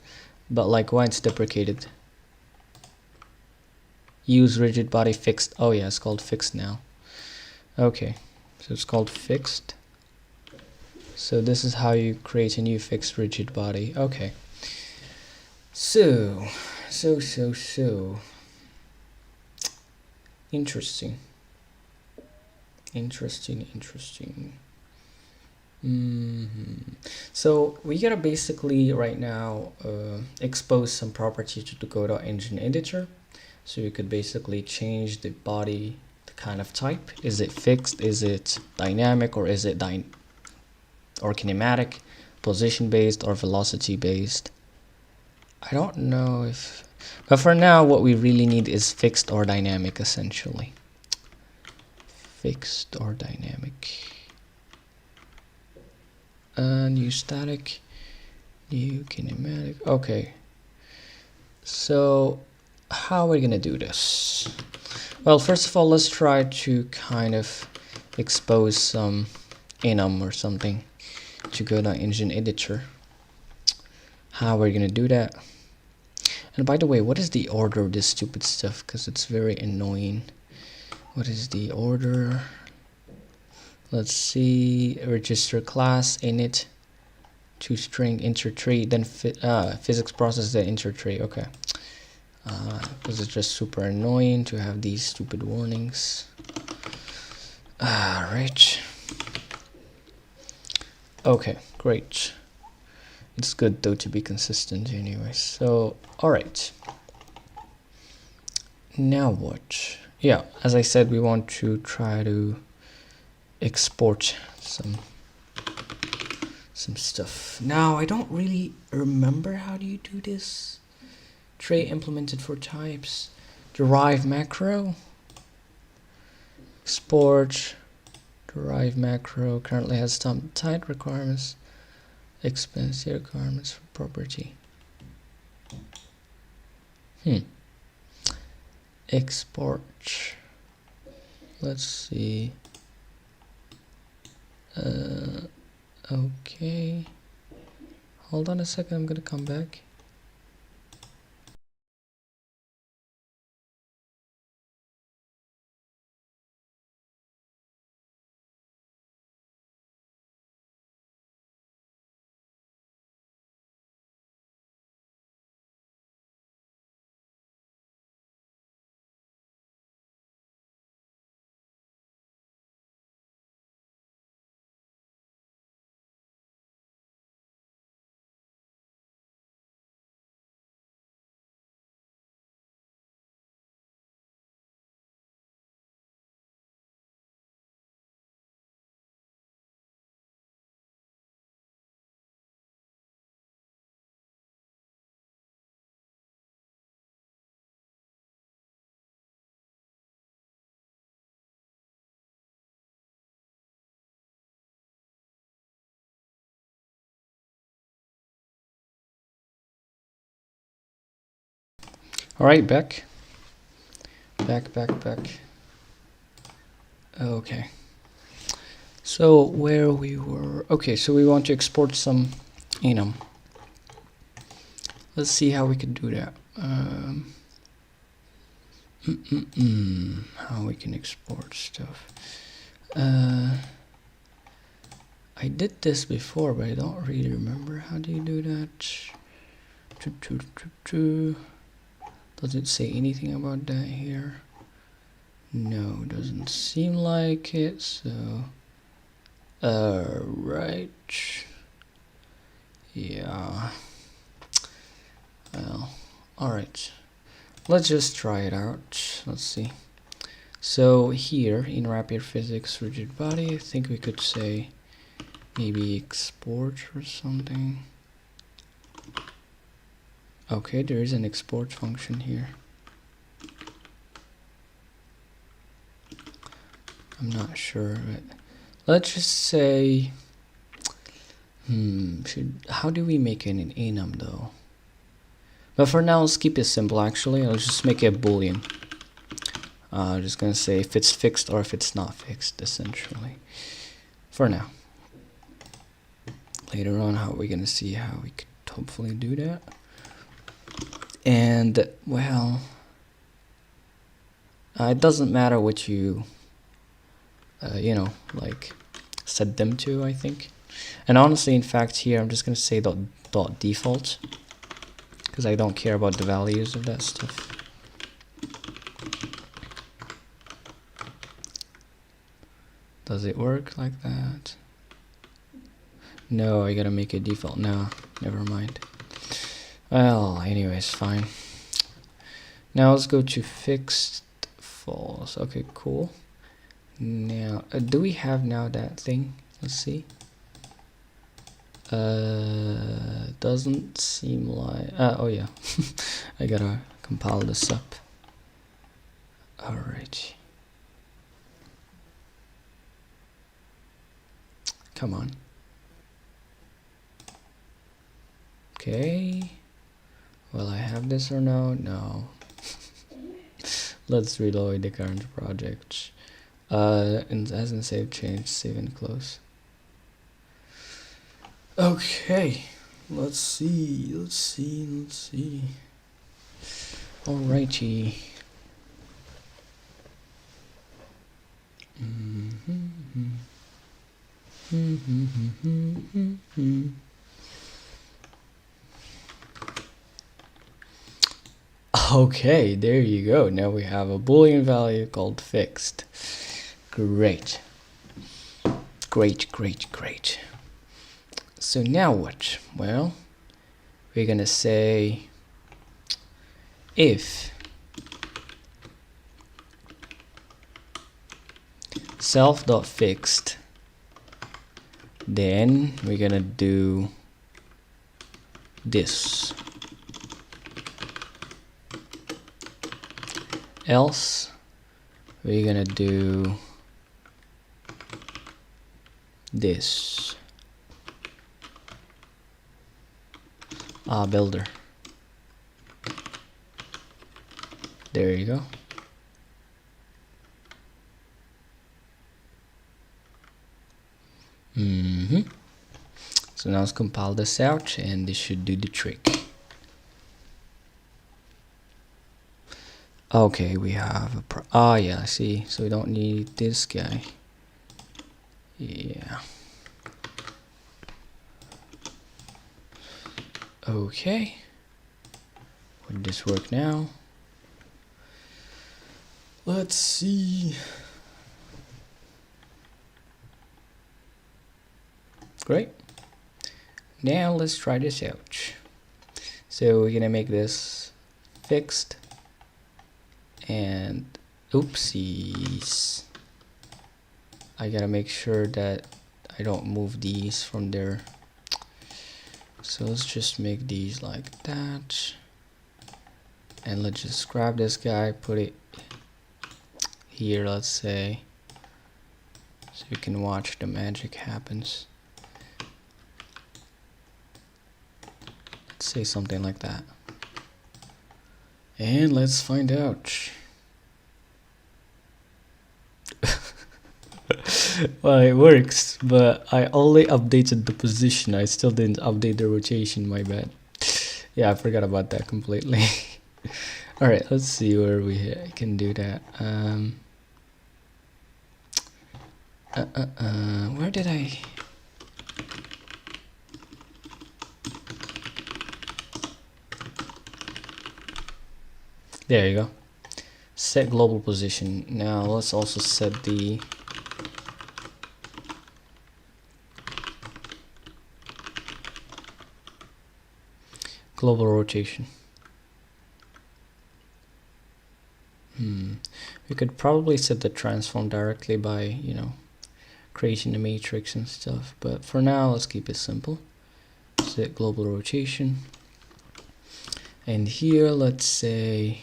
but like why it's deprecated. Use rigid body fixed. Oh yeah, it's called fixed now. Okay, so it's called fixed. So this is how you create a new fixed rigid body. Okay. So interesting. So we gotta basically right now expose some property to the Godot engine editor. So you could basically change the body, the kind of type. Is it fixed? Is it dynamic? Or is it kinematic, position based, or velocity based? I don't know if, but for now what we really need is fixed or dynamic, essentially. Fixed or dynamic. New static, new kinematic. Okay, so how are we gonna do this? Well, first of all, let's try to kind of expose some enum or something to Godot engine editor. How are we gonna do that? And by the way, what is the order of this stupid stuff? Because it's very annoying. What is the order? Let's see. Register class init to string enter tree, then physics process, then enter tree. Okay. Because it's just super annoying to have these stupid warnings. Right. Okay, great. It's good though to be consistent anyway. So, alright. Now what? Yeah, as I said, we want to try to export some stuff. Now, I don't really remember how do you do this. Tray implemented for types. Derive macro. Export. Derive macro currently has some type requirements. Expense requirements for property. Export. Let's see. Okay. Hold on a second, I'm gonna come back. All right, back. Back. Okay. So where we were, okay, so we want to export some enum. Let's see how we can do that. How we can export stuff. I did this before, but I don't really remember. How do you do that? Does it say anything about that here? No, doesn't seem like it, so... right. Yeah. Well, alright. Let's just try it out. Let's see. So here, in rapier physics rigid body, I think we could say maybe export or something. Okay, there is an export function here. I'm not sure, but let's just say, how do we make it in enum though? But for now, let's keep it simple actually. I'll just make it a boolean. I'm just gonna say if it's fixed or if it's not fixed, essentially. For now. Later on, how are we gonna see how we could hopefully do that? And, well, it doesn't matter what you, like, set them to, I think. And honestly, in fact, here, I'm just gonna say dot default, because I don't care about the values of that stuff. Does it work like that? No, I gotta make it default. No, never mind. Well, anyways, fine. Now let's go to fixed false. Okay, cool. Now, do we have now that thing? Let's see. Doesn't seem like... oh yeah. I gotta compile this up. Alright. Come on. Okay. Will I have this or no? No. Let's reload the current project. And as in save change, save and close. Okay. Let's see. Alrighty. Okay, there you go. Now we have a boolean value called fixed. Great. Great. So now what? Well, we're gonna say if self.fixed, then we're gonna do this. Else we're gonna do this. Builder. There you go. So now let's compile this out, and this should do the trick. Okay, we have a yeah, see, so we don't need this guy. Yeah. Okay. Would this work now? Let's see. Great. Now let's try this out. So we're gonna make this fixed, and oopsies, I gotta make sure that I don't move these from there. So let's just make these like that, and let's just grab this guy, put it here, let's say, so you can watch the magic happens. Let's say something like that, and let's find out. Well, it works, but I only updated the position. I still didn't update the rotation, my bad. Yeah, I forgot about that completely. Alright, let's see where we can do that. Where did I... There you go. Set global position. Now let's also set the global rotation. We could probably set the transform directly by, you know, creating the matrix and stuff, but for now let's keep it simple. Set global rotation, and here let's say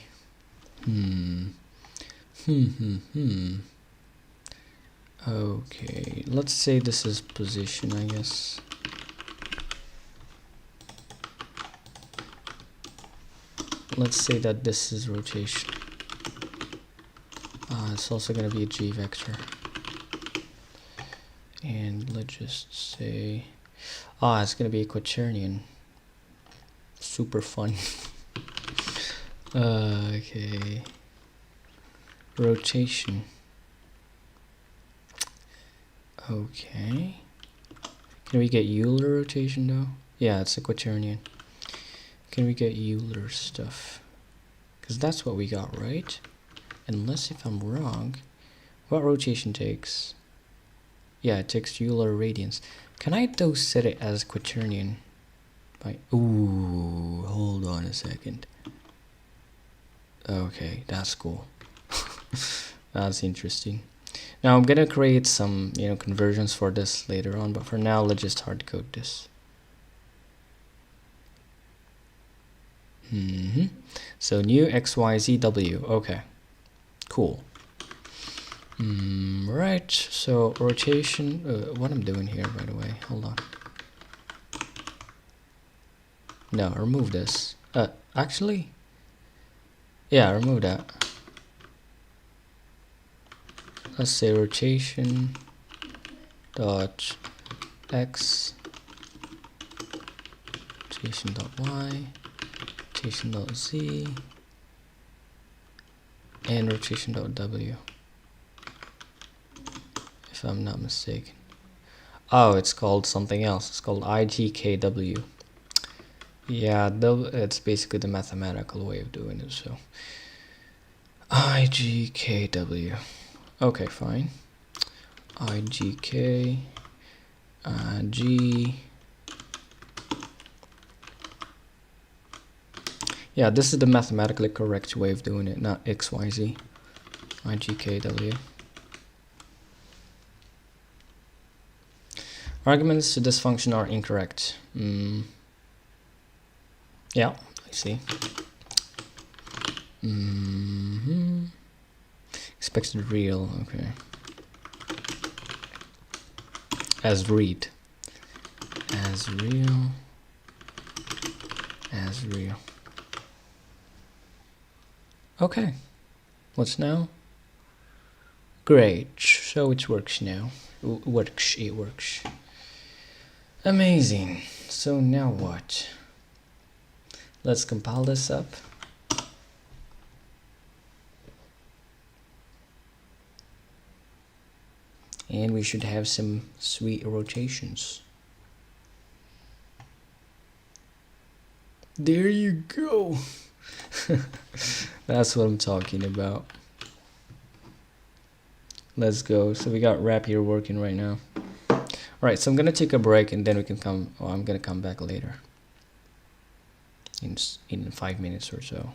okay, let's say this is position, I guess. Let's say that this is rotation. It's also going to be a g vector, and let's just say it's going to be a quaternion. Super fun. Okay, rotation. Okay, can we get Euler rotation though? Yeah, it's a quaternion. Can we get Euler stuff? Because that's what we got, right? Unless if I'm wrong, what rotation takes? Yeah, it takes Euler radians. Can I though set it as quaternion? By hold on a second. Okay, that's cool. That's interesting. Now I'm gonna create some, you know, conversions for this later on, but for now let's just hard code this. So new XYZW. Okay, cool. Right, so rotation, what I'm doing here, by the way, hold on. No, remove this. Actually, yeah, remove that. Let's say rotation dot x, rotation dot y, rotation dot z, and rotation dot w, if I'm not mistaken. Oh, it's called something else. It's called IGKW. Yeah, it's basically the mathematical way of doing it. So IGKW. Okay, fine. IGK G. Yeah, this is the mathematically correct way of doing it, not XYZ. IGKW. Arguments to this function are incorrect. Yeah, I see. Expected real, okay. As read. As real. As real. Okay. What's now? Great. So it works now. It works. Amazing. So now what? Let's compile this up. And we should have some sweet rotations. There you go. That's what I'm talking about. Let's go. So we got rapier working right now. Alright, so I'm gonna take a break and then we can come, oh, I'm gonna come back later. In 5 minutes or so.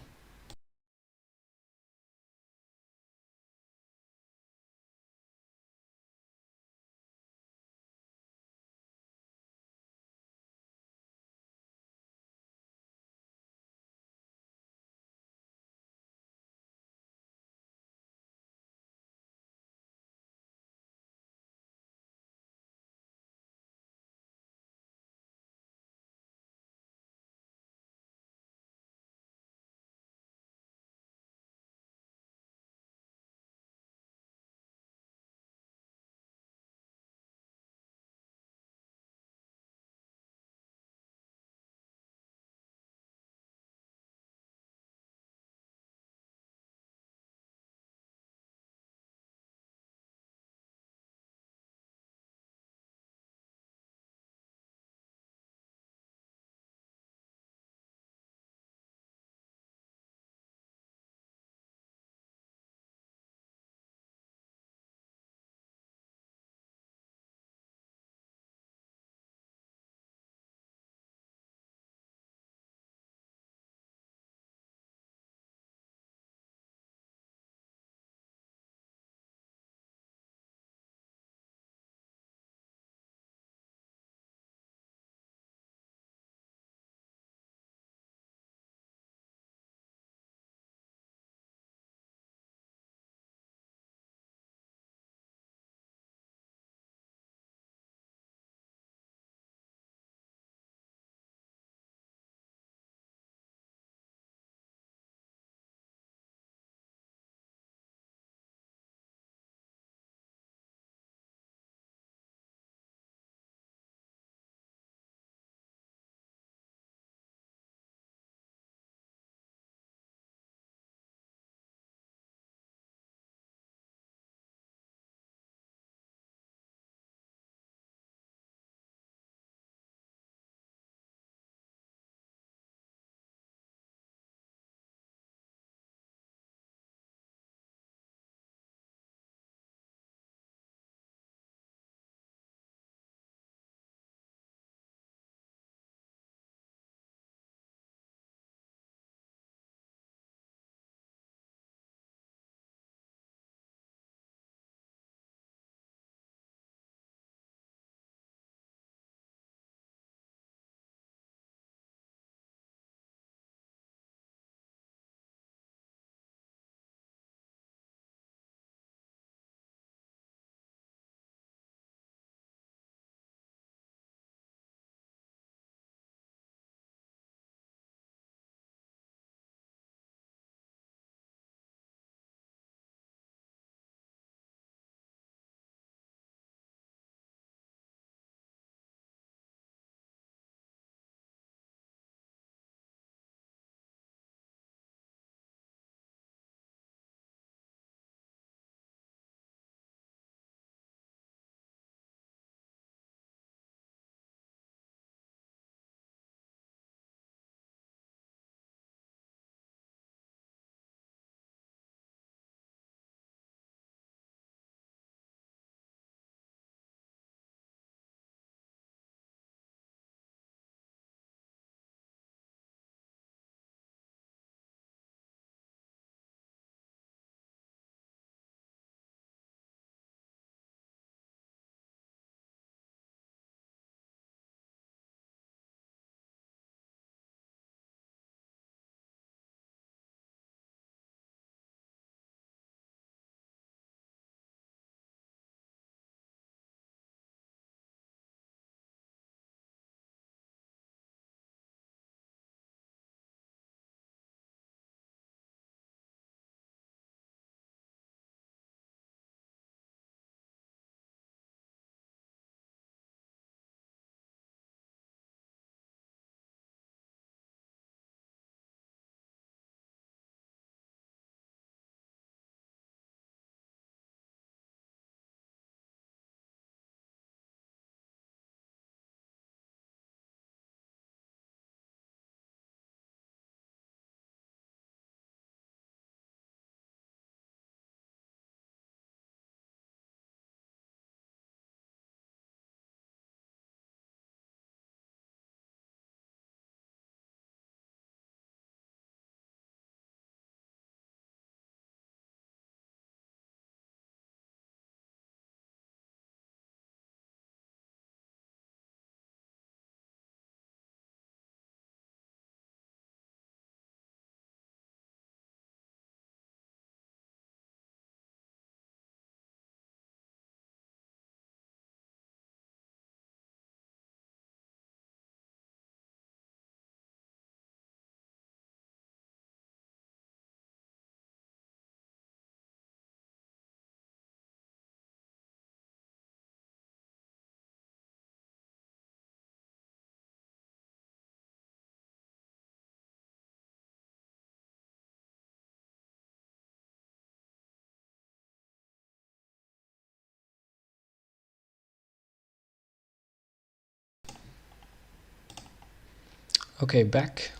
Okay, back.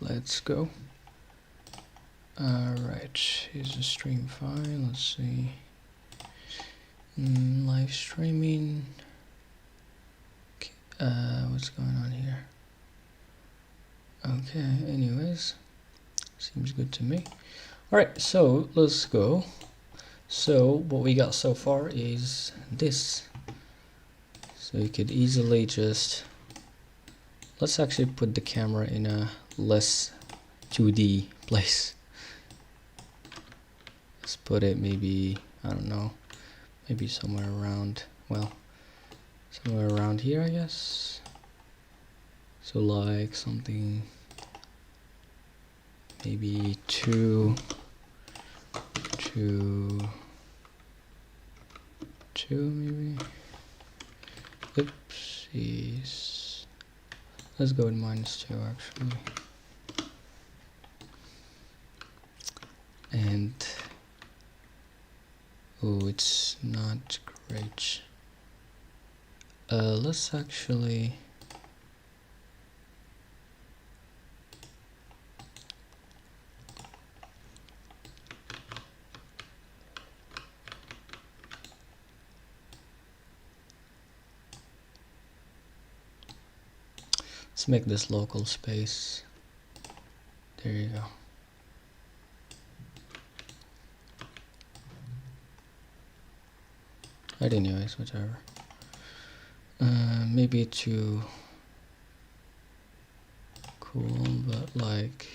Let's go. Alright, here's the stream file. Let's see. Live streaming. Okay, what's going on here? Okay, anyways, seems good to me. Alright, so let's go. So what we got so far is this. So you could easily just, let's actually put the camera in a less 2D place. Let's put it maybe, I don't know, maybe somewhere around, well, somewhere around here, I guess. So like something, maybe two, maybe. Oopsies. Let's go with -2 actually. And oh, it's not great. Let's actually let's make this local space. There you go. But anyways, whatever. Maybe too cool, but like,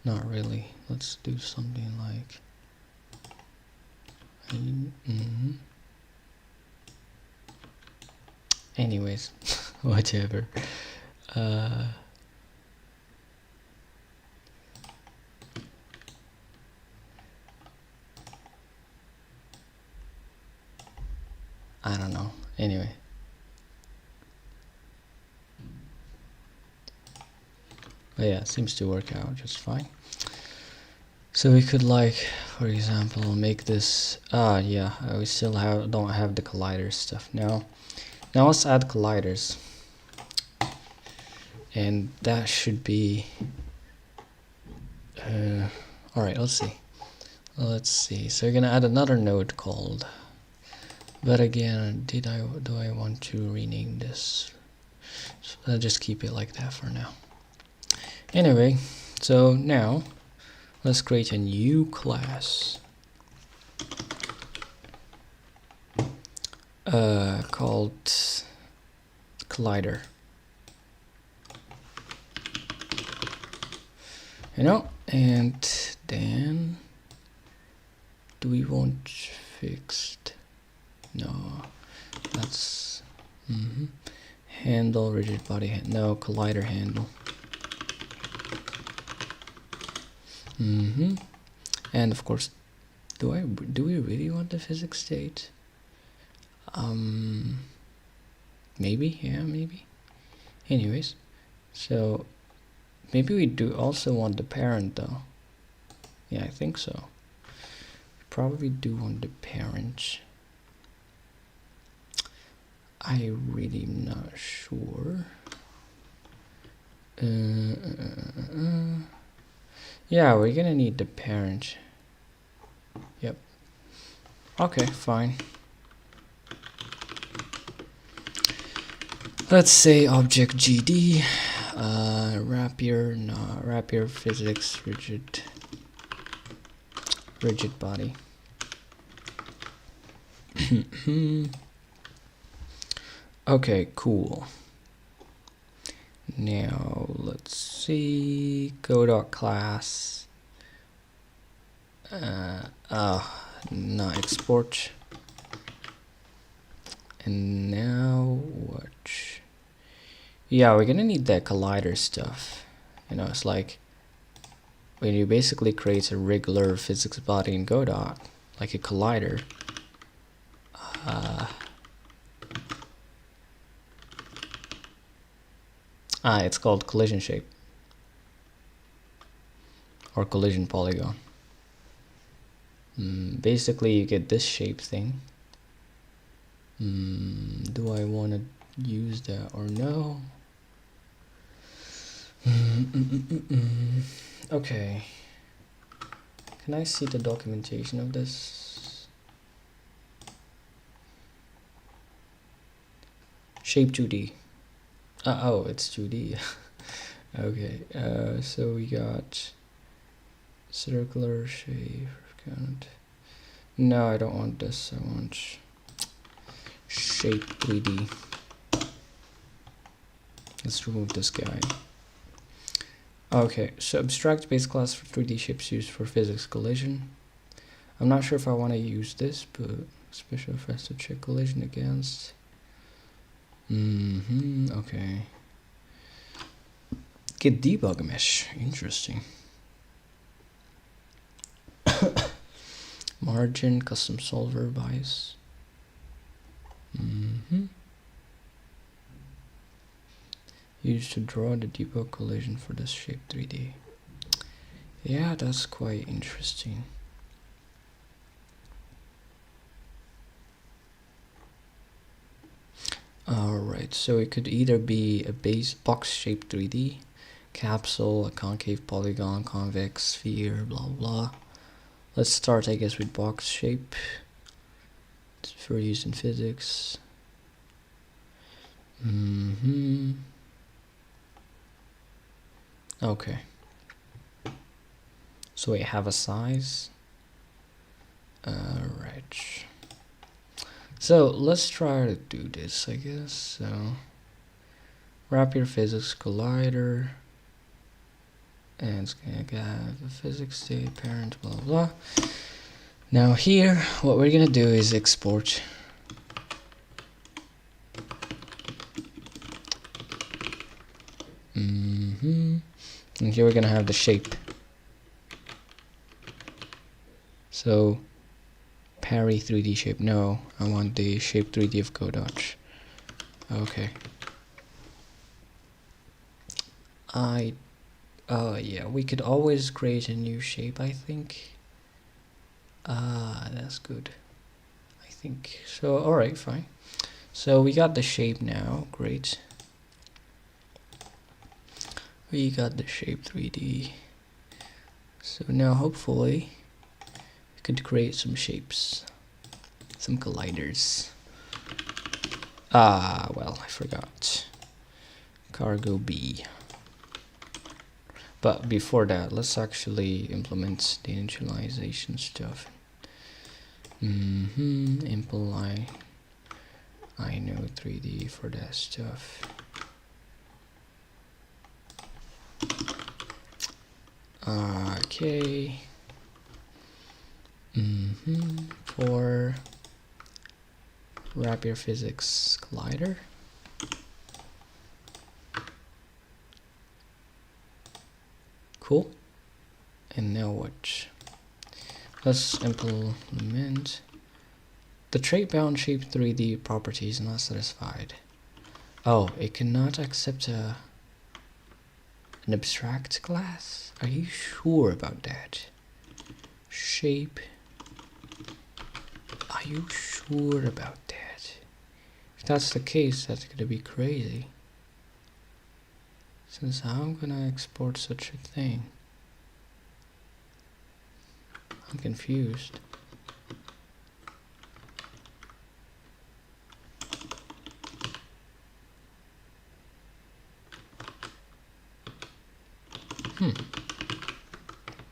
not really. Let's do something like, anyways, whatever. I don't know. Anyway. But yeah, it seems to work out just fine. So we could like, for example, make this, yeah, we still don't have the collider stuff. Now let's add colliders. And that should be, alright, let's see. So you're gonna add another node called, but again, do I want to rename this? So I'll just keep it like that for now. Anyway, so now let's create a new class called collider. And then do we want fixed? No, that's handle rigid body no, collider handle. And of course, do we really want the physics state? Maybe, yeah, maybe. Anyways, so maybe we do also want the parent though. Yeah, I think so. Probably do want the parent. I really am not sure. Yeah, we're gonna need the parent. Yep. Okay, fine. Let's say object GD, rapier physics rigid body. Okay, cool. Now let's see, godot-class, not export. And now what? Yeah, we're gonna need that collider stuff. It's like when you basically create a regular physics body in Godot, like a collider. It's called collision shape or collision polygon. Basically you get this shape thing. Do I want to use that or no? Okay. Can I see the documentation of this? Shape 2D. Oh, it's 2D. Okay. So we got circular shape. No, I don't want this. I want shape 3D. Let's remove this guy. Okay, so abstract base class for 3D shapes used for physics collision. I'm not sure if I want to use this, but special effects to check collision against. Okay. Get debug mesh. Interesting. Margin, custom solver, bias. Used to draw the debug collision for this shape 3D. Yeah, that's quite interesting. Alright, so it could either be a base box shape 3D, capsule, a concave polygon, convex, sphere, blah blah. Let's start, I guess, with box shape. It's for use in physics. Okay. So we have a size. Alright. So let's try to do this, I guess. So rapier physics collider, and it's gonna have a physics state parent, blah blah. Now here, what we're gonna do is export. And here we're gonna have the shape. So parry 3D shape. No, I want the shape 3D of Godot. Okay. Yeah, we could always create a new shape, I think. That's good. I think so. Alright, fine. So we got the shape now. Great. We got the shape 3D. So now hopefully we could create some shapes, some colliders. Well, I forgot. Cargo B. But before that, let's actually implement the initialization stuff. Imply. I know 3D for that stuff. Okay. For rapier physics collider. Cool. And now what? Let's implement the trait bound shape 3D properties not satisfied. Oh, it cannot accept an abstract class? Are you sure about that? Shape. Are you sure about that? If that's the case, that's gonna be crazy. Since I'm gonna export such a thing, I'm confused.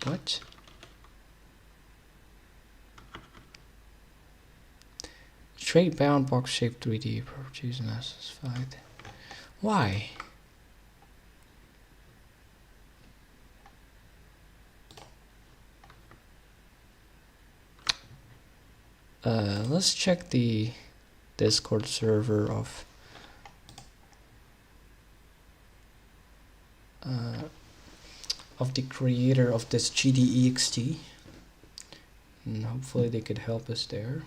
What? Trait bound box shape 3D properties not satisfied. Why? Let's check the Discord server of the creator of this gdext, and hopefully they could help us there.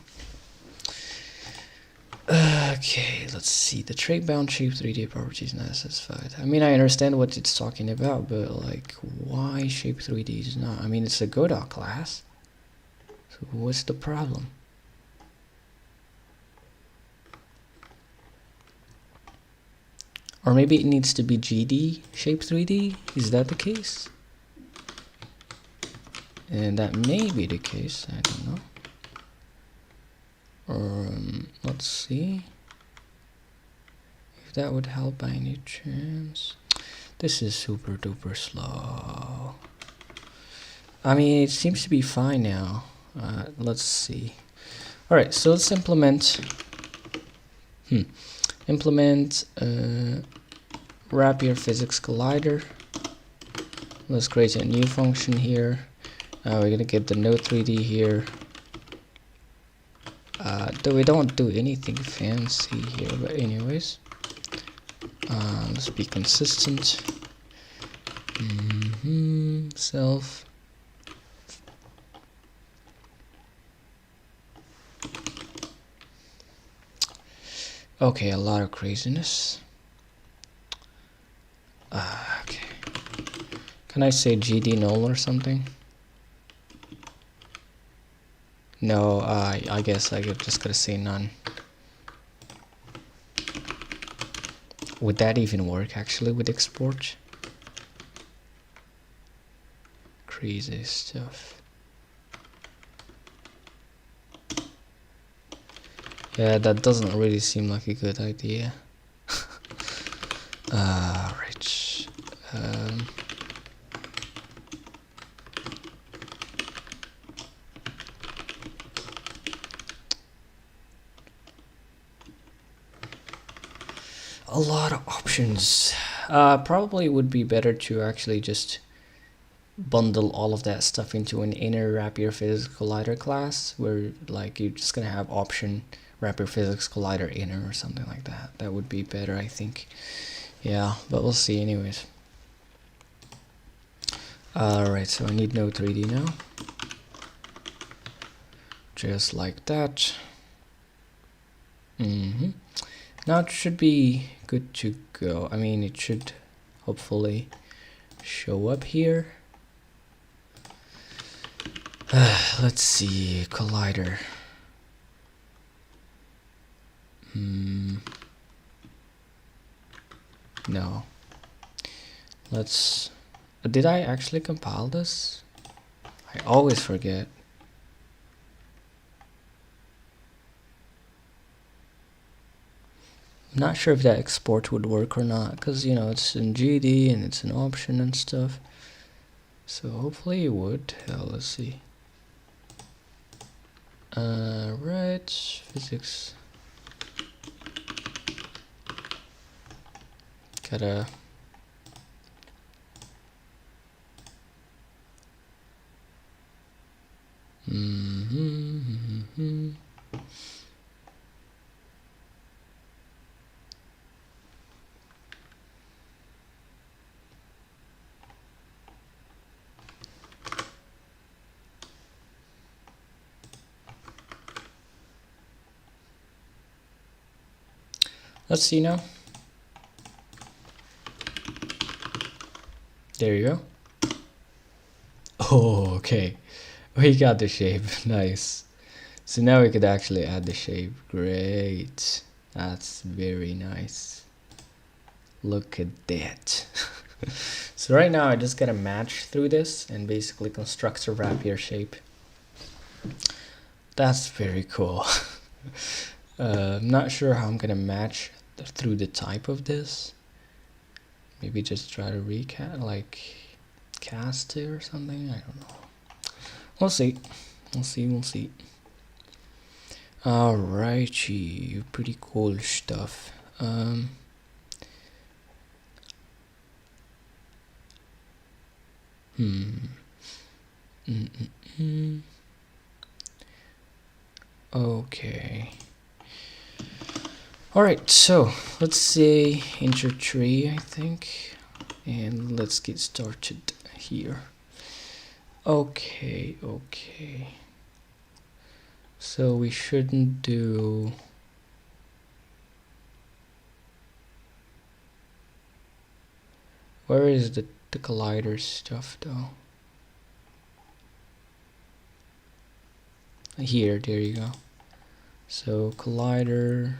Okay, let's see. The trait bound shape 3D properties not satisfied. I mean, I understand what it's talking about, but like, why shape 3D is not? I mean, it's a Godot class. So what's the problem? Or maybe it needs to be GD shape 3D. Is that the case? And that may be the case. I don't know. Or let's see if that would help by any chance. This is super duper slow. I mean, it seems to be fine now. Let's see. All right, so let's implement rapier physics collider. Let's create a new function here. We're gonna get the node 3D here. Though we don't do anything fancy here, but anyways, let's be consistent. Self. Okay, a lot of craziness. Okay. Can I say GD null or something? No, I guess I just gotta say none. Would that even work actually with export? Crazy stuff. Yeah, that doesn't really seem like a good idea. Right. A lot of options. Probably would be better to actually just bundle all of that stuff into an inner rapier physics collider class, where like you're just gonna have option rapier physics collider inner or something like that. That would be better, I think. Yeah, but we'll see anyways. Alright, so I need node 3D now. Just like that. Now it should be good to go. I mean, it should hopefully show up here. Let's see, collider. No. Let's... Did I actually compile this? I always forget. I'm not sure if that export would work or not, because, you know, it's in GD and it's an option and stuff. So hopefully it would. Let's see. Right, physics. Gotta... Let's see now. There you go. Oh, okay. We got the shape. Nice. So now we could actually add the shape. Great. That's very nice. Look at that. So right now I just gotta match through this and basically construct a rapier shape. That's very cool. I'm not sure how I'm gonna match through the type of this. Maybe just try to cast it or something. I don't know. We'll see. We'll see. Alrighty, pretty cool stuff. Okay. Alright, so let's say enter tree, I think, and let's get started here. Okay. So we shouldn't do... Where is the collider stuff though? Here, there you go. So collider...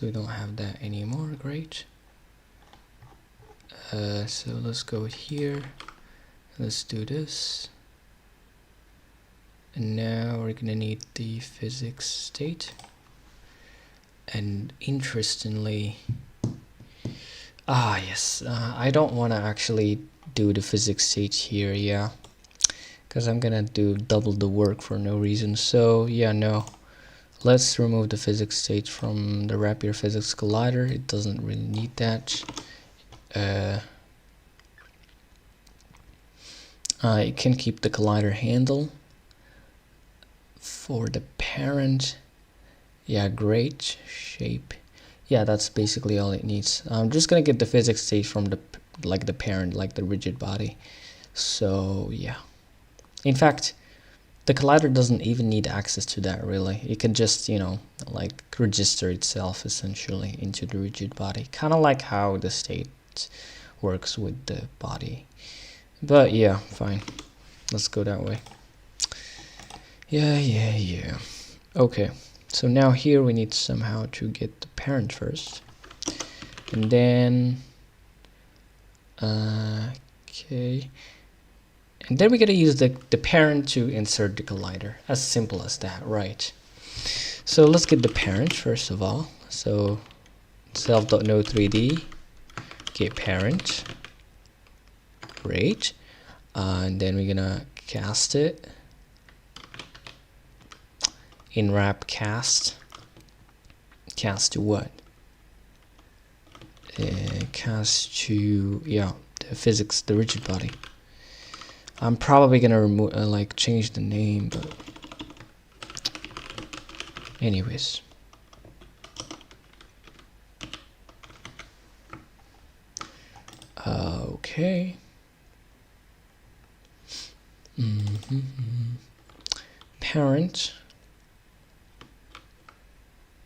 so we don't have that anymore. Great. So let's go here. Let's do this. And now we're gonna need the physics state. And interestingly, yes, I don't want to actually do the physics state here, yeah, because I'm gonna do double the work for no reason. So yeah, no, let's remove the physics state from the rapier physics collider. It doesn't really need that. I can keep the collider handle for the parent. Yeah, great. Shape. Yeah, that's basically all it needs. I'm just gonna get the physics state from the parent, like the rigid body. So yeah, in fact, the collider doesn't even need access to that really. It can just, you know, like register itself essentially into the rigid body, kind of like how the state works with the body. But yeah, fine, let's go that way. Yeah. Okay, so now here we need somehow to get the parent first, and then okay, and then we gotta use the parent to insert the collider. As simple as that, right? So let's get the parent first of all. So self.node3d get parent. Great. And then we're gonna cast it in wrap cast. Cast to what? Cast to, yeah, the physics, the rigid body. I'm probably gonna remove, like change the name, but anyways. Okay. Parent.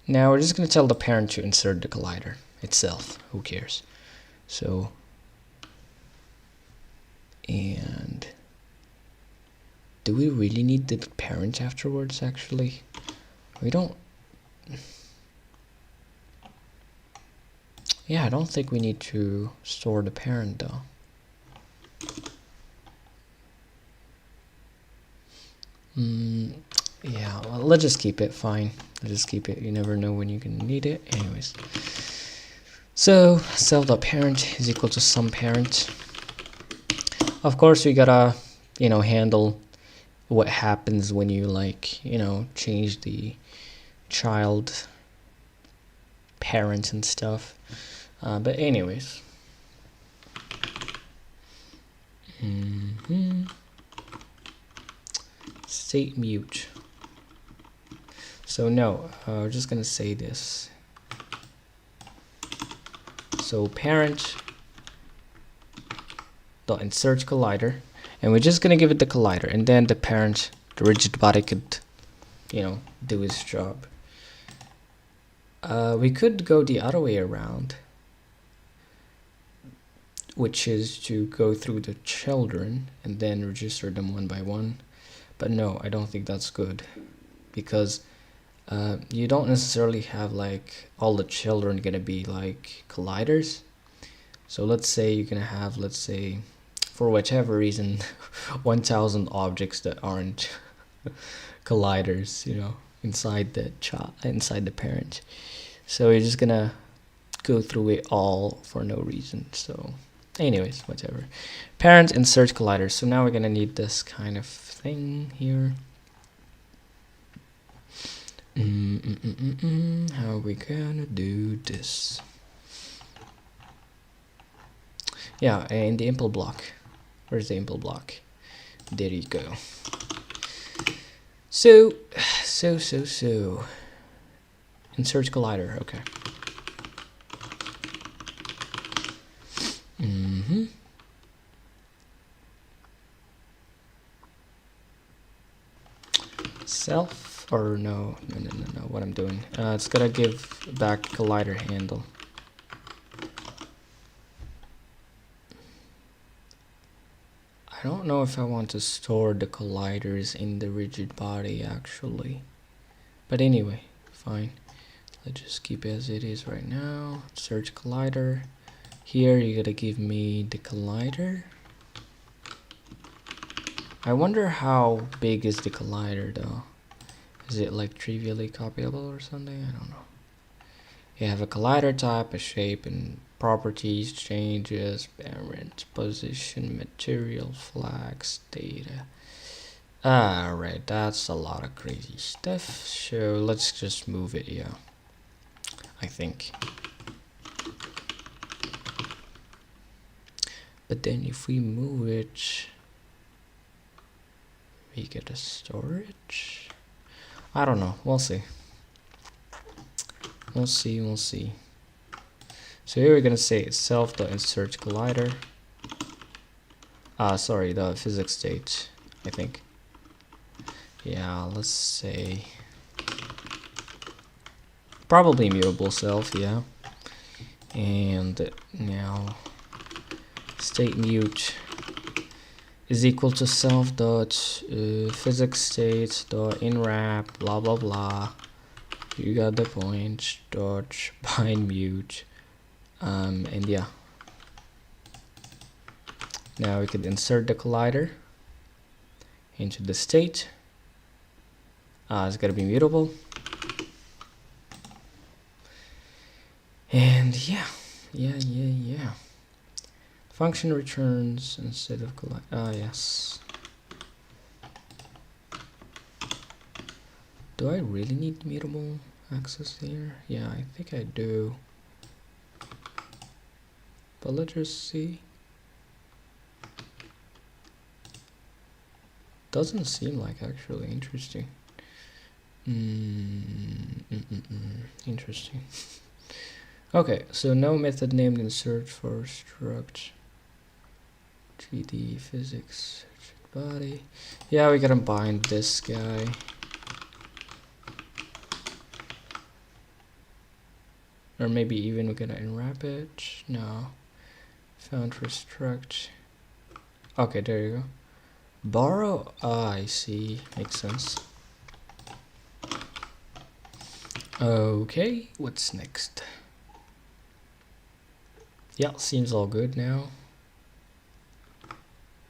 Now we're just gonna tell the parent to insert the collider itself. Who cares? So, and do we really need the parent afterwards? Actually, we don't. Yeah, I don't think we need to store the parent though. Yeah, well, let's just keep it. Fine, let's just keep it. You never know when you can need it. Anyways, so self.parent is equal to some parent. Of course, we gotta, you know, handle what happens when you, like, you know, change the child parent and stuff. But anyways. State mute. So no, we're just gonna say this. So parent dot insert collider, and we're just gonna give it the collider, and then the parent, the rigid body, could, you know, do its job. We could go the other way around, which is to go through the children and then register them one by one. But no, I don't think that's good, because you don't necessarily have like all the children gonna be like colliders. So let's say you're gonna have, let's say, for whatever reason, 1,000 objects that aren't colliders, you know, inside the child, inside the parent. So you're just gonna go through it all for no reason. So anyways, whatever. Parent insert collider. So now we're gonna need this kind of thing here. How are we gonna do this? Yeah, and the impl block. Where's the impl block? There you go. So insert collider. Okay. Self, or no, what I'm doing. It's gonna give back collider handle. I don't know if I want to store the colliders in the rigid body actually. But anyway, fine. let's just keep it as it is right now. Search collider. Here you gotta give me the collider. I wonder how big is the collider though. Is it like trivially copyable or something? I don't know. You have a collider type, a shape, and properties, changes, parent, position, material, flags, data. Alright, that's a lot of crazy stuff. So let's just move it, yeah. I think. But then if we move it, we get a storage. I don't know. We'll see. We'll see. So here we're gonna say itself.insert collider. Sorry, the physics state, I think. Yeah, let's say probably mutable self, yeah. And now state mute is equal to self dot physics state dot inwrap blah blah blah. You got the point. Dot bind mute. And yeah. Now we could insert the collider into the state. It's gotta be mutable. And yeah. Function returns instead of collider. Yes. Do I really need mutable access here? Yeah, I think I do. But let's just see. Doesn't seem like actually interesting. Interesting. Okay, so no method named insert for struct gd physics body. Yeah, we gotta bind this guy. Or maybe even we're gonna unwrap it. No. Found for struct. Okay, there you go. Borrow. I see. Makes sense. Okay, what's next? Yeah, seems all good now.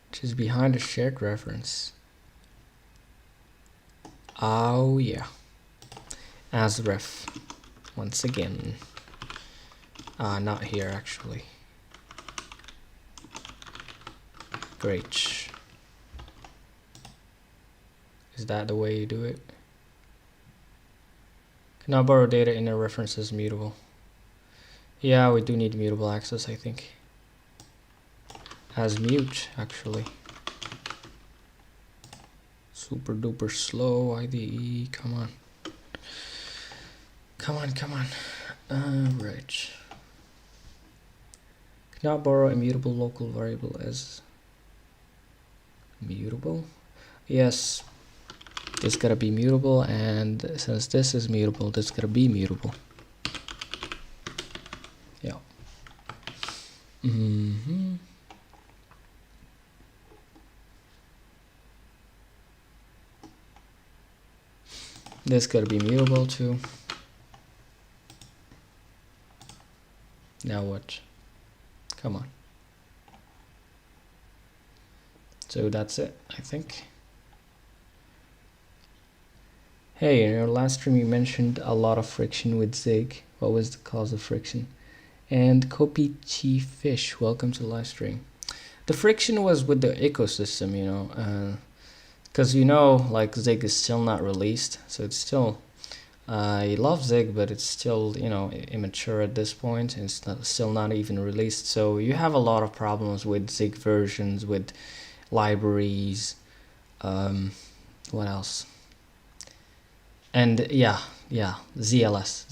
Which is behind a shared reference. Oh yeah. As ref. Once again. Not here actually. Great. Is that the way you do it? Cannot borrow data in a reference as mutable. Yeah, we do need mutable access, I think. As mute, actually. Super duper slow IDE, come on. Come on. Right. Cannot borrow a mutable local variable as mutable. Yes. This gotta be mutable, and since this is mutable, this gotta be mutable. Yeah. This gotta be mutable too. Now what? Come on. So that's it, I think. Hey, in your last stream you mentioned a lot of friction with Zig. What was the cause of friction? And Kopi Chi Fish, welcome to the live stream. The friction was with the ecosystem, you know, because like Zig is still not released, so it's still I love Zig, but it's still, immature at this point, and it's still not even released. So you have a lot of problems with Zig versions, with libraries. What else? And yeah, ZLS,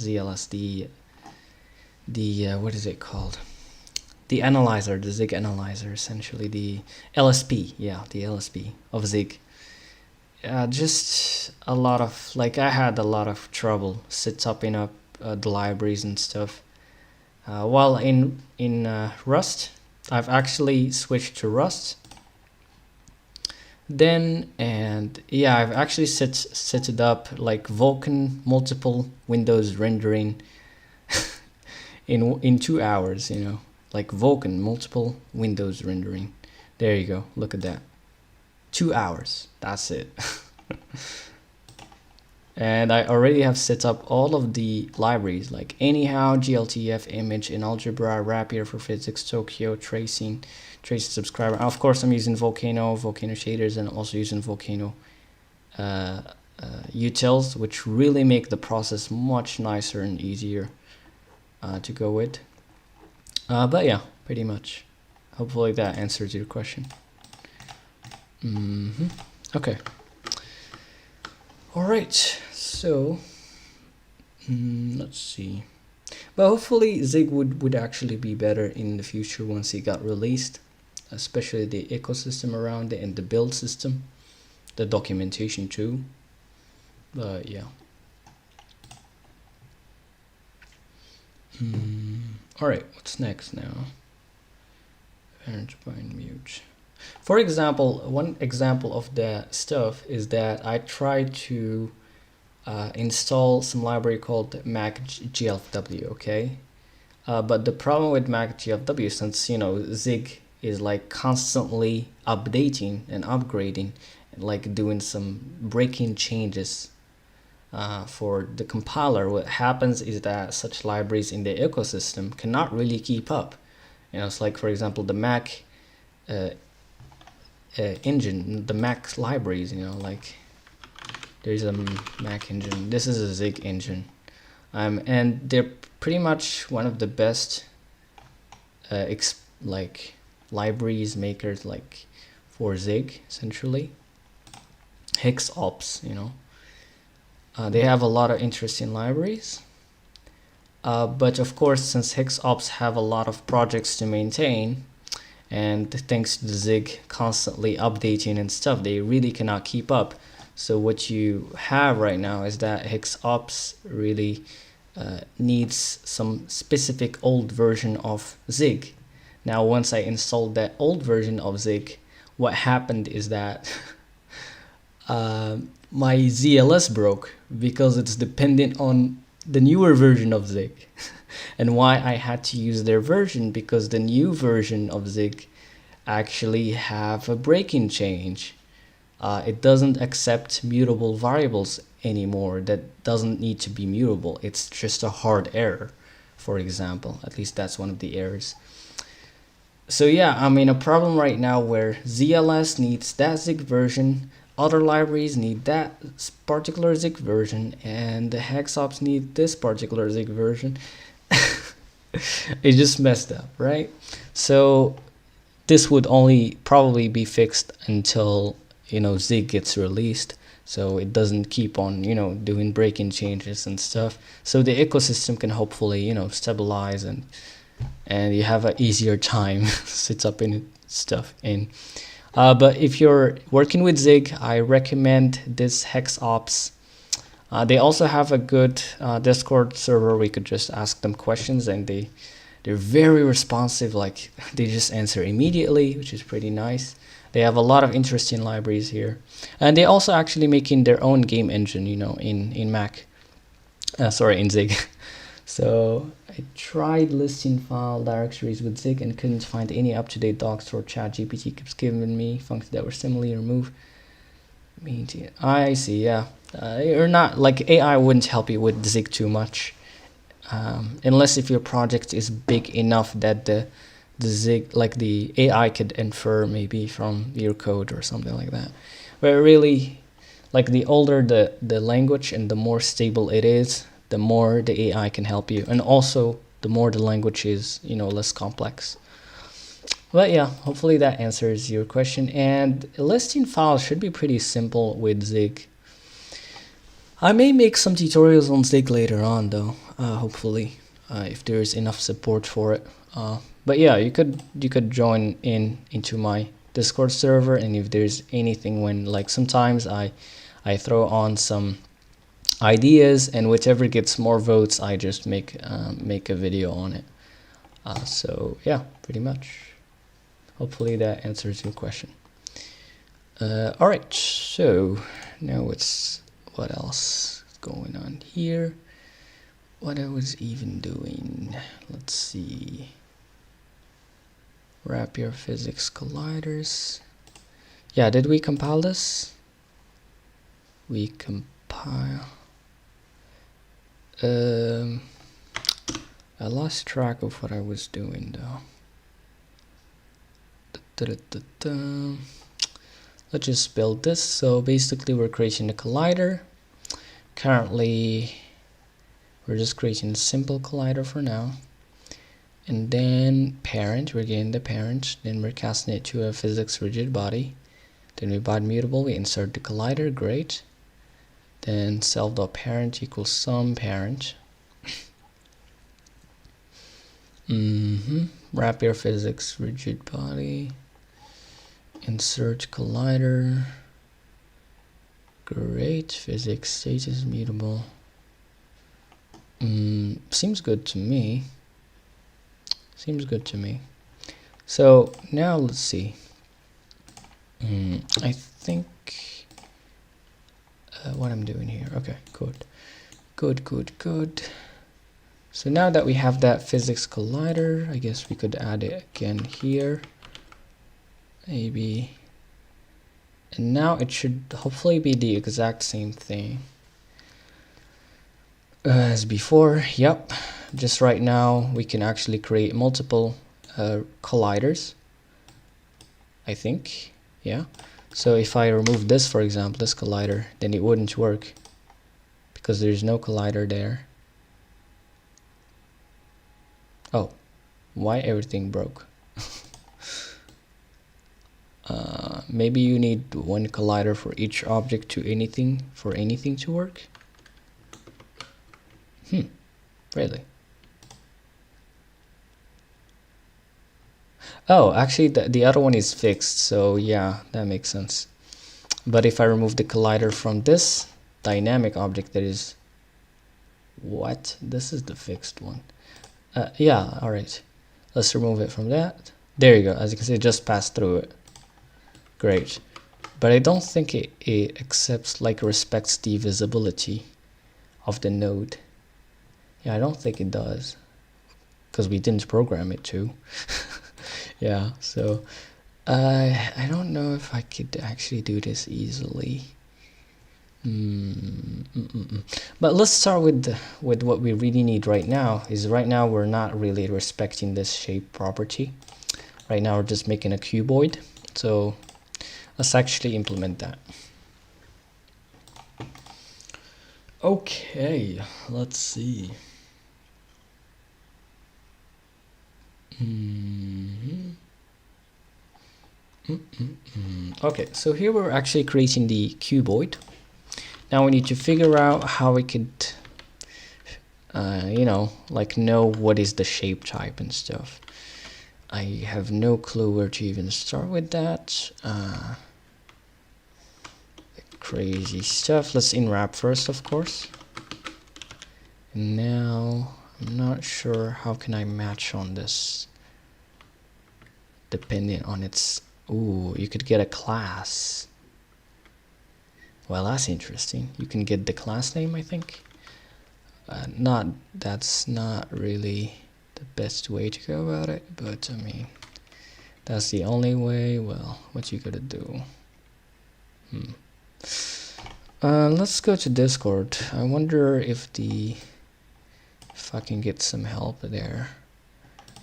the what is it called? The analyzer, the Zig analyzer, essentially the LSP. Yeah, the LSP of Zig. Just a lot of, I had a lot of trouble setting up the libraries and stuff. While in Rust, I've actually switched to Rust. Then, and yeah, I've actually set it up like Vulkan multiple windows rendering in 2 hours, you know, like Vulkan multiple windows rendering. There you go, look at that. 2 hours, that's it. And I already have set up all of the libraries like anyhow, gltf, image, in algebra, rapier for physics, Tokyo, tracing, trace subscriber. Of course, I'm using volcano shaders, and also using volcano utils, which really make the process much nicer and easier to go with. But yeah, pretty much. Hopefully that answers your question. Okay. All right, so let's see. But hopefully Zig would actually be better in the future once it got released, especially the ecosystem around it and the build system, the documentation too. But yeah. All right, what's next now? Parent bind mute. For example, one example of that stuff is that I tried to install some library called macglfw, okay? But the problem with macglfw, since, you know, Zig is like constantly updating and upgrading and like doing some breaking changes for the compiler, what happens is that such libraries in the ecosystem cannot really keep up. You know, it's like, for example, the Mac engine, the Mac libraries, you know, like there's a Mac engine, this is a Zig engine, and they're pretty much one of the best like libraries makers like for Zig, essentially. HexOps, you know, they have a lot of interesting libraries, but of course, since HexOps have a lot of projects to maintain, and thanks to the Zig constantly updating and stuff, they really cannot keep up. So what you have right now is that HexOps really needs some specific old version of Zig. Now, once I installed that old version of Zig, what happened is that my ZLS broke because it's dependent on the newer version of Zig. And why I had to use their version, because the new version of Zig actually have a breaking change. It doesn't accept mutable variables anymore that doesn't need to be mutable. It's just a hard error, for example. At least that's one of the errors. So yeah, I'm in a problem right now where ZLS needs that Zig version, other libraries need that particular Zig version, and the HexOps need this particular Zig version. It just messed up, right? So this would only probably be fixed until, you know, Zig gets released, so it doesn't keep on, you know, doing breaking changes and stuff, so the ecosystem can hopefully, you know, stabilize and you have an easier time set up in stuff in. But if you're working with Zig, I recommend this HexOps. They also have a good Discord server. We could just ask them questions, and they're very responsive. Like, they just answer immediately, which is pretty nice. They have a lot of interesting libraries here, and they also actually making their own game engine, you know, in Mac. Sorry, in Zig. So I tried listing file directories with Zig and couldn't find any up-to-date docs, or ChatGPT keeps giving me functions that were similarly removed. I see, yeah. Or not, like, AI wouldn't help you with Zig too much, unless if your project is big enough that the Zig, like the AI could infer maybe from your code or something like that. But really, like, the older the language and the more stable it is, the more the AI can help you, and also the more the language is, you know, less complex. But yeah, hopefully that answers your question. And listing files should be pretty simple with Zig. I may make some tutorials on Zig later on though, hopefully, if there's enough support for it. But yeah, you could join into my Discord server, and if there's anything, when, like, sometimes I throw on some ideas, and whichever gets more votes, I just make a video on it. So yeah, pretty much. Hopefully that answers your question. All right, so now it's what else is going on here? What I was even doing? Let's see. Rapier physics colliders. Yeah, did we compile this? We compile. I lost track of what I was doing though. Let's just build this. So basically we're creating a collider. Currently we're just creating a simple collider for now. And then parent, we're getting the parent, then we're casting it to a physics rigid body. Then we bind mutable, we insert the collider, great. Then self.parent equals some parent. Rapier physics rigid body. Insert collider. Great. Physics status mutable. Seems good to me. Seems good to me. So now let's see. I think what I'm doing here. Okay, good. So now that we have that physics collider, I guess we could add it again here. Maybe. And now it should hopefully be the exact same thing as before. Yep. Just right now we can actually create multiple colliders, I think. Yeah. So if I remove this, for example, this collider, then it wouldn't work because there's no collider there. Oh, why everything broke? Maybe you need one collider for each object to anything, for anything to work. Really? Oh, actually the other one is fixed, so yeah, that makes sense. But if I remove the collider from this dynamic object, that is what? This is the fixed one. Yeah, all right. Let's remove it from that. There you go. As you can see, it just passed through it. Great. But I don't think it accepts, like, respects the visibility of the node. Yeah, I don't think it does, because we didn't program it to. Yeah, so I don't know if I could actually do this easily. But let's start with what we really need right now. Is right now we're not really respecting this shape property. Right now we're just making a cuboid. So let's actually implement that. Okay, let's see. Okay, so here we're actually creating the cuboid. Now we need to figure out how we could, you know, like know what is the shape type and stuff. I have no clue where to even start with that. Crazy stuff. Let's unwrap first, of course. And now I'm not sure how can I match on this, depending on its. Ooh, you could get a class. Well, that's interesting. You can get the class name, I think. That's not really the best way to go about it, but I mean, that's the only way. Well, what you gotta do? Let's go to Discord. I wonder if I can get some help there.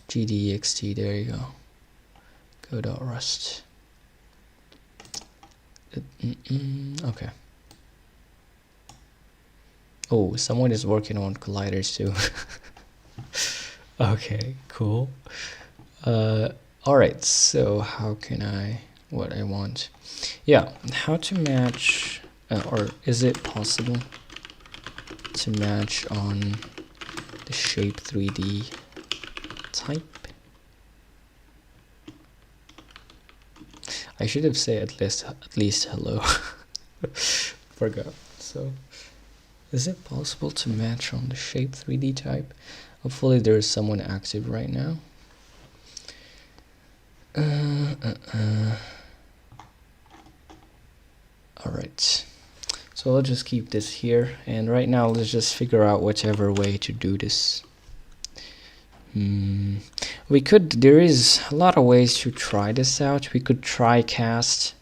gdextension, there you go. Godot-rust. Okay. Oh, someone is working on colliders too. Okay, cool. All right, so how can what I want? Yeah, how to match, or is it possible to match on the shape 3D type? I should have said at least hello. Forgot. So, is it possible to match on the shape 3D type? Hopefully there is someone active right now. So let's just keep this here, and right now let's just figure out whichever way to do this. We could, there is a lot of ways to try this out. We could try cast,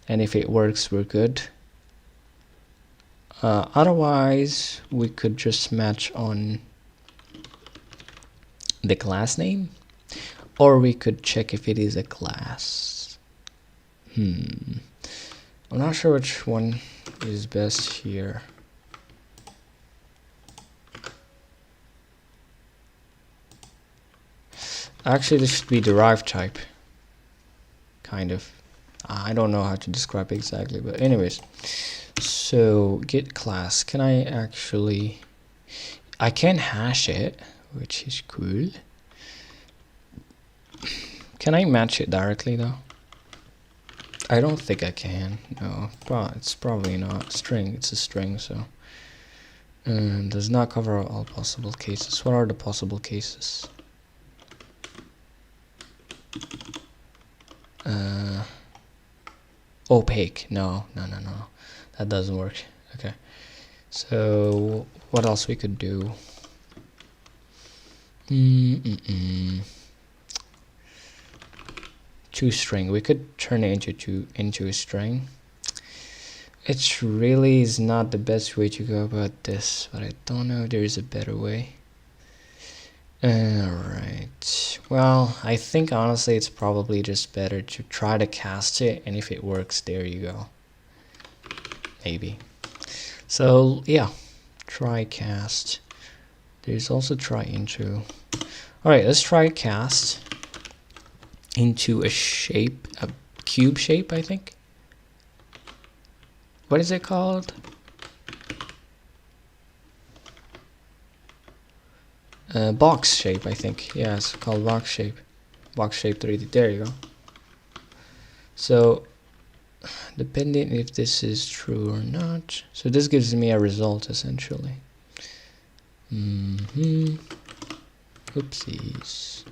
and if it works, we're good. Otherwise, we could just match on the class name, or we could check if it is a class. I'm not sure which one is best here. Actually, this should be derived type, kind of. I don't know how to describe exactly, but anyways. So get class. Can I actually? I can hash it, which is cool. Can I match it directly though? I don't think I can. No, it's probably not string. It's a string, so does not cover all possible cases. What are the possible cases? Opaque. No. That doesn't work. Okay. So what else we could do? ToString. We could turn it into a string. It really is not the best way to go about this, but I don't know if there is a better way. Alright. Well, I think honestly it's probably just better to try to cast it, and if it works, there you go. Maybe. So yeah, try cast. There's also try into. Alright, let's try cast into a shape, a cube shape, I think. What is it called? Box shape, I think. Yeah, it's called box shape. Box shape 3D. There you go. So, depending if this is true or not. So this gives me a result essentially. Oopsies.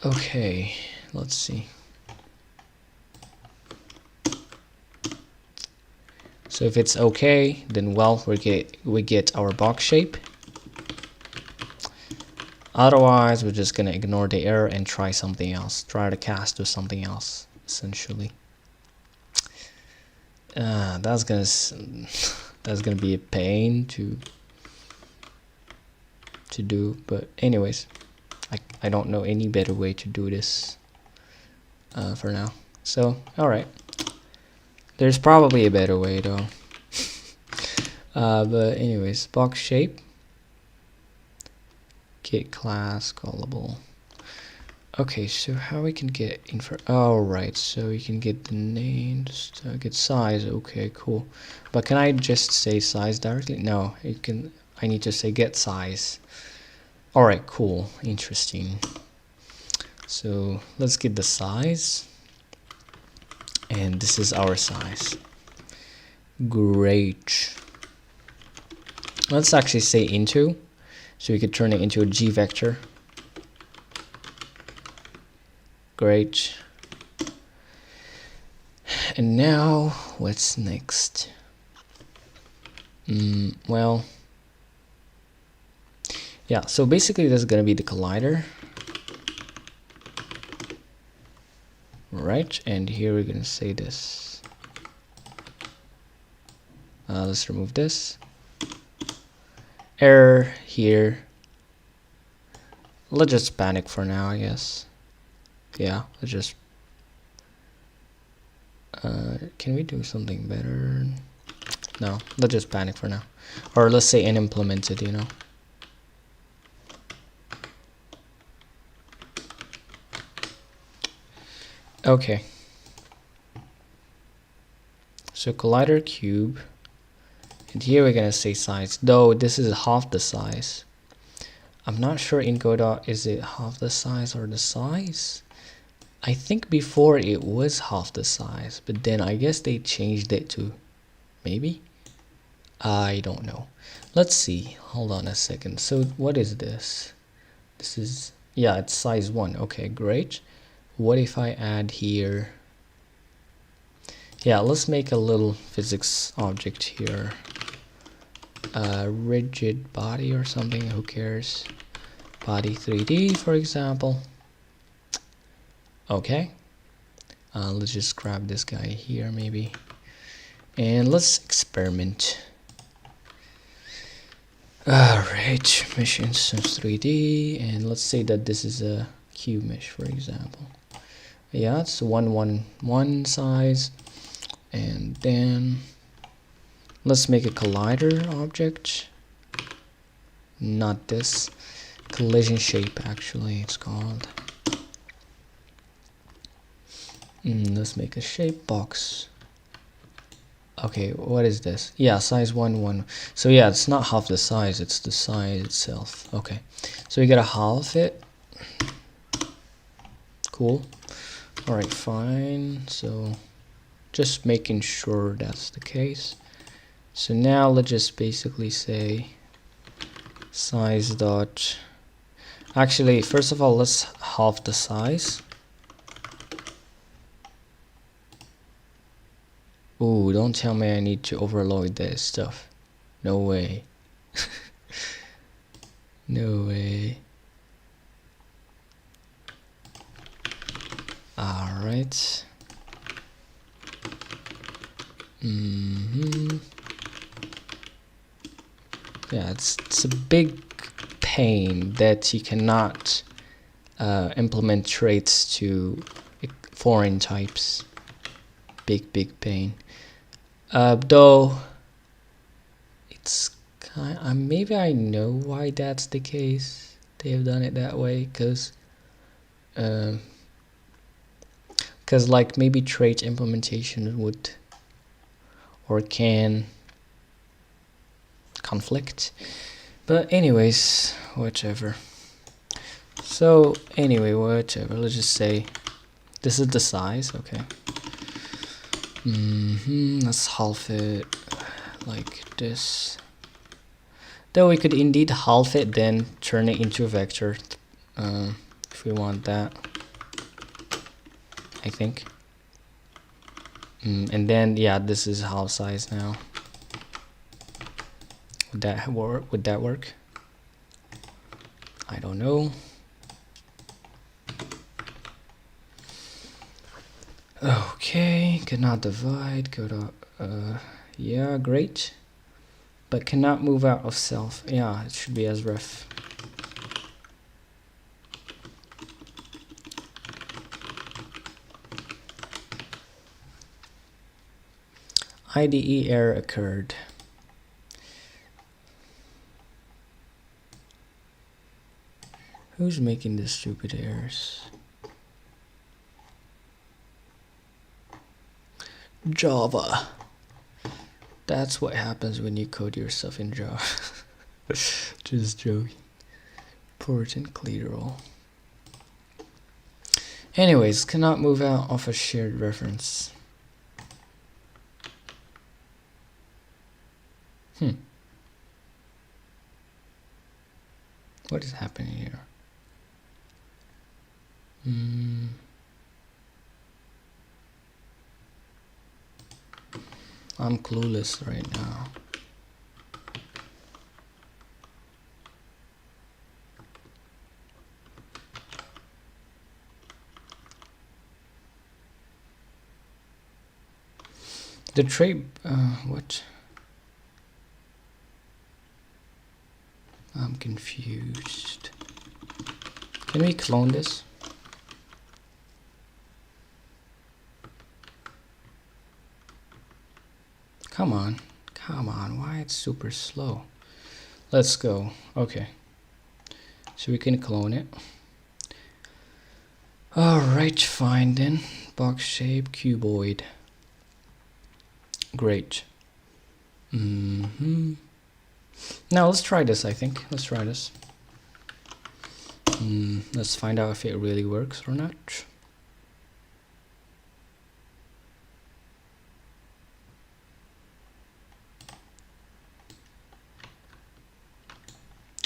Okay, let's see. So if it's okay, then well, we get our box shape. Otherwise, we're just gonna ignore the error and try something else. Try to cast to something else, essentially. That's gonna be a pain to do, but anyways, I don't know any better way to do this for now. So all right, there's probably a better way though. But anyways, box shape. Get class callable. Okay, so how we can get info? Oh right, so we can get the name, just get size. Okay, cool. But can I just say size directly? No, it can. I need to say get size. All right, cool, interesting. So let's get the size, and this is our size. Great. Let's actually say into. So we could turn it into a G vector. Great. And now, what's next? Well, yeah, so basically this is going to be the collider. Right, and here we're going to say this. Let's remove this. Error here. Let's just panic for now, I guess. Yeah, let's just can we do something better? No, let's just panic for now, or let's say unimplemented, you know. Okay, so collider cube. And here we're gonna say size, though this is half the size. I'm not sure in Godot, is it half the size or the size? I think before it was half the size, but then I guess they changed it to maybe? I don't know. Let's see, hold on a second. So what is this? This is, yeah, it's size 1. Okay, great. What if I add here? Yeah, let's make a little physics object here. A rigid body or something, who cares? Body 3D, for example. Okay. Let's just grab this guy here, maybe. And let's experiment. Alright, mesh instance 3D. And let's say that this is a cube mesh, for example. Yeah, it's 111 size. And then let's make a collider object. Not this. Collision shape, actually, it's called. Let's make a shape box. Okay, what is this? Yeah, size 1. So yeah, it's not half the size, it's the size itself. Okay, so we gotta half it. Cool. Alright, fine. So just making sure that's the case. So now let's just basically say size dot. Actually, first of all, let's half the size. Ooh, don't tell me I need to overload this stuff. No way. No way. Alright. Yeah, it's a big pain that you cannot implement traits to foreign types. Big pain. Though it's maybe I know why that's the case. They have done it that way because like maybe trait implementation would or can conflict. But anyways, whatever. So anyway, whatever. Let's just say this is the size. Okay. Let's half it like this. Though we could indeed half it, then turn it into a vector if we want that, I think. And then yeah, this is half size now. Would that work? Would that work? I don't know. Okay, cannot divide, yeah, great. But cannot move out of self. Yeah, it should be as ref. IDE error occurred. Who's making these stupid errors? Java. That's what happens when you code yourself in Java. Just joking. Port and clear all. Anyways, cannot move out of a shared reference. What is happening here? I'm clueless right now. The trait, what? I'm confused. Can we clone this? Come on, why it's super slow? Let's go. Okay, so we can clone it. Alright, fine then. Box shape, cuboid. Great. Now let's try this, I think. Let's try this. Let's find out if it really works or not.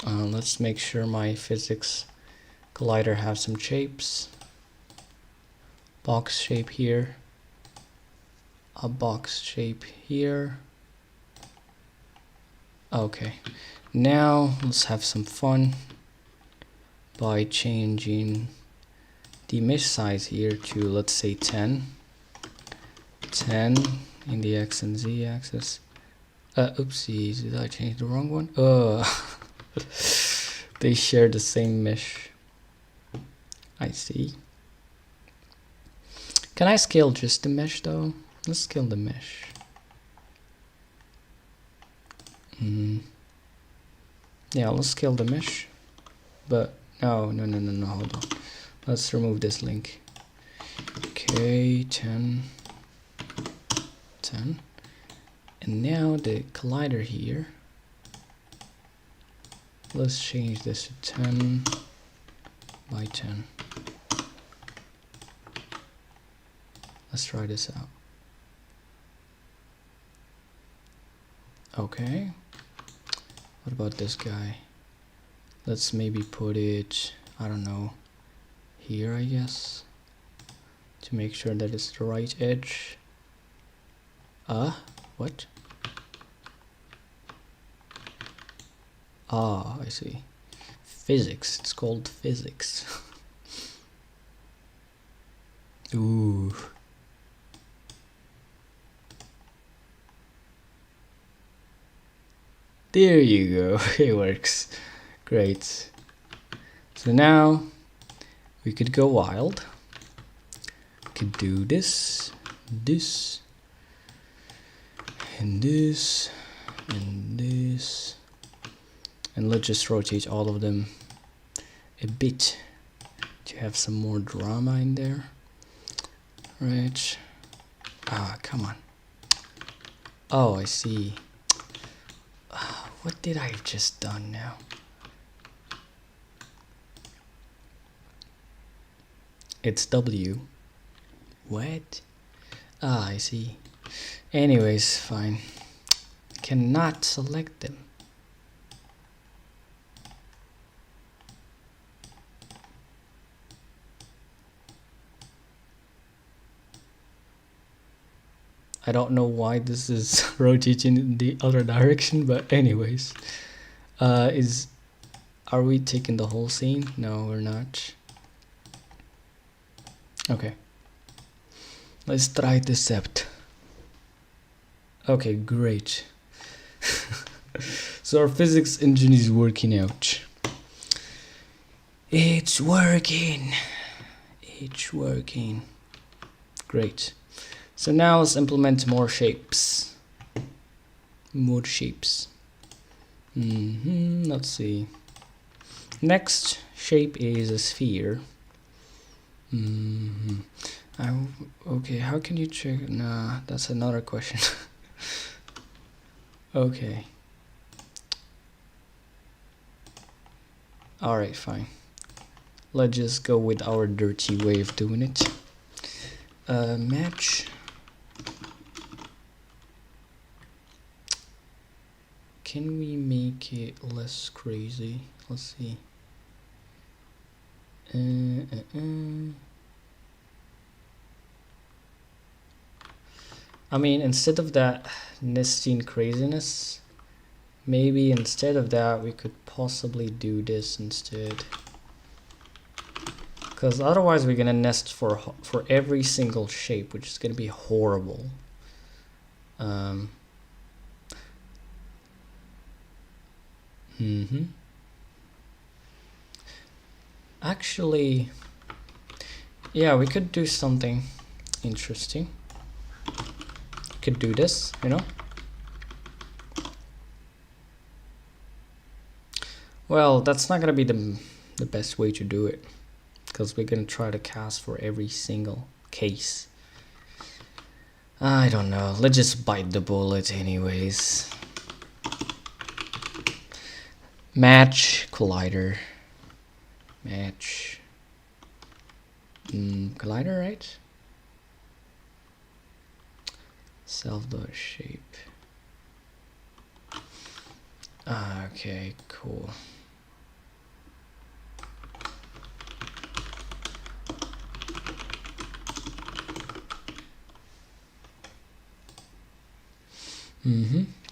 Let's make sure my physics collider has some shapes. Box shape here. a box shape here. Okay, now let's have some fun by changing the mesh size here to, let's say, 10 in the X and Z axis. Oopsies, did I change the wrong one? They share the same mesh. I see. Can I scale just the mesh though? Let's scale the mesh. Yeah, let's scale the mesh. But no, hold on. Let's remove this link. Okay, 10. And now the collider here. Let's change this to 10 by 10. Let's try this out. Okay. What about this guy? Let's maybe put it, I don't know, here, I guess, to make sure that it's the right edge. What? Ah, I see. Physics. It's called physics. Ooh. There you go. It works. Great. So now we could go wild. We could do this, this, and this, and this. And let's just rotate all of them a bit to have some more drama in there. Right. Ah, come on. Oh, I see. What did I have just done now? It's W. What? Ah, I see. Anyways, fine. Cannot select them. I don't know why this is rotating in the other direction, but anyways. Are we taking the whole scene? No, we're not. Okay. Let's try this out. Okay, great. So our physics engine is working out. It's working. It's working. Great. So now let's implement more shapes. More shapes. Let's see. Next shape is a sphere. Okay, how can you check? Nah, that's another question. Okay. Alright, fine. Let's just go with our dirty way of doing it. Match. Can we make it less crazy? Let's see. I mean, instead of that nesting craziness, maybe instead of that we could possibly do this instead. Because otherwise we're gonna nest for every single shape, which is gonna be horrible. Actually, yeah, we could do something interesting. Could do this, you know. Well, that's not gonna be the best way to do it, because we're gonna try to cast for every single case. I don't know. Let's just bite the bullet anyways. Match collider. Match collider, right? Self.shape. Okay, cool.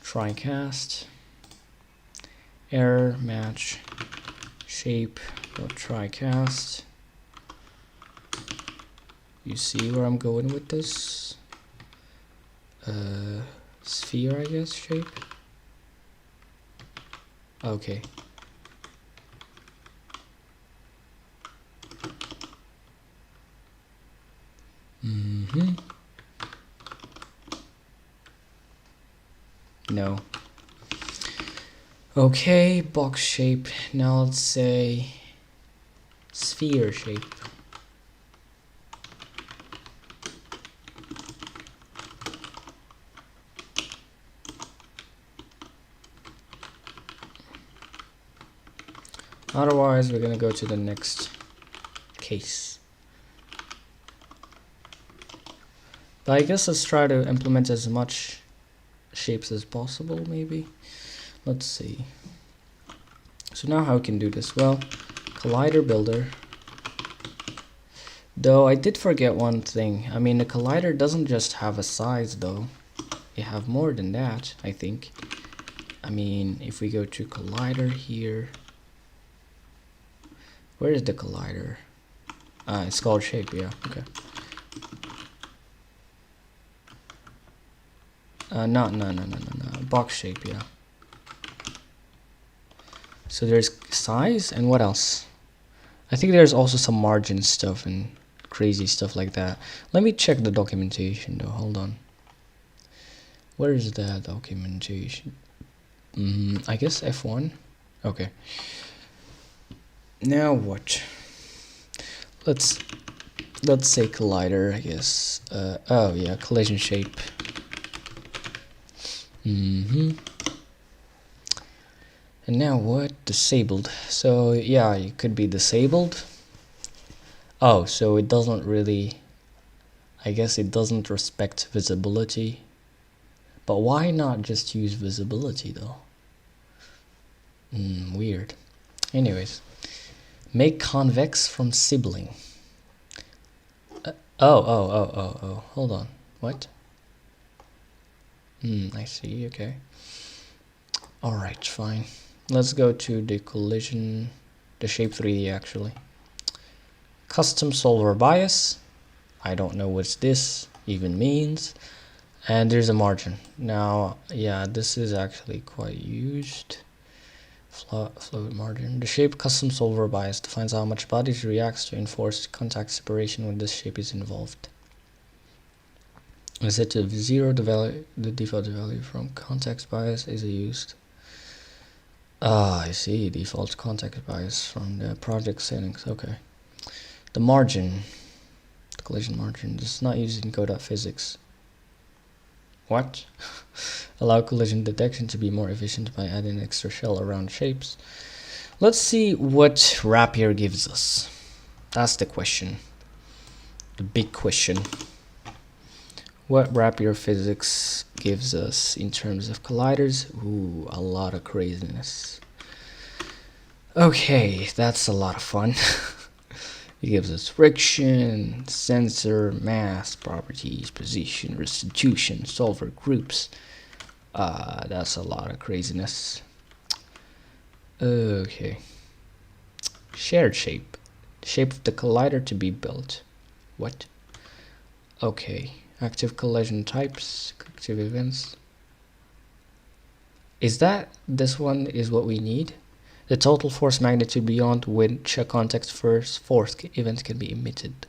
Try cast. Error match shape dot try cast. You see where I'm going with this? Sphere, I guess, shape. Okay. No. Okay, box shape. Now let's say sphere shape. Otherwise, we're gonna go to the next case. But I guess let's try to implement as much shapes as possible, maybe. Let's see. So now how we can do this? Well, collider builder. Though I did forget one thing. I mean, the collider doesn't just have a size though. It have more than that, I think. I mean, if we go to collider here. Where is the collider? It's called shape, yeah, okay. No, box shape, yeah. So there's size and what else? I think there's also some margin stuff and crazy stuff like that. Let me check the documentation though, hold on. Where is that documentation? I guess F1. Okay. Now what? Let's say collider, I guess. Oh yeah, collision shape. And now what? Disabled. So yeah, it could be disabled. Oh, so it doesn't really, I guess it doesn't respect visibility. But why not just use visibility though? Weird. Anyways, make convex from sibling. Oh, hold on. What? I see, okay. Alright, fine. Let's go to the collision, the shape 3D actually. Custom solver bias. I don't know what this even means. And there's a margin. Now, yeah, this is actually quite used. Fluid margin. The shape custom solver bias defines how much body reacts to enforced contact separation when this shape is involved. Set to 0, the default value from context bias is used. I see, default context bias from the project settings, okay. The margin, the collision margin, this is not used in godot-physics. What? Allow collision detection to be more efficient by adding extra shell around shapes. Let's see what rapier gives us. That's the question. The big question. What rapier physics gives us in terms of colliders? Ooh, a lot of craziness. Okay, that's a lot of fun. It gives us friction, sensor, mass, properties, position, restitution, solver groups. That's a lot of craziness. Okay. Shared shape. Shape of the collider to be built. What? Okay. Active collision types, active events. Is that this one is what we need? The total force magnitude beyond which a context force event can be emitted.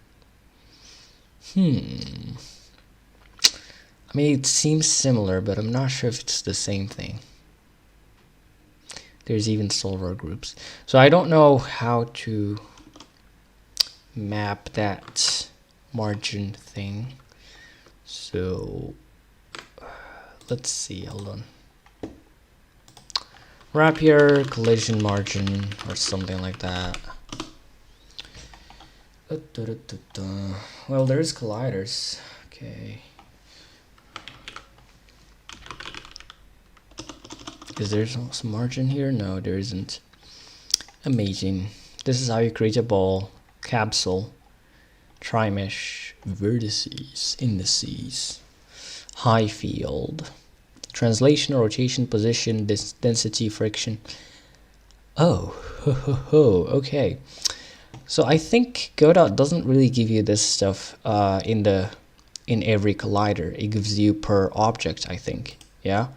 I mean, it seems similar, but I'm not sure if it's the same thing. There's even solver groups. So I don't know how to map that margin thing. So let's see, hold on. Rapier collision margin or something like that. Well, there's colliders. Okay. Is there some margin here? No, there isn't. Amazing. This is how you create a ball, capsule, trimesh, vertices, indices, high field, translation, rotation, position, density, friction. Oh, okay. So I think Godot doesn't really give you this stuff in every collider. It gives you per object, I think. Yeah,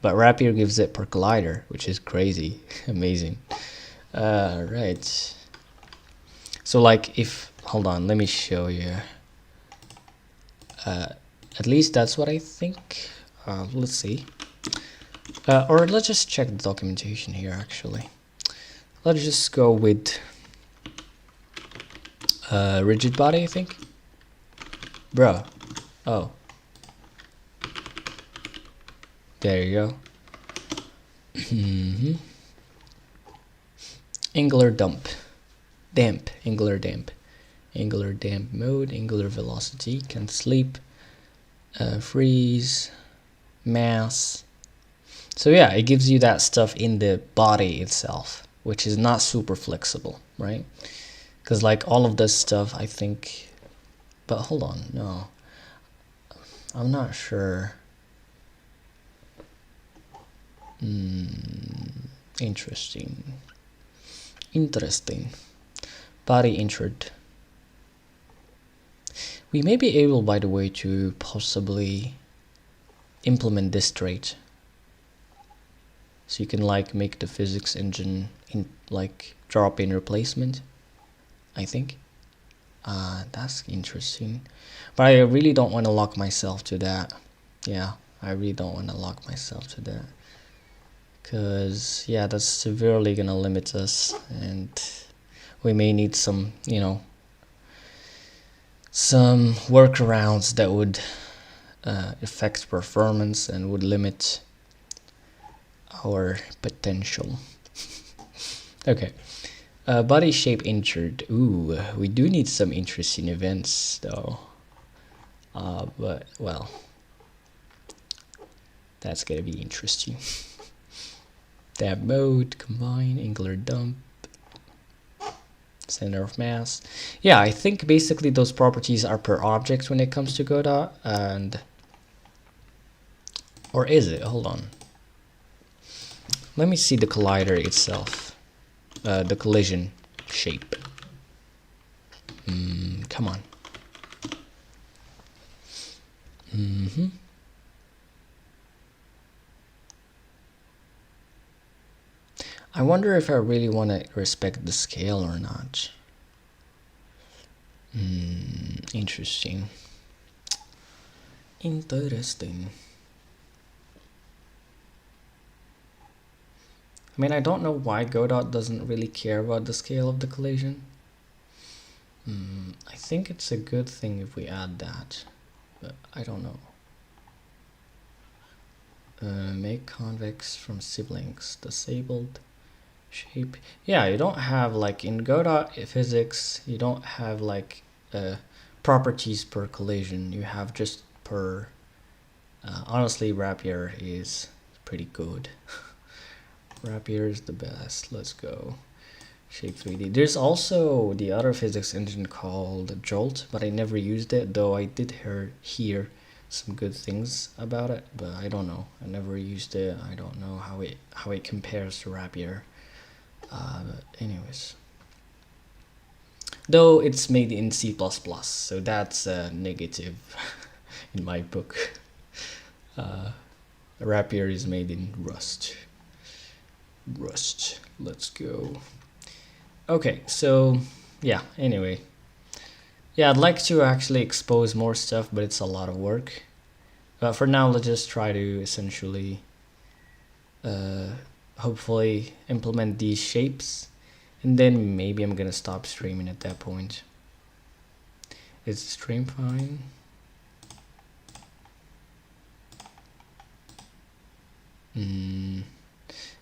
but Rapier gives it per collider, which is crazy, amazing. Right. So like if, hold on, let me show you. At least that's what I think. Let's see. Or let's just check the documentation here actually. Let's just go with rigid body, I think. Bro. Oh. There you go. Angular damp, angular damp mode, angular velocity, can sleep, freeze, mass. So yeah, it gives you that stuff in the body itself, which is not super flexible, right? Because like all of this stuff, I think, but hold on, no, I'm not sure. Interesting. Body injured. We may be able, by the way, to possibly implement this trait. So you can like make the physics engine in like drop in replacement, I think. That's interesting. But I really don't want to lock myself to that. Yeah, I really don't want to lock myself to that. Because, yeah, that's severely going to limit us. And we may need some, you know, some workarounds that would affect performance and would limit our potential. Okay. Body shape injured. Ooh, we do need some interesting events though. But, well, that's gonna be interesting. Tab mode, combine, angular dump, center of mass. Yeah, I think basically those properties are per object when it comes to Godot, and or is it? Hold on. Let me see the collider itself. The collision shape. Come on. I wonder if I really want to respect the scale or not. Interesting. Interesting. I mean, I don't know why Godot doesn't really care about the scale of the collision. I think it's a good thing if we add that, but I don't know. Make convex from siblings, disabled shape. Yeah, you don't have like in Godot physics, you don't have like properties per collision. You have just per. Honestly, Rapier is pretty good. Rapier is the best. Let's go. Shape 3D. There's also the other physics engine called Jolt, but I never used it, though I did hear some good things about it, but I don't know. I never used it. I don't know how it compares to Rapier. But anyways. Though it's made in C++, so that's a negative in my book. Rapier is made in Rust. Let's go. Okay, so yeah, anyway. Yeah, I'd like to actually expose more stuff, but it's a lot of work. But for now, let's just try to essentially hopefully implement these shapes, and then maybe I'm gonna stop streaming at that point. Is the stream fine?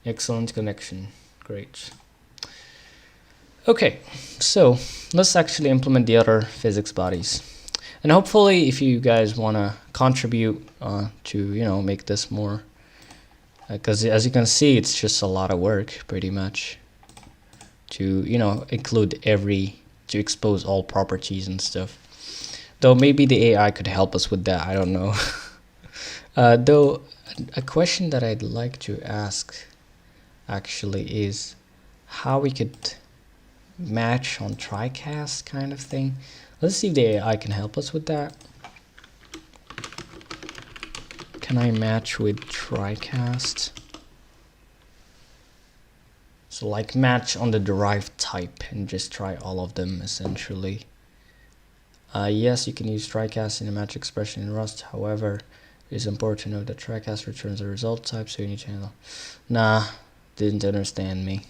Excellent connection. Great. Okay, so let's actually implement the other physics bodies, and hopefully if you guys want to contribute to, you know, make this more, because as you can see, it's just a lot of work pretty much to, you know, include to expose all properties and stuff, though maybe the AI could help us with that. I don't know. Though A question that I'd like to ask actually is how we could match on TriCast kind of thing. Let's see if the AI can help us with that. Can I match with TriCast? So like match on the derived type and just try all of them essentially. Yes, you can use TriCast in a match expression in Rust. However, it is important to note that TriCast returns a result type, so you need to handle. Nah, didn't understand me.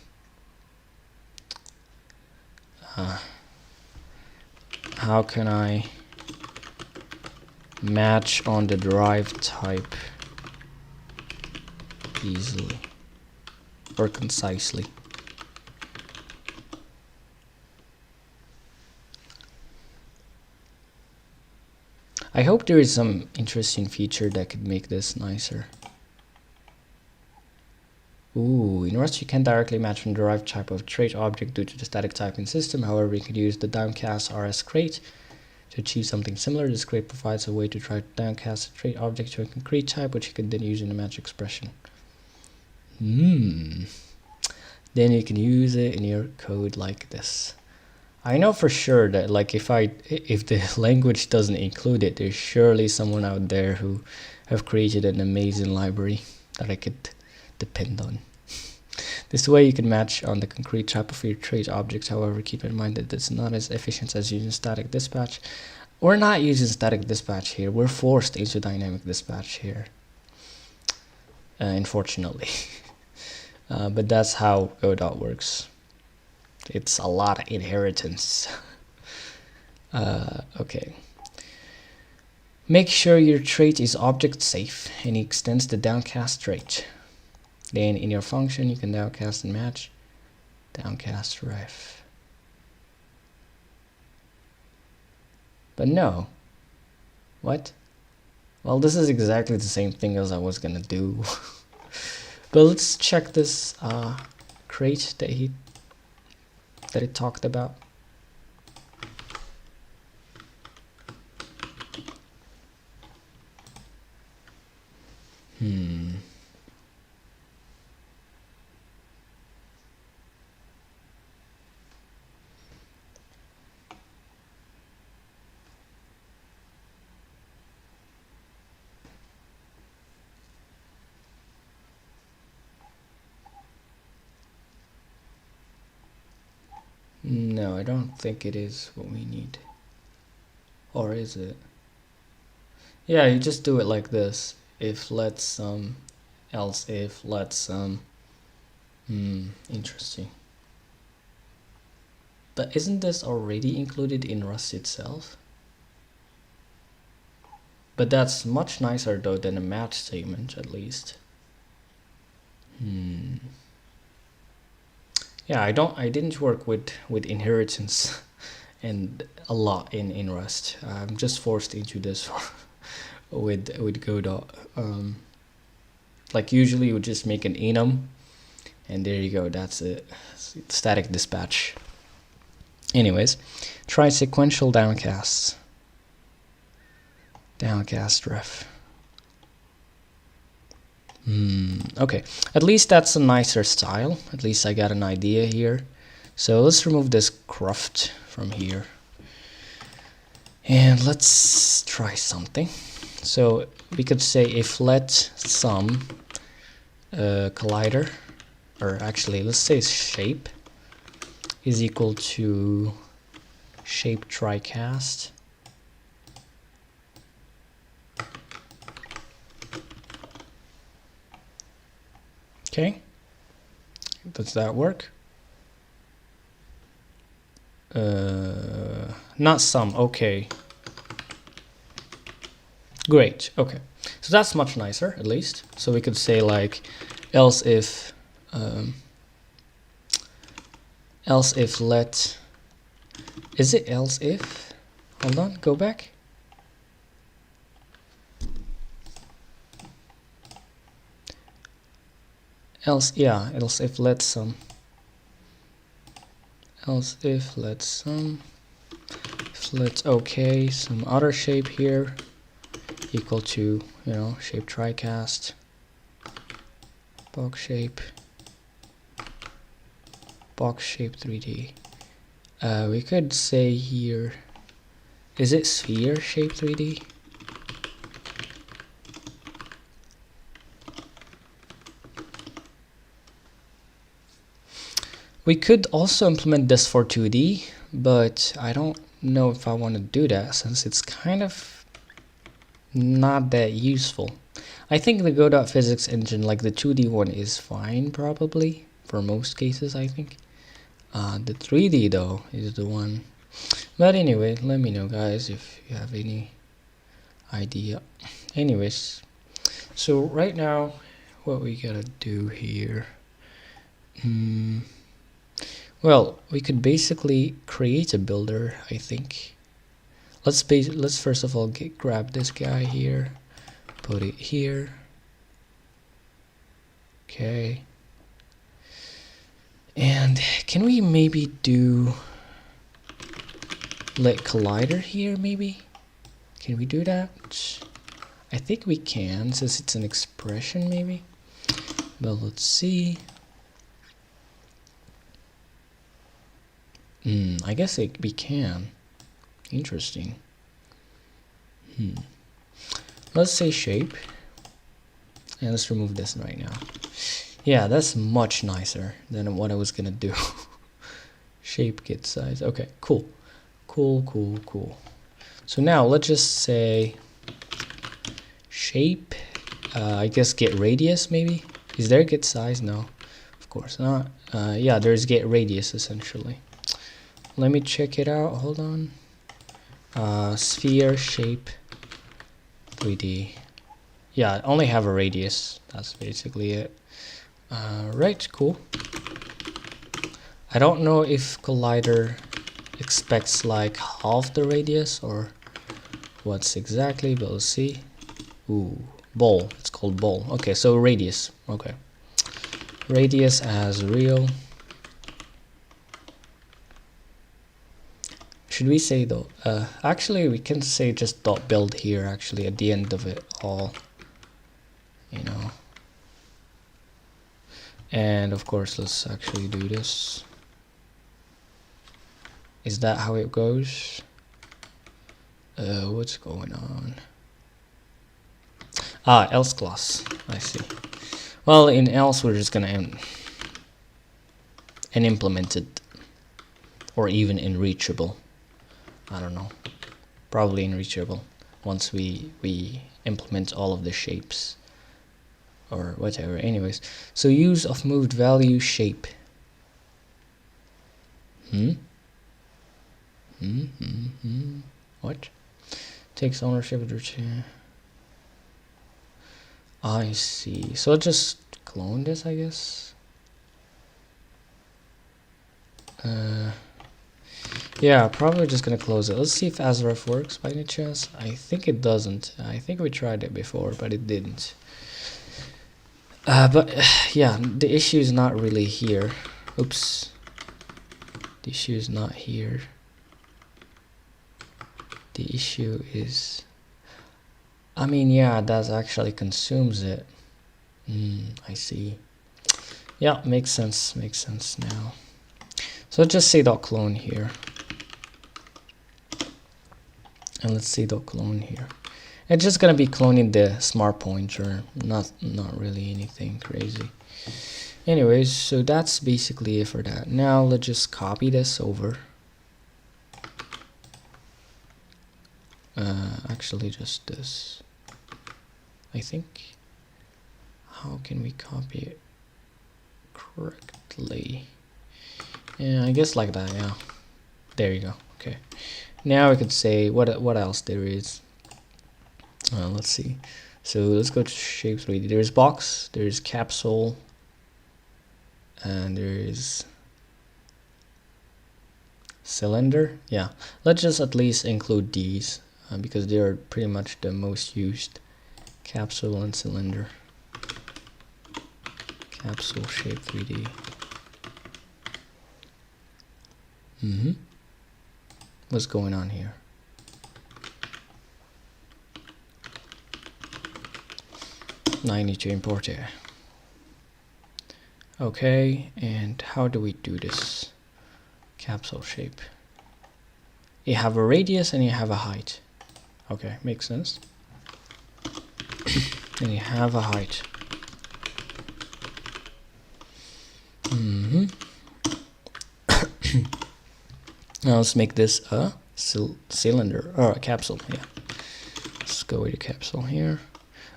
How can I match on the derived type easily or concisely? I hope there is some interesting feature that could make this nicer. Ooh, in Rust you can directly match from the derived type of trait object due to the static typing system. However, we could use the downcast rs crate to achieve something similar. This crate provides a way to try to downcast a trait object to a concrete type, which you can then use in a match expression. Then you can use it in your code like this. I know for sure that like if the language doesn't include it, there's surely someone out there who have created an amazing library that I could depend on. This way you can match on the concrete type of your trait objects. However, keep in mind that it's not as efficient as using static dispatch. We're not using static dispatch here. We're forced into dynamic dispatch here, unfortunately. But that's how Godot works. It's a lot of inheritance. Okay. Make sure your trait is object safe and it extends the downcast trait. Then in your function you can downcast and match downcast ref. But no. What? Well, this is exactly the same thing as I was gonna do. But let's check this crate that it talked about. No, I don't think it is what we need. Or is it? Yeah, you just do it like this. If let some, else if let some. Interesting. But isn't this already included in Rust itself? But that's much nicer though than a match statement, at least. Yeah, I didn't work with inheritance and a lot in Rust. I'm just forced into this with Godot. Like usually you would just make an enum and there you go, that's it. Static dispatch. Anyways, try sequential downcasts. Downcast ref. Okay, at least that's a nicer style. At least I got an idea here. So let's remove this cruft from here. And let's try something. So we could say if let sum collider, or actually let's say shape is equal to shape TriCast. Okay, does that work? Not sum, okay. Great, okay. So that's much nicer, at least. So we could say like, else if let, is it else if? Hold on, go back. Else, yeah, else if let some. Else if let some. If let okay, some other shape here equal to, you know, shape TriCast. box shape 3D. We could say here, is it sphere shape 3D? We could also implement this for 2D, but I don't know if I want to do that since it's kind of not that useful. I think the godot-physics engine, like the 2D one, is fine probably for most cases, I think. The 3D though is the one. But anyway, let me know guys if you have any idea. Anyways, so right now what we gotta do here, well, we could basically create a builder, I think. Let's first of all grab this guy here, put it here. Okay. And can we maybe do let collider here maybe? Can we do that? I think we can since it's an expression maybe. But let's see. I guess we can. Interesting. Let's say shape. And let's remove this right now. Yeah, that's much nicer than what I was gonna do. Shape get size. Okay, cool. Cool. So now let's just say shape. I guess get radius maybe. Is there get size? No, of course not. Yeah, there's get radius essentially. Let me check it out. Hold on. Sphere shape 3D. Yeah, I only have a radius. That's basically it. Right, cool. I don't know if collider expects like half the radius or what's exactly, but we'll see. Ooh, ball. It's called ball. Okay, so radius. Okay. Radius as real. Should we say though? Actually, we can say just dot build here. Actually, at the end of it all, you know. And of course, let's actually do this. Is that how it goes? What's going on? Else class. I see. Well, in else we're just gonna implement it, or even in reachable. I don't know. Probably in reachable once we implement all of the shapes or whatever. Anyways, so use of moved value shape. What? Takes ownership of the chair. I see. So I'll just clone this, I guess. Yeah, probably just gonna close it. Let's see if asref works by any chance. I think it doesn't. I think we tried it before, but it didn't. But yeah, the issue is not really here. Oops. The issue is not here. The issue is, I mean, yeah, that actually consumes it. I see. Yeah, makes sense now. So let's just say .clone here. And let's see .clone here. It's just gonna be cloning the smart pointer, not really anything crazy. Anyways, so that's basically it for that. Now let's just copy this over. Actually just this, I think. How can we copy it correctly? Yeah, I guess like that. Yeah, there you go. Okay, now we could say what else there is. Let's see. So let's go to shape 3D. There's box, there's capsule, and there is cylinder. Yeah, let's just at least include these because they are pretty much the most used. Capsule and cylinder. Capsule shape 3D. What's going on here? Now I need to import it. Okay, and how do we do this capsule shape? You have a radius and you have a height. Okay, makes sense. And you have a height. Now let's make this a cylinder or a capsule. Yeah, let's go with a capsule here.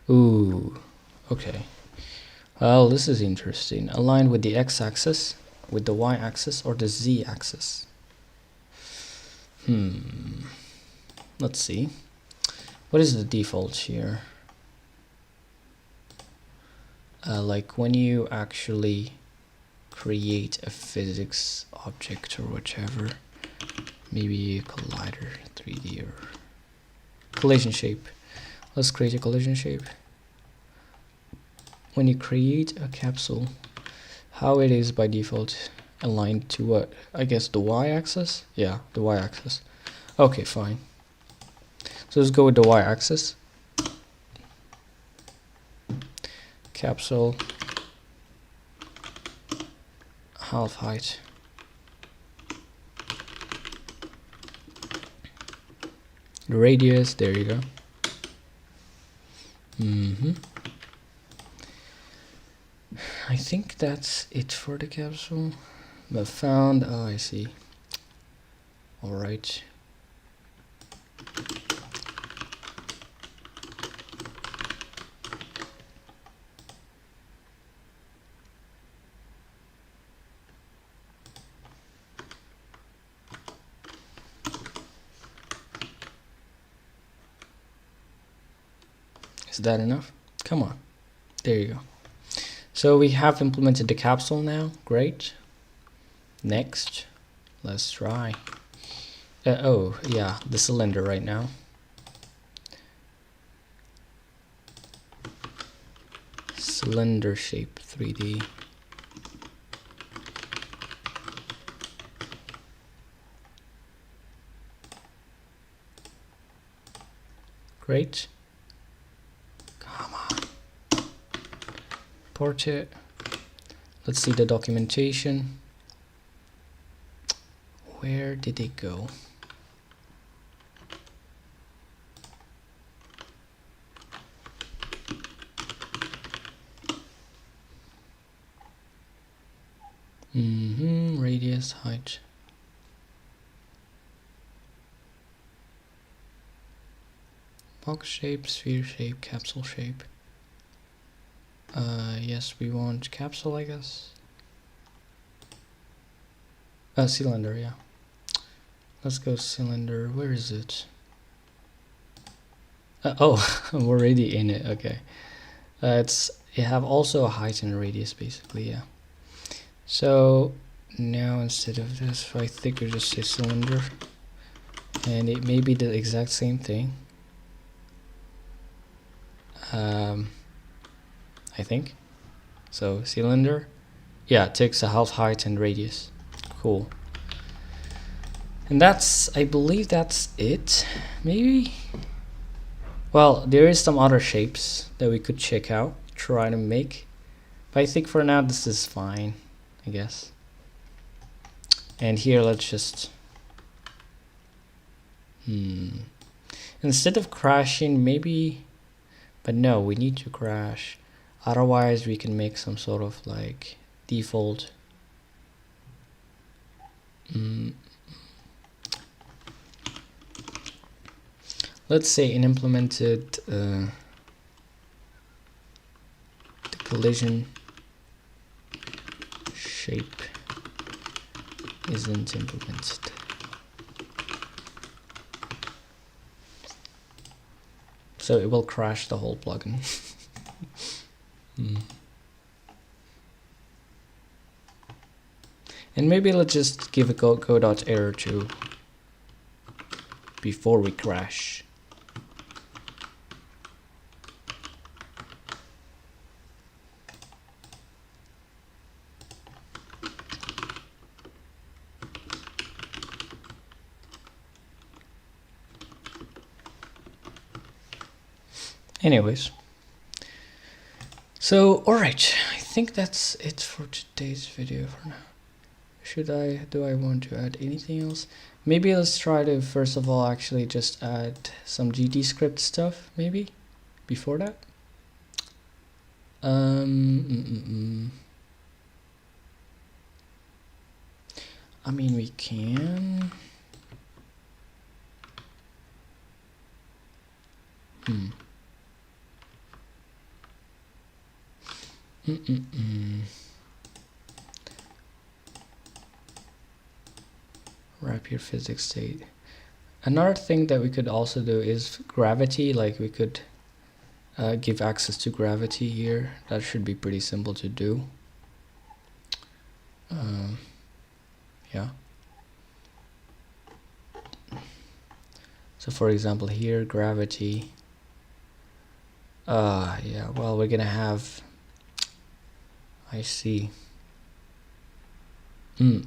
Ooh, okay. Well, this is interesting. Aligned with the x-axis, with the y-axis, or the z-axis. Let's see. What is the default here? Like when you actually create a physics object or whichever, maybe a collider, 3D or collision shape. Let's create a collision shape. When you create a capsule, how it is by default aligned to what? I guess the y-axis? Yeah, the y-axis. Okay, fine. So let's go with the y-axis. Capsule half height. The radius, there you go. I think that's it for the capsule. But found, oh, I see. All right. Is that enough? Come on. There you go. So we have implemented the capsule now. Great. Next, let's try. Oh, yeah, the cylinder right now. Cylinder shape 3D. Great. Come on. Port it. Let's see the documentation. Where did it go? Radius, height. Box shape, sphere shape, capsule shape. Yes, we want capsule, I guess. Cylinder, yeah. Let's go cylinder. Where is it? Oh, I'm already in it. Okay. You have also a height and a radius, basically, yeah. So now instead of this, I think we just say cylinder, and it may be the exact same thing. I think so. Cylinder, yeah, it takes a half height and radius. Cool. And that's, I believe that's it. Maybe. Well, there is some other shapes that we could check out, try to make, but I think for now this is fine, I guess. And here let's just instead of crashing, maybe, but no, we need to crash. Otherwise we can make some sort of like default let's say an implemented the collision shape isn't implemented. So it will crash the whole plugin. And maybe let's just give a go.error to before we crash. Anyways, so all right, I think that's it for today's video for now. Do I want to add anything else? Maybe let's try to first of all actually just add some GDScript stuff maybe before that. I mean, we can. Rapier physics state. Another thing that we could also do is gravity. Like we could give access to gravity here. That should be pretty simple to do. Yeah. So for example here, gravity. Yeah, well, we're gonna have, I see.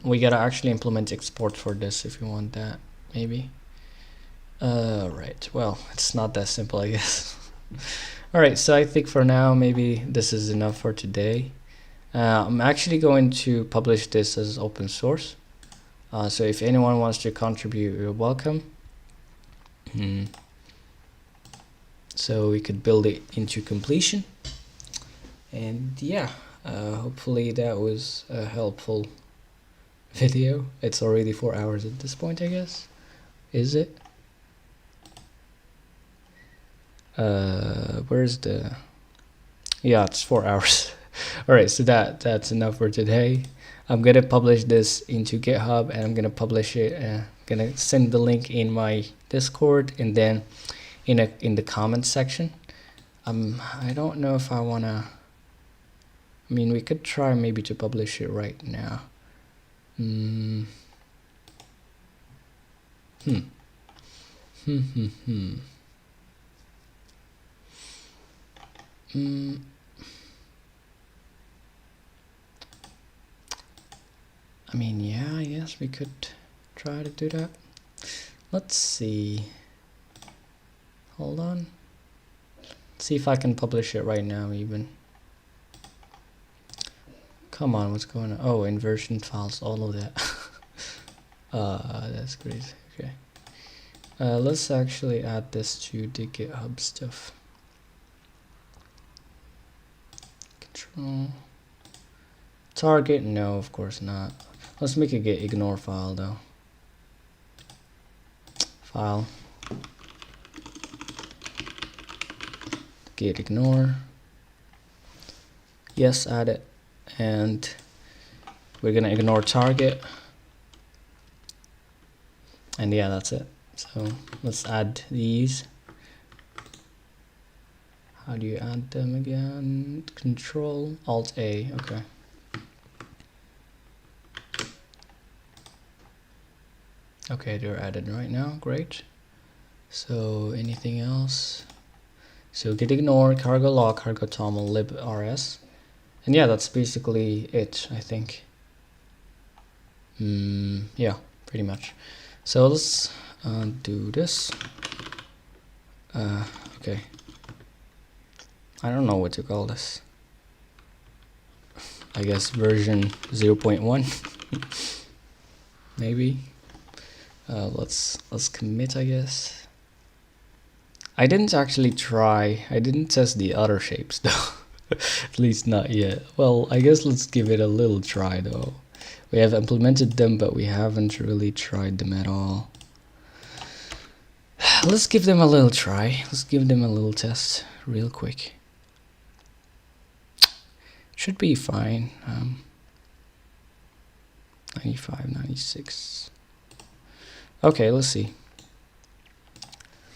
We gotta actually implement export for this if you want that, maybe. Right, well, it's not that simple, I guess. Alright, so I think for now, maybe this is enough for today. I'm actually going to publish this as open source. So if anyone wants to contribute, you're welcome. So we could build it into completion. And yeah, hopefully that was a helpful video. It's already 4 hours at this point, I guess. Is it? Where's the... Yeah, it's 4 hours. Alright, so that's enough for today. I'm gonna publish this into GitHub and I'm gonna publish it. Gonna send the link in my Discord and then in the comments section. I don't know if I wanna. I mean, we could try maybe to publish it right now. I mean, yeah, I guess we could try to do that. Let's see. Hold on. Let's see if I can publish it right now even. Come on, what's going on? Oh, inversion files, all of that. That's crazy. Okay. Let's actually add this to the GitHub stuff. Control. Target, no, of course not. Let's make a git ignore file though. File. Git ignore. Yes, add it. And we're gonna ignore target. And yeah, that's it. So let's add these. How do you add them again? Control Alt A. Okay. Okay, they're added right now. Great. So anything else? So git ignore, cargo log, cargo toml, librs. And yeah, that's basically it, I think. Yeah, pretty much. So let's do this. Okay. I don't know what to call this. I guess version 0.1. Maybe. Let's commit, I guess. I didn't actually try. I didn't test the other shapes though. At least not yet. Well, I guess let's give it a little try though. We have implemented them, but we haven't really tried them at all. Let's give them a little try. Let's give them a little test real quick. Should be fine. 95, 96. Okay, let's see.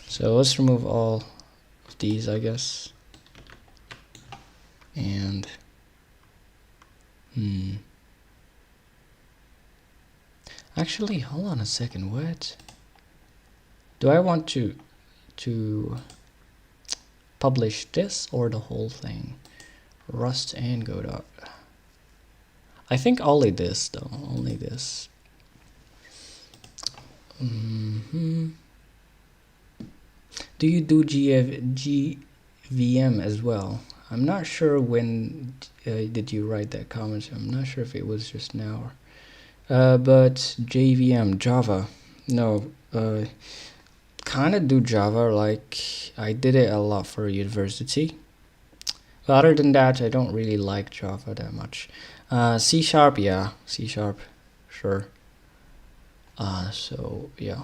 So let's remove all of these, I guess. And actually, hold on a second. What do I want to publish this or the whole thing? Rust and Godot. I think only this though. Only this. Do you do GVM as well? I'm not sure when did you write that comment. I'm not sure if it was just now. But JVM, Java. No, kind of do Java, like I did it a lot for university. But other than that, I don't really like Java that much. C Sharp, yeah, C Sharp, sure. So yeah,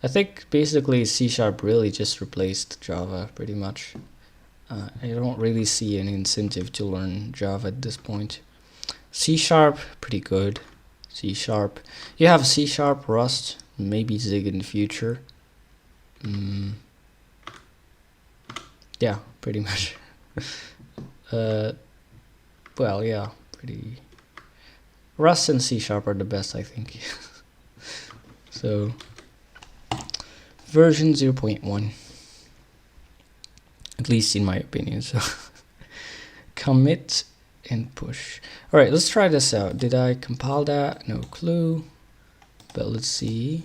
I think basically C Sharp really just replaced Java pretty much. I don't really see any incentive to learn Java at this point. C Sharp, pretty good. C Sharp. You have C Sharp, Rust, maybe Zig in the future. Yeah, pretty much. Well, yeah, pretty. Rust and C Sharp are the best, I think. So, version 0.1. At least in my opinion. So, commit and push. All right, let's try this out. Did I compile that? No clue. But let's see.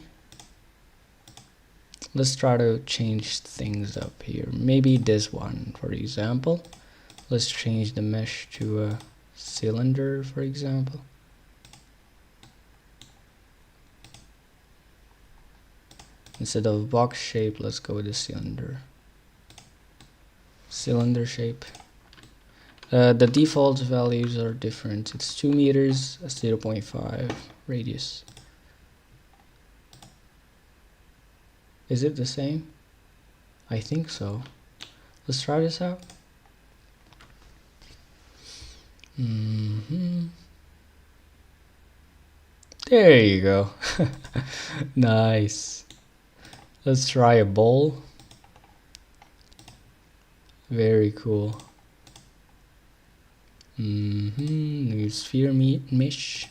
Let's try to change things up here. Maybe this one, for example. Let's change the mesh to a cylinder, for example. Instead of box shape, let's go with the cylinder. Cylinder shape. The default values are different. It's 2 meters, 0.5 radius. Is it the same? I think so. Let's try this out. There you go. Nice. Let's try a bowl. Very cool. New sphere mesh.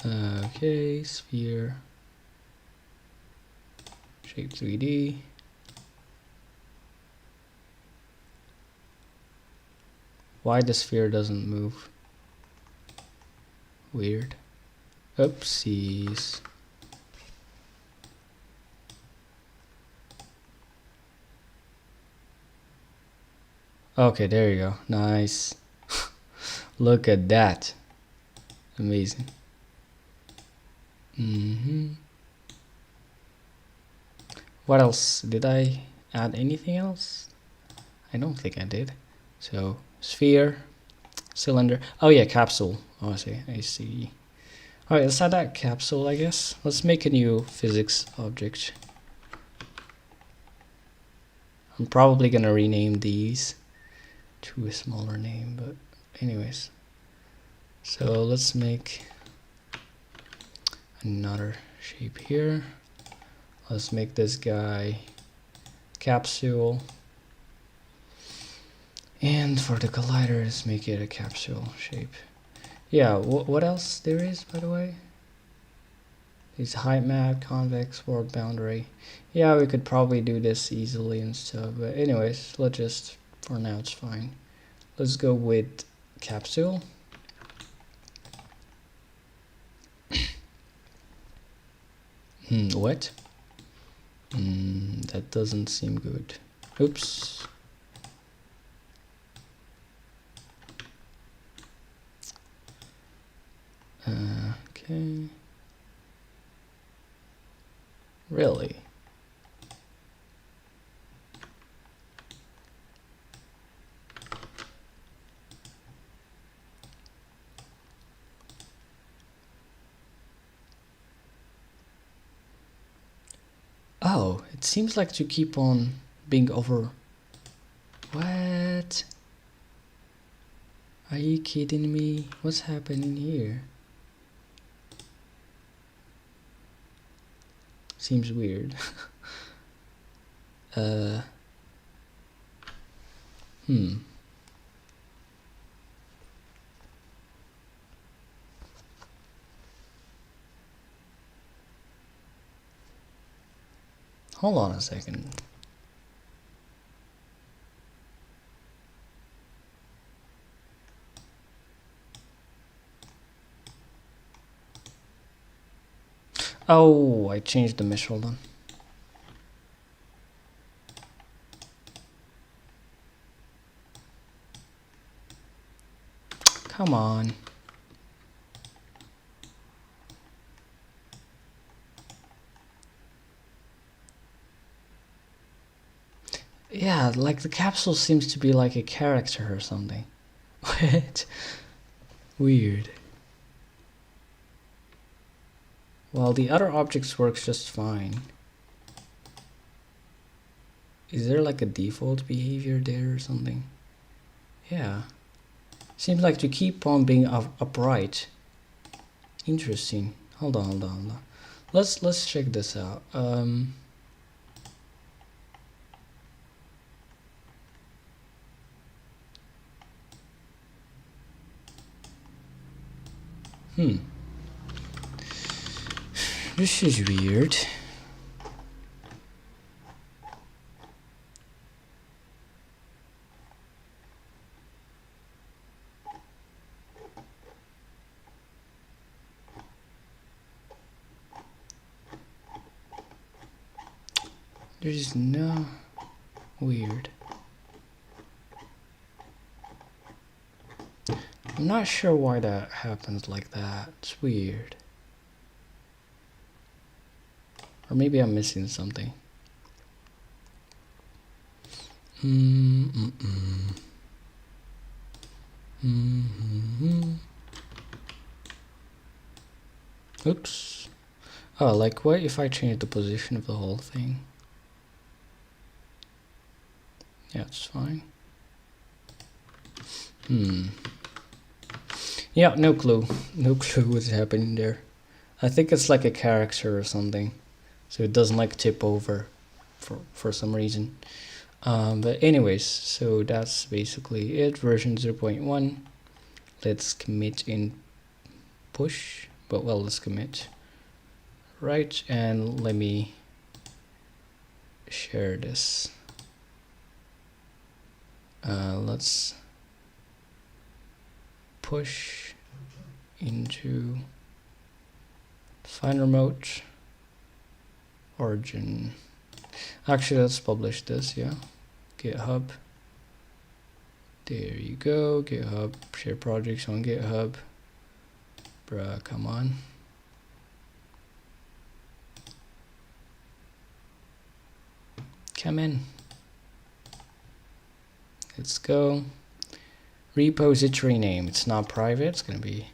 Okay, sphere. Shape 3D. Why the sphere doesn't move? Weird. Oopsies. Okay, there you go. Nice. Look at that. Amazing. What else? Did I add anything else? I don't think I did. So, sphere, cylinder. Oh yeah, capsule. Oh, I see. Alright, let's add that capsule, I guess. Let's make a new physics object. I'm probably gonna rename these to a smaller name, but anyways. So let's make another shape here. Let's make this guy capsule. And for the collider, let's make it a capsule shape. Yeah, what else there is, by the way? Is height map, convex, world boundary. Yeah, we could probably do this easily and stuff, but anyways, let's just, for now it's fine. Let's go with capsule. What? That doesn't seem good. Oops. Okay. Really? Oh, it seems like to keep on being over. What? Are you kidding me? What's happening here? Seems weird. Hold on a second. Oh, I changed the mesh, hold on. Come on. Yeah, like the capsule seems to be like a character or something. What? Weird. Well, the other objects works just fine. Is there like a default behavior there or something? Yeah. Seems like to keep on being upright. Interesting. Hold on. Let's check this out. This is weird. There's no weird. I'm not sure why that happens like that. It's weird. Or maybe I'm missing something. Oops. Oh, like what if I change the position of the whole thing? Yeah, it's fine. Yeah, no clue. No clue what's happening there. I think it's like a character or something. So it doesn't like tip over for some reason. But anyways, so that's basically it. Version 0.1. Let's commit in push. But well, let's commit. Right, and let me share this. Let's push into find remote origin. Actually, let's publish this. Yeah, GitHub. There you go. GitHub, share projects on GitHub. Bruh, come on. Come in. Let's go. Repository name. It's not private. It's gonna be.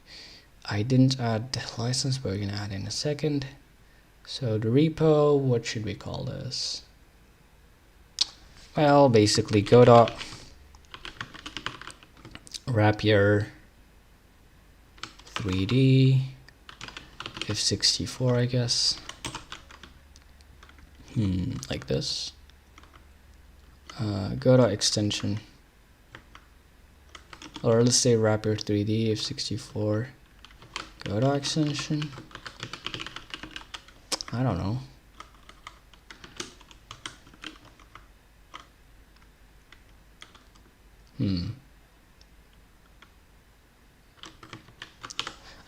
I didn't add the license, but we're gonna add in a second. So the repo. What should we call this? Well, basically rapier 3D if64, I guess. Like this. Godot-extension. Or let's say rapier 3D if64 godot-extension. I don't know.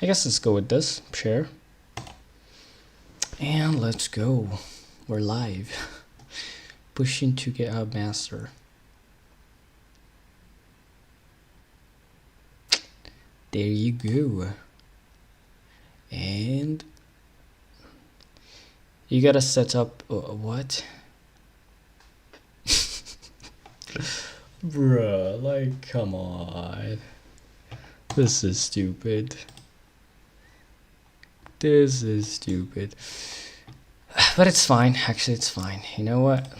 I guess let's go with this. Share. And let's go. We're live. Pushing to GitHub master. There you go. And you gotta set up what? Bruh, like, come on. This is stupid. This is stupid. But it's fine. Actually, it's fine. You know what?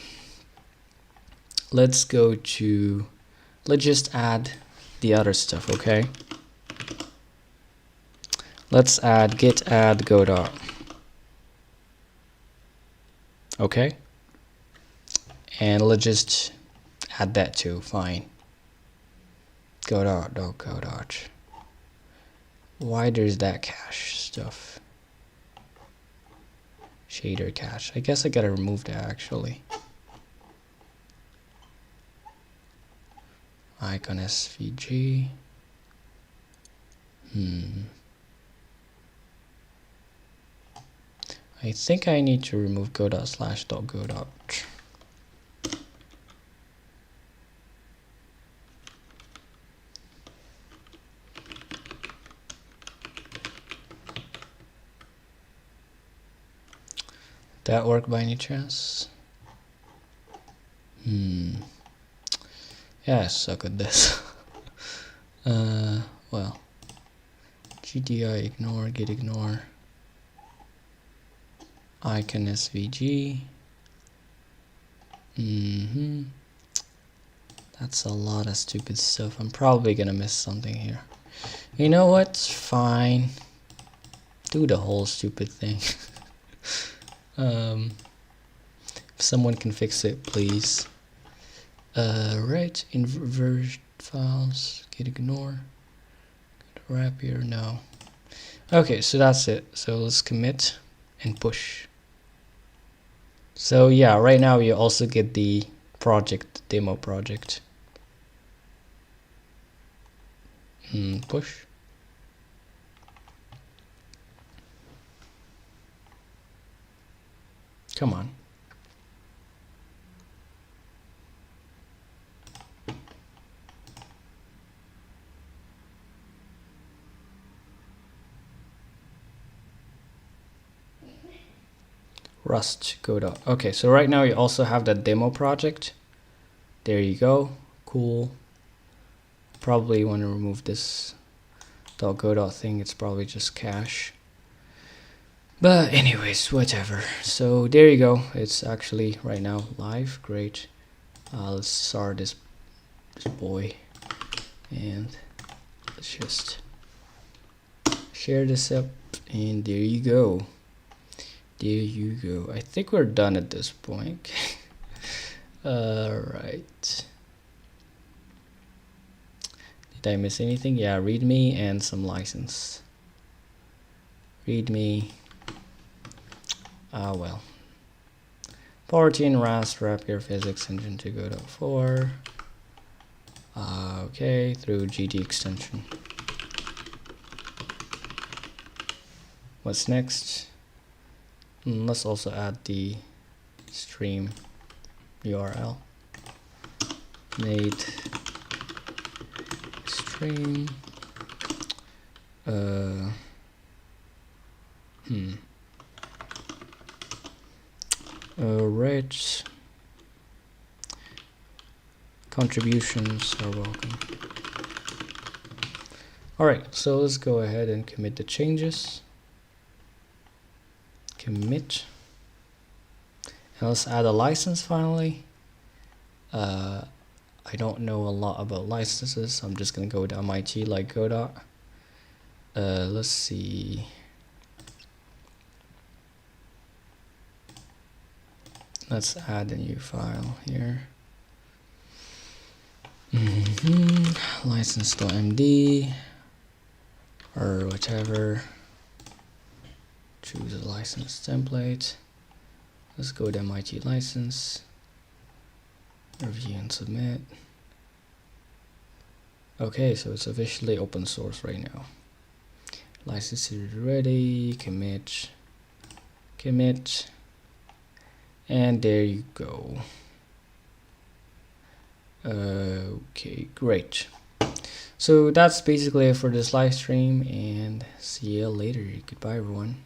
Let's just add the other stuff, okay? Let's add git add godot. Okay? And let's just add that too. Fine. Godot. Why there's that cache stuff? Shader cache. I guess I gotta remove that actually. Icon SVG. I think I need to remove godot/.godot. that work by any chance? Yeah, I suck at this. Well, GDI ignore, git ignore, icon SVG. That's a lot of stupid stuff. I'm probably gonna miss something here. You know what? Fine. Do the whole stupid thing. If someone can fix it, please. Right, invert files, git ignore, rapier, no. Okay, so that's it. So let's commit and push. So yeah, right now you also get the project, demo project. Push. Come on. Rust, Godot. Okay, so right now you also have that demo project. There you go. Cool. Probably want to remove this .godot thing. It's probably just cache. But anyways, whatever. So there you go. It's actually right now live. Great. Let's start this boy, and let's just share this up, and there you go. There you go. I think we're done at this point. Right. Did I miss anything? Yeah, readme and some license. Readme. Well. Porting, Rust, rapier, physics, engine to Godot 4. Okay, through gdextension. What's next? Let's also add the stream URL. Made stream. Right. Contributions are welcome. Alright, so let's go ahead and commit the changes. Commit. And let's add a license finally. I don't know a lot about licenses, so I'm just gonna go with MIT like Godot. Let's see. Let's add a new file here. License.md or whatever. Choose a license template. Let's go to MIT license. Review and submit. Okay, so it's officially open source right now. License is ready. Commit. Commit. And there you go. Okay, great. So that's basically it for this live stream, and see you later. Goodbye, everyone.